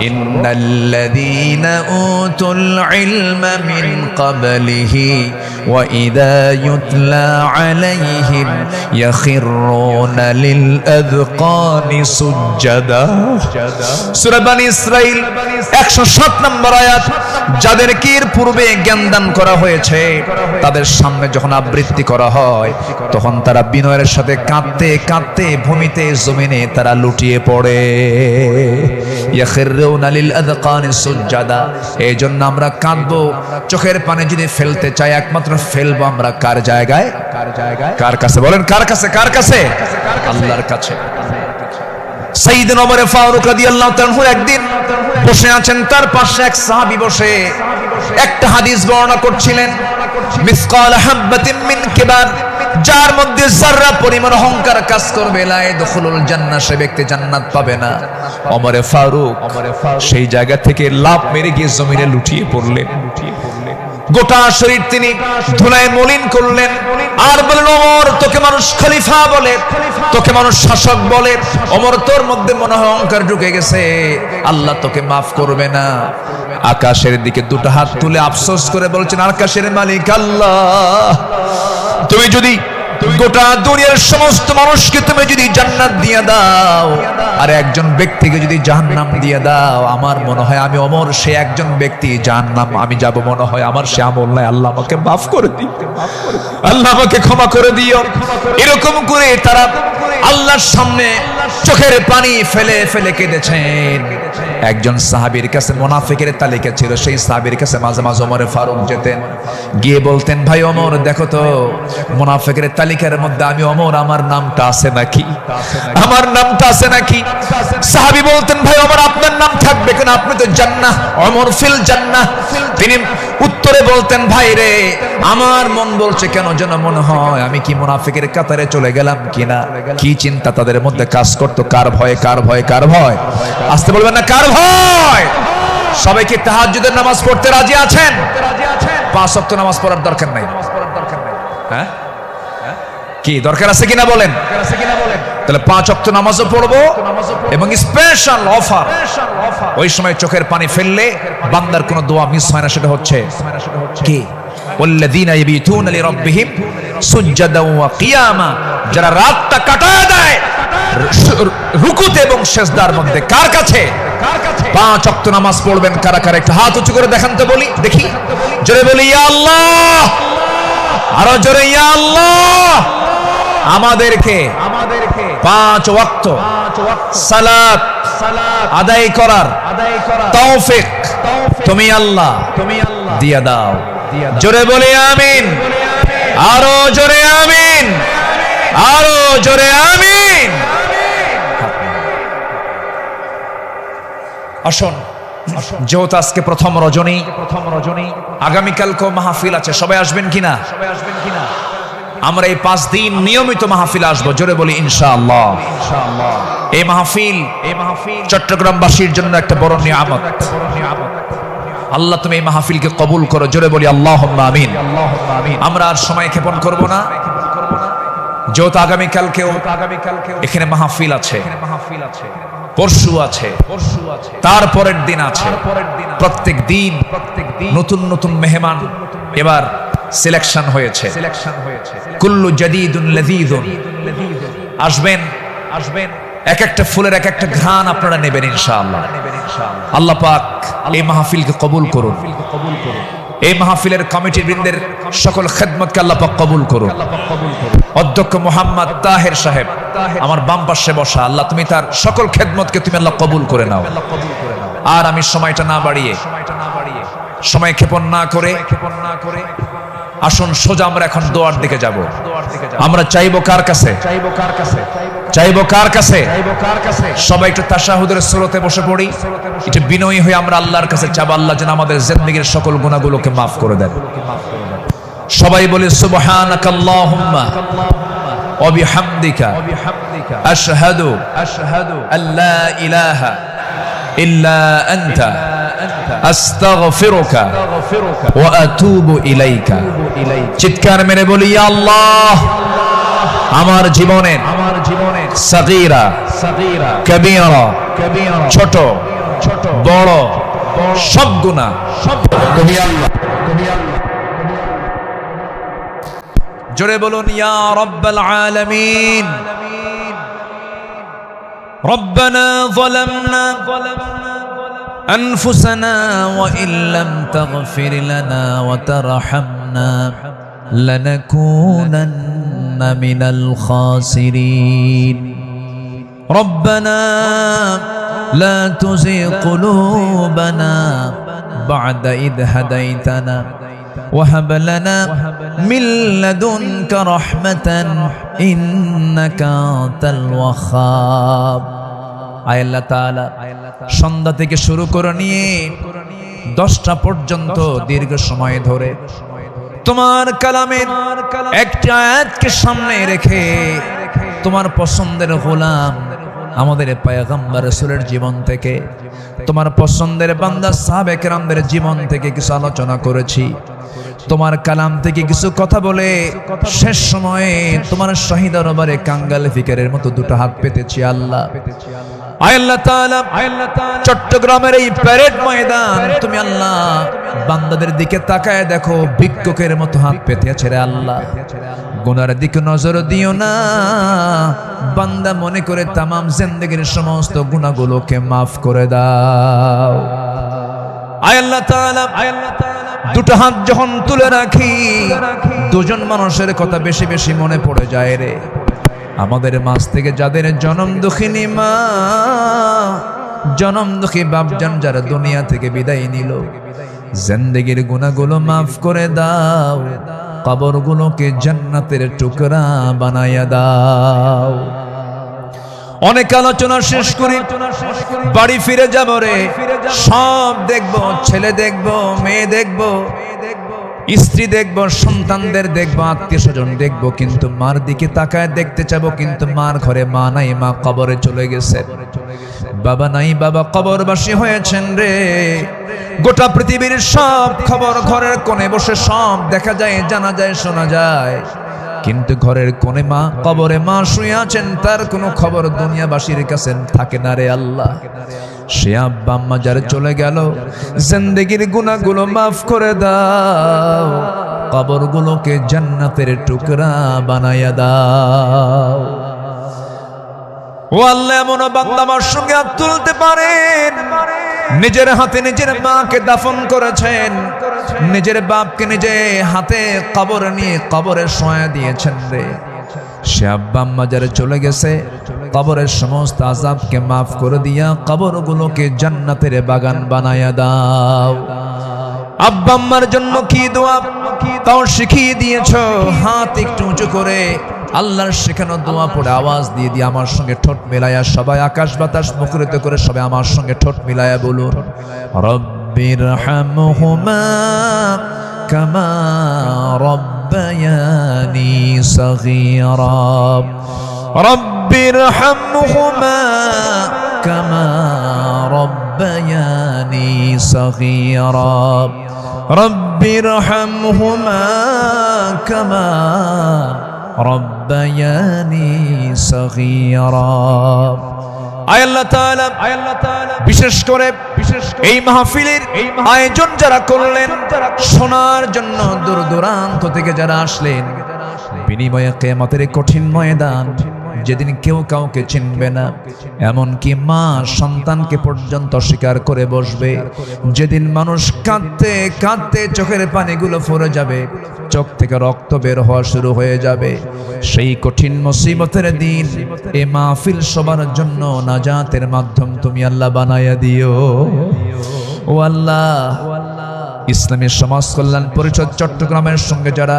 ইন্নাল্লাযীনা উতুল ইলমা মিন ক্বাবলিহি ওয়া ইযা ইউতলা আলাইহিম ইয়াখিরুনা লিল আযকানি সুজদা। সূরা বনী ইসরাঈল 107 নম্বর আয়াত। যাদেরকে এর পূর্বে জ্ঞান দান করা হয়েছে, তাদের সামনে যখন আবৃত্তি করা হয়, তখন তারা বিনয়ের সাথে কাঁদতে কাঁদতে ভূমিতে জমিনে তারা লুটিয়ে পড়ে। ইয়াখিরুনা লিল আযকানি সুজদা। এই জন্য আমরা কাঁদবো। চোখের পানি যদি ফেলতে চাই, একমাত্র ফেলবো আমরা কার জায়গায়? কার কাছে? বলেন কার কাছে? কার কাছে? আল্লাহর কাছে। সাইয়েদনা ওমর ফারুক রাদিয়াল্লাহু তাআলা একদিন বসে আছেন, তার পাশে এক সাহাবী বসে একটা হাদিস বর্ণনা করছিলেন। মিসকাল হাববাতিন মিন কিবার, যার মধ্যে যারা পরিমাণ অহংকার কাজ করবে, লা ইয়াদখুলুল জান্নাহ, সে ব্যক্তি জান্নাত পাবে না। ওমর ফারুক সেই জায়গা থেকে লাফ মেরে গিয়ে জমিনে লুটিয়ে পড়লেন। গোটা শরীর তিনি ধুলায় মলিন করলেন আর বললেন, ওমর, তোকে মানুষ খলিফা বলে, তোকে মানুষ শাসক বলে, ওমর তোর মধ্যে মনে হয় অহংকার ঢুকে গেছে, আল্লাহ তোকে মাফ করবে না। আকাশের দিকে দুটো হাত তুলে আফসোস করে বলছেন, আকাশের মালিক আল্লাহ, তুমি যদি গোটা দুনিয়ার সমস্ত মানুষকে তুমি যদি জান্নাত দিয়ে দাও আর একজন ব্যক্তিকে যদি জাহান্নাম দিয়ে দাও, আমার মনে হয় আমি ওমর সে একজন ব্যক্তি, জাহান্নাম আমি যাব মনে হয় আমার সে আমল নাই, আল্লাহ আমাকে মাফ করে দিও, আল্লাহ আমাকে ক্ষমা করে দিও। এরকম করে তারা আল্লাহর সামনে চোখের পানি ফেলে ফেলে কেঁদেছেন। একজন সাহাবীর কাছে মুনাফিকের তালিকা ছিল, সেই সাহাবীর কাছে মাঝে মাঝে ওমর ফারুক যেতেন, গিয়ে বলতেন, ভাই ওমর দেখো তো মুনাফিকের তালিকার মধ্যে আমি ওমর, আমার নামটা আছে নাকি? আমার নামটা আছে নাকি? সাহাবী বলতেন, ভাই ওমর আপনার নাম থাকবে কেন, আপনি তো জান্নাহ, ওমর ফিল জান্নাহ। তিনি উত্তরে বলতেন, ভাই রে, আমার মন বলছে কেন যেন মনে হয় আমি কি মুনাফিকের কাতারে চলে গেলাম কিনা। কি চিন্তা তাদের মধ্যে কাজ করতো, কার ভয়, কার ভয়, কার ভয়? আসতে বলবেন না, কার ভয়? সবাই কি তাহাজ্জুদের নামাজ পড়তে রাজি আছেন? 5 ওয়াক্ত নামাজ পড়ার দরকার নাই, হ্যাঁ কি দরকার আছে কিনা বলেন? তাহলে 5 ওয়াক্ত নামাজও পড়বো এবং স্পেশাল অফার, ওই সময় চোখের পানি ফেললে বান্দার কোনো দোয়া মিস হয় না, সেটা হচ্ছে কি? ওয়াল্লাযীনা ইয়াবিতুনা লিরাব্বিহিম সুজদান ওয়া কিয়ামা, যারা রাতটা কাটায় দেয় রুকুতে এবং সিজদার মধ্যে। কার কাছে? 5 ওয়াক্ত নামাজ পড়বেন কারা কারা, একটু হাত উঁচু করে দেখান তো বলি, দেখি, জোরে বলি ইয়া আল্লাহ, আরো জোরে ইয়া আল্লাহ। আমাদেরকে 5 ওয়াক্ত সালাত আদায় করার তৌফিক তুমি আল্লাহ দিয়া দাও। জোরে বলি আমিন, আরো জোরে আমিন, আরো জোরে আমিন। আসুন, যেহেতু আজকে প্রথম রজনী, আগামীকালকেও মাহফিল আছে, সবাই আসবেন কিনা? আমরা এই 5 দিন নিয়মিত মাহফিল আসবো, জোরে বলি ইনশাআল্লাহ। এই মাহফিল চট্টগ্রামবাসীর জন্য একটা বড় নিয়ামত। আল্লাহ তুমি এই মাহফিলকে কবুল করো, জোরে বলি আল্লাহুম্মা আমিন। আমরা আর সময় ক্ষেপণ করব না, যেহেতু আগামীকালকেও এখানে মাহফিল আছে, পরশু আছে, তারপরের দিন আছে, প্রত্যেক দিন নতুন নতুন মেহমান এবার সিলেকশন হয়েছে। কুল্লু জাদীদুন লাযীযুন, আসবেন এক একটা ফুলের এক একটা ঘ্রাণ আপনারা নেবেন ইনশাআল্লাহ। আল্লাহ পাক এই মাহফিলকে কবুল করুন, এই মাহফিলের কমিটি বৃন্দের সকল খেদমতকে আল্লাহ পাক কবুল করুন। অধ্যক্ষ মোহাম্মদ তাহের সাহেব আমার বাম পাশে বসা, আল্লাহ তুমি তার সকল খেদমতকে তুমি আল্লাহ কবুল করে নাও। আর আমি সময়টা না বাড়িয়ে, সময় ক্ষেপণ না করে আসুন সোজা আমরা এখন দোয়ার দিকে যাব। আমরা চাইবো কার কাছে? চাইবো কার কাছে? সবাই একটু তাশাহুদের সুরতে বসে পড়ি, একটু বিনয়ী হয়ে আমরা আল্লাহর কাছে চাবো, আল্লাহ যেন আমাদের জিন্দেগীর সকল গুনাহগুলোকে মাফ করে দেন। সবাই বলি সুবহানাকাল্লাহুম্মা ওয়া বিহামদিকা আশহাদু আল্লা ইলাহা ইল্লা আনতা আস্তাগফিরুকা ওয়া আতুবু ইলাইকা। চিৎকার মেরে বলি ইয়া আল্লাহ, আমার জীবনের সাগীরা কবীরা, ছোট বড় সব গুনাহ তুমি আল্লাহ, জোরে বলুন ইয়া রাব্বাল আলামিন। রব্বানা যালামনা أنفسنا وإن لم تغفر لنا وترحمنا لنكونن من الخاسرين ربنا لا تزغ قلوبنا بعد إذ هديتنا وهب لنا من لدنك رحمة إنك أنت الوهاب। আয় আল্লাহ তাআলা, সন্ধ্যা থেকে শুরু করে নিয়ে 10টা পর্যন্ত দীর্ঘ সময় ধরে তোমার কালামের একটা আয়াতকে সামনে রেখে তোমার পছন্দের গোলাম আমাদের পয়গম্বর রাসূলের জীবন থেকে, তোমার পছন্দের বান্দা সাহাবে কেরামদের জীবন থেকে কিছু আলোচনা করেছি। তোমার কালাম থেকে কিছু কথা বলে শেষ সময়ে তোমার শহীদ দরবারে কাঙ্গাল ফিকারের মতো দুটো হাত পেতেছি আল্লাহ। আয় আল্লাহ তাআলা, চট্টগ্রামের এই প্যারেড ময়দান তুমি আল্লাহ বান্দাদের দিকে তাকায় দেখো, ভিক্ষুকের মতো হাত পেতে আছে রে আল্লাহ। গুনার দিকে নজর দিও না, বান্দা মনে করে তামাম জিন্দেগীর সমস্ত গুনাহগুলোকে মাফ করে দাও। আয় আল্লাহ তাআলা, দুটো হাত যখন তুলে রাখি দুজন মানুষের কথা বেশি বেশি মনে পড়ে যায় রে। আমাদের মাঝ থেকে যাদের জনম দুঃখিনী মা, জনম দুঃখী বাপজান যারা দুনিয়া থেকে বিদায় নিল, জিন্দেগীর গুনাহগুলো মাফ করে দাও, কবরগুলোকে জান্নাতের টুকরা বানায়া দাও। অনেক আলোচনা শেষ করি, বাড়ি ফিরে যাব রে। সব দেখবো, ছেলে দেখবো, মেয়ে দেখবো, স্ত্রী দেখবো, সন্তানদের দেখবো, আত্মীয় স্বজন দেখবো, কিন্তু মার দিকে তাকায় দেখতে চাবো, কিন্তু মার ঘরে মা নাই, মা কবরে চলে গেছে। বাবা নাই, বাবা কবরবাসী হয়েছেন রে। গোটা পৃথিবীর সব খবর ঘরের কোণে বসে সব দেখা যায়, জানা যায়, শোনা যায়, কিন্তু ঘরের কোণে মা, কবরে মা শুয়ে আছেন, তার কোনো খবর দুনিয়াবাসীর কাছে থাকে না রে আল্লাহ। সে আব্বা আম্মা যারা চলে গেল, জিন্দেগীর গুনাহগুলো মাফ করে দাও, কবরগুলোকে জান্নাতের টুকরা বানায়া দাও। ও আল্লাহ, এমন বান্দা আমার সঙ্গে হাত তুলতে পারেন, নিজের হাতে নিজের মাকে দাফন করেছেন, নিজের বাপকে নিজে হাতে কবর নিয়ে কবরে শোয়া দিয়েছেন রে। সে আব্বা আম্মা যারা চলে গেছে, কবরের সমস্ত আযাবকে মাফ করে দিয়া কবরগুলোকে জান্নাতের বাগান বানায়া দাও। আব্বা আম্মার জন্য কি দোয়া তাও শিখিয়ে দিয়েছো, হাত একটু উঁচু করে আল্লাহর শেখানো দোয়া পড়ে আওয়াজ দিয়ে দিয়ে আমার সঙ্গে ঠোঁট মিলায়া সবাই আকাশ বাতাস মুখরিত করে সবাই আমার সঙ্গে ঠোঁট মিলায়া বলুন, রব্বিরহামহুমা কামা রব্বায়ানি সগীরা, রব্বিরহামহুমা কামা ربياني صغيرا رب ارحمهما كما ربياني صغيرا আয় আল্লাহ তাআলা বিশেষ করে এই মাহফিলের আয়োজন যারা করলেন, শোনার জন্য দূর দূরান্ত থেকে যারা আসলেন, বিনিময়ে কিয়ামতের কঠিন ময়দান যেদিন কেউ কাউকে চিনবে না, এমনকি মা সন্তানকে পর্যন্ত স্বীকার করে বসবে, যেদিন মানুষ কাঁদতে কাঁদতে চোখের পানিগুলো ফুরে যাবে, চোখ থেকে রক্ত বের হওয়া শুরু হয়ে যাবে, সেই কঠিন মুসিবতের দিন এই মাহফিল সবার জন্য নাজাতের মাধ্যম তুমি আল্লাহ বানায়া দিও। ও আল্লাহ, ইসলামী সমাজ কল্যাণ পরিষদ চট্টগ্রামের সঙ্গে যারা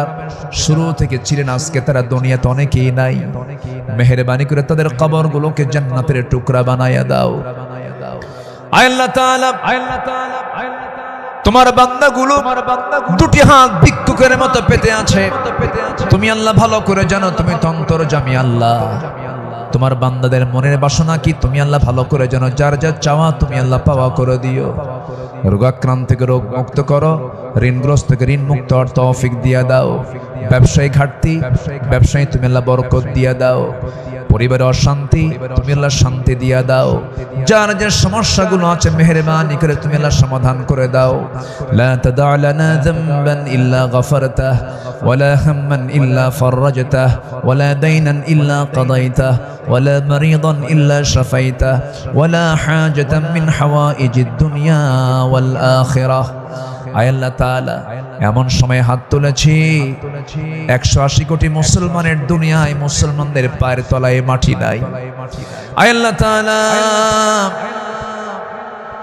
শুরু থেকে ছিলেন, আজকে তারা দুনিয়াতে অনেকেই নাই, মেহেরবানি করে তাদের কবরগুলোকে জান্নাতের টুকরা বানায়া দাও। আয় আল্লাহ তাআলা, তোমার বান্দাগুলো দুটি হাত ভিক্ষুকের মতো পেতে আছে, তুমি আল্লাহ ভালো করে জানো, তুমি তো অন্তর্যামী আল্লাহ, তোমার বান্দাদের মনের বাসনা কি তুমি আল্লাহ ভালো করে জানো, যার যা চাওয়া তুমি আল্লাহ পাওয়া করে দিও। রোগাক্রান্ত থেকে রোগ মুক্ত করো, ঋণগ্রস্ত থেকে ঋণ মুক্ত হওয়ার তৌফিক দিয়া দাও, ব্যবসায়ী ঘাটতি ব্যবসায়ী তুমি আল্লাহ বরকত দিয়া দাও, পরিবারে অশান্তি তুমি আল্লাহ শান্তি দিয়া দাও, যার যে সমস্যাগুলো আছে মেহেরবানি করে তুমি আল্লাহ সমাধান করে দাও। লা তাদা লানা যামবান ইল্লা গফরতাহ ওয়ালা হাম্মান ইল্লা ফাররাজতাহ ওয়ালা দাইনান ইল্লা কাদাইতাহ ওয়ালা মারিদান ইল্লা শাফাইতাহ ওয়ালা হাজাতাম মিন হাওয়াইজিদ দুনিয়া ওয়াল আখিরাহ। আয় আল্লাহ তাআলা, এমন সময় হাত তুলেছি 180 কোটি মুসলমানের দুনিয়ায় মুসলমানদের পায়ের তলায় মাটি নাই। আয় আল্লাহ তাআলা,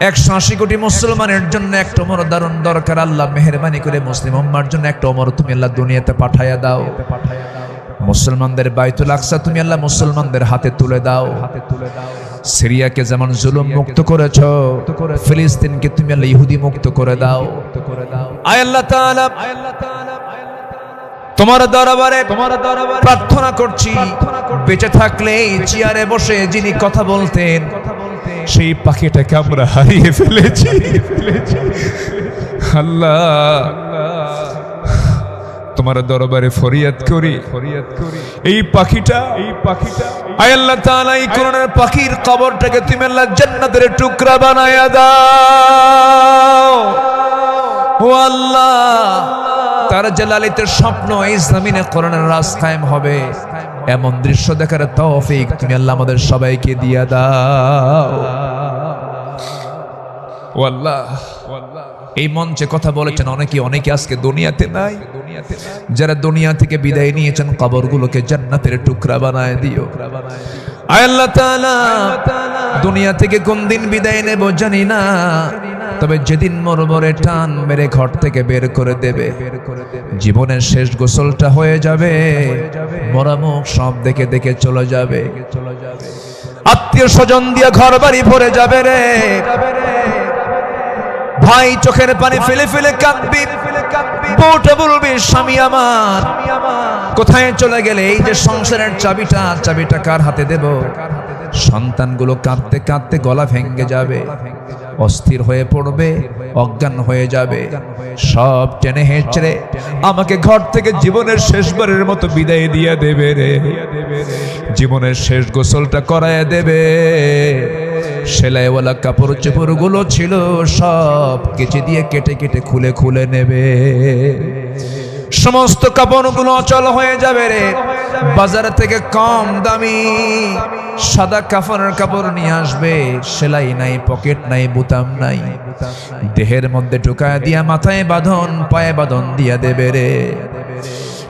180 কোটি মুসলমানের জন্য একটা ওমর দারুণ দরকার, আল্লাহ মেহেরবানি করে মুসলিম উম্মার জন্য একটা ওমর তুমি আল্লাহ দুনিয়াতে পাঠায়া দাও। মুসলমানদের বাইতুল আকসা তুমি আল্লাহ মুসলমানদের হাতে তুলে দাও। সিরিয়াকে যেমন জুলুম মুক্ত করেছো, ফিলিস্তিনকে তুমি আল্লাহ ইহুদি মুক্ত করে দাও। আয় আল্লাহ তাআলা, তোমার দরবারে প্রার্থনা করছি, বেঁচে থাকলে এই চেয়ারে বসে যিনি কথা বলতেন সেই পাখিটাকে আমরা হারিয়ে ফেলেছি। আল্লাহ, তোমার দরবারে ফরিয়াদ করি, এই পাখিটা আয় আল্লাহ তাআলা, এই কোরআনের পাখির কবরটাকে তুমি আল্লাহ জান্নাতের টুকরা বানায়া দাও। ও আল্লাহ, তার জালালিতের স্বপ্ন এই জমিনে কোরআনের রাজ কায়েম হবে, এমন দৃশ্য দেখার তৌফিক তুমি আল্লাহ আমাদের সবাইকে দিয়া দাও। ও আল্লাহ, এই মঞ্চে কথা বলেছেন অনেকে আজকে দুনিয়াতে নাই, যারা দুনিয়া থেকে বিদায় নিয়েছেন কবরগুলোকে জান্নাতের টুকরা বানায় দিও। আয় আল্লাহ তাআলা, দুনিয়া থেকে কোন দিন বিদায় নেব জানি না, তবে যেদিন মরবরে টান মেরে ঘর থেকে বের করে দেবে, জীবনের শেষ গোসলটা হয়ে যাবে, মরা মুখ সব দেখে দেখে চলে যাবে, আত্মীয় স্বজন দিয়ে ঘর বাড়ি ভরে যাবে রে ভাই, চোখের পানি ফেলে ফেলে কাঁদবি, বউটা বলবি স্বামী আমার কোথায় চলে গেলে, এই যে সংসারের চাবিটা কার হাতে দেব? সন্তানগুলো কাঁদতে কাঁদতে গলা ভেঙে যাবে, অস্থির হয়ে পড়বে, অজ্ঞান হয়ে যাবে, সব টেনে হেঁচড়ে আমাকে ঘর থেকে জীবনের শেষবারের মতো বিদায় দিয়ে দেবে রে, জীবনের শেষ গোসলটা করায় দেবে। সেলাইওয়ালা কাপড় চোপড় গুলো ছিল সব কেচে দিয়ে কেটে কেটে খুলে খুলে নেবে, সমস্ত কাপড়গুলো অচল হয়ে যাবে রে। বাজার থেকে কম দামি সাদা কাপড় নিয়ে আসবে, সেলাই নাই, পকেট নাই, বুতাম নাই, দেহের মধ্যে ঢুকায় দিয়া মাথায় বাঁধন, পায়ে বাঁধন দিয়া দেবে রে।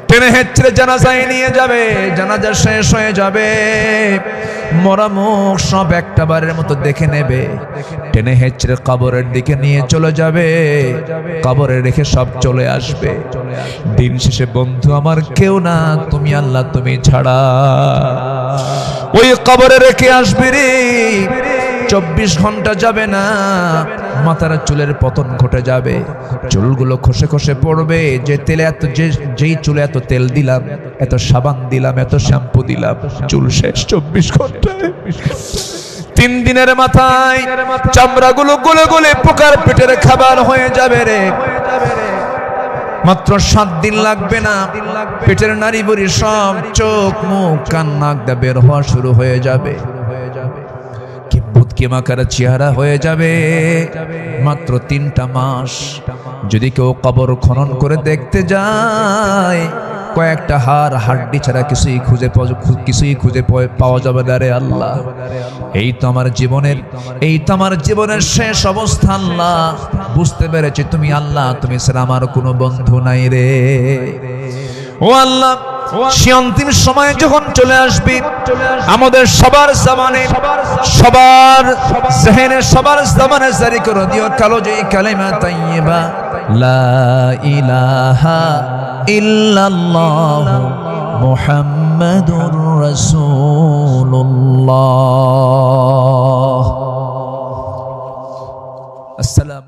টেনে হেঁচড়ে জানাজায় নিয়ে যাবে, জানাজা শেষ হয়ে যাবে, মরা মুখ সব একটা বারের মতো দেখে নেবে, টেনে হেঁচড়ে কবরের দিকে নিয়ে চলে যাবে, কবরে রেখে সব চলে আসবে। দিন শেষে বন্ধু আমার কেউ না, তুমি আল্লাহ, তুমি ছাড়া। ওই কবরে রেখে আসবি রে, 24 ঘন্টা যাবে না, মাথার চুলের পতন ঘটে যাবে, চুলগুলো খসে খসে পড়বে, যে তেলে যেই চুলে এত তেল দিলাম, এত সাবান দিলাম, এত শ্যাম্পু দিলাম, চুল শেষ 24 ঘন্টায়। 3 দিনের মাথায় চামড়াগুলো গলে গলে পোকার পেটের খাবার হয়ে যাবে রে। মাত্র 7 দিন লাগবে না, পেটের নাড়ি বুড়ি সব চোখ মুখ কান নাক দিয়ে বের হওয়া শুরু হয়ে যাবে। কি ভূতকে মাকার চেহারা হয়ে যাবে। মাত্র 3টা মাস। যদি কেউ কবর খনন করে দেখতে যায়, কয়েকটা হাড্ডি ছাড়া কিছুই খুঁজে পাওয়া যাবে না রে আল্লাহ। এই তো আমার জীবনের শেষ অবস্থা আল্লাহ। বুঝতে পেরেছি তুমি আল্লাহ, তুমি ছাড়া আমার কোনো বন্ধু নাই রে। ও আল্লাহ, সে অন্তিম সময় যখন চলে আসবে, আমাদের সবার জামানে, সবার জেহেনে, সবার জামানে জারি করে দিও কালো যে কালেমা তাইয়্যিবা লা ইলাহা ইল্লাল্লাহ মুহাম্মাদুর রাসূলুল্লাহ। আসসালাম।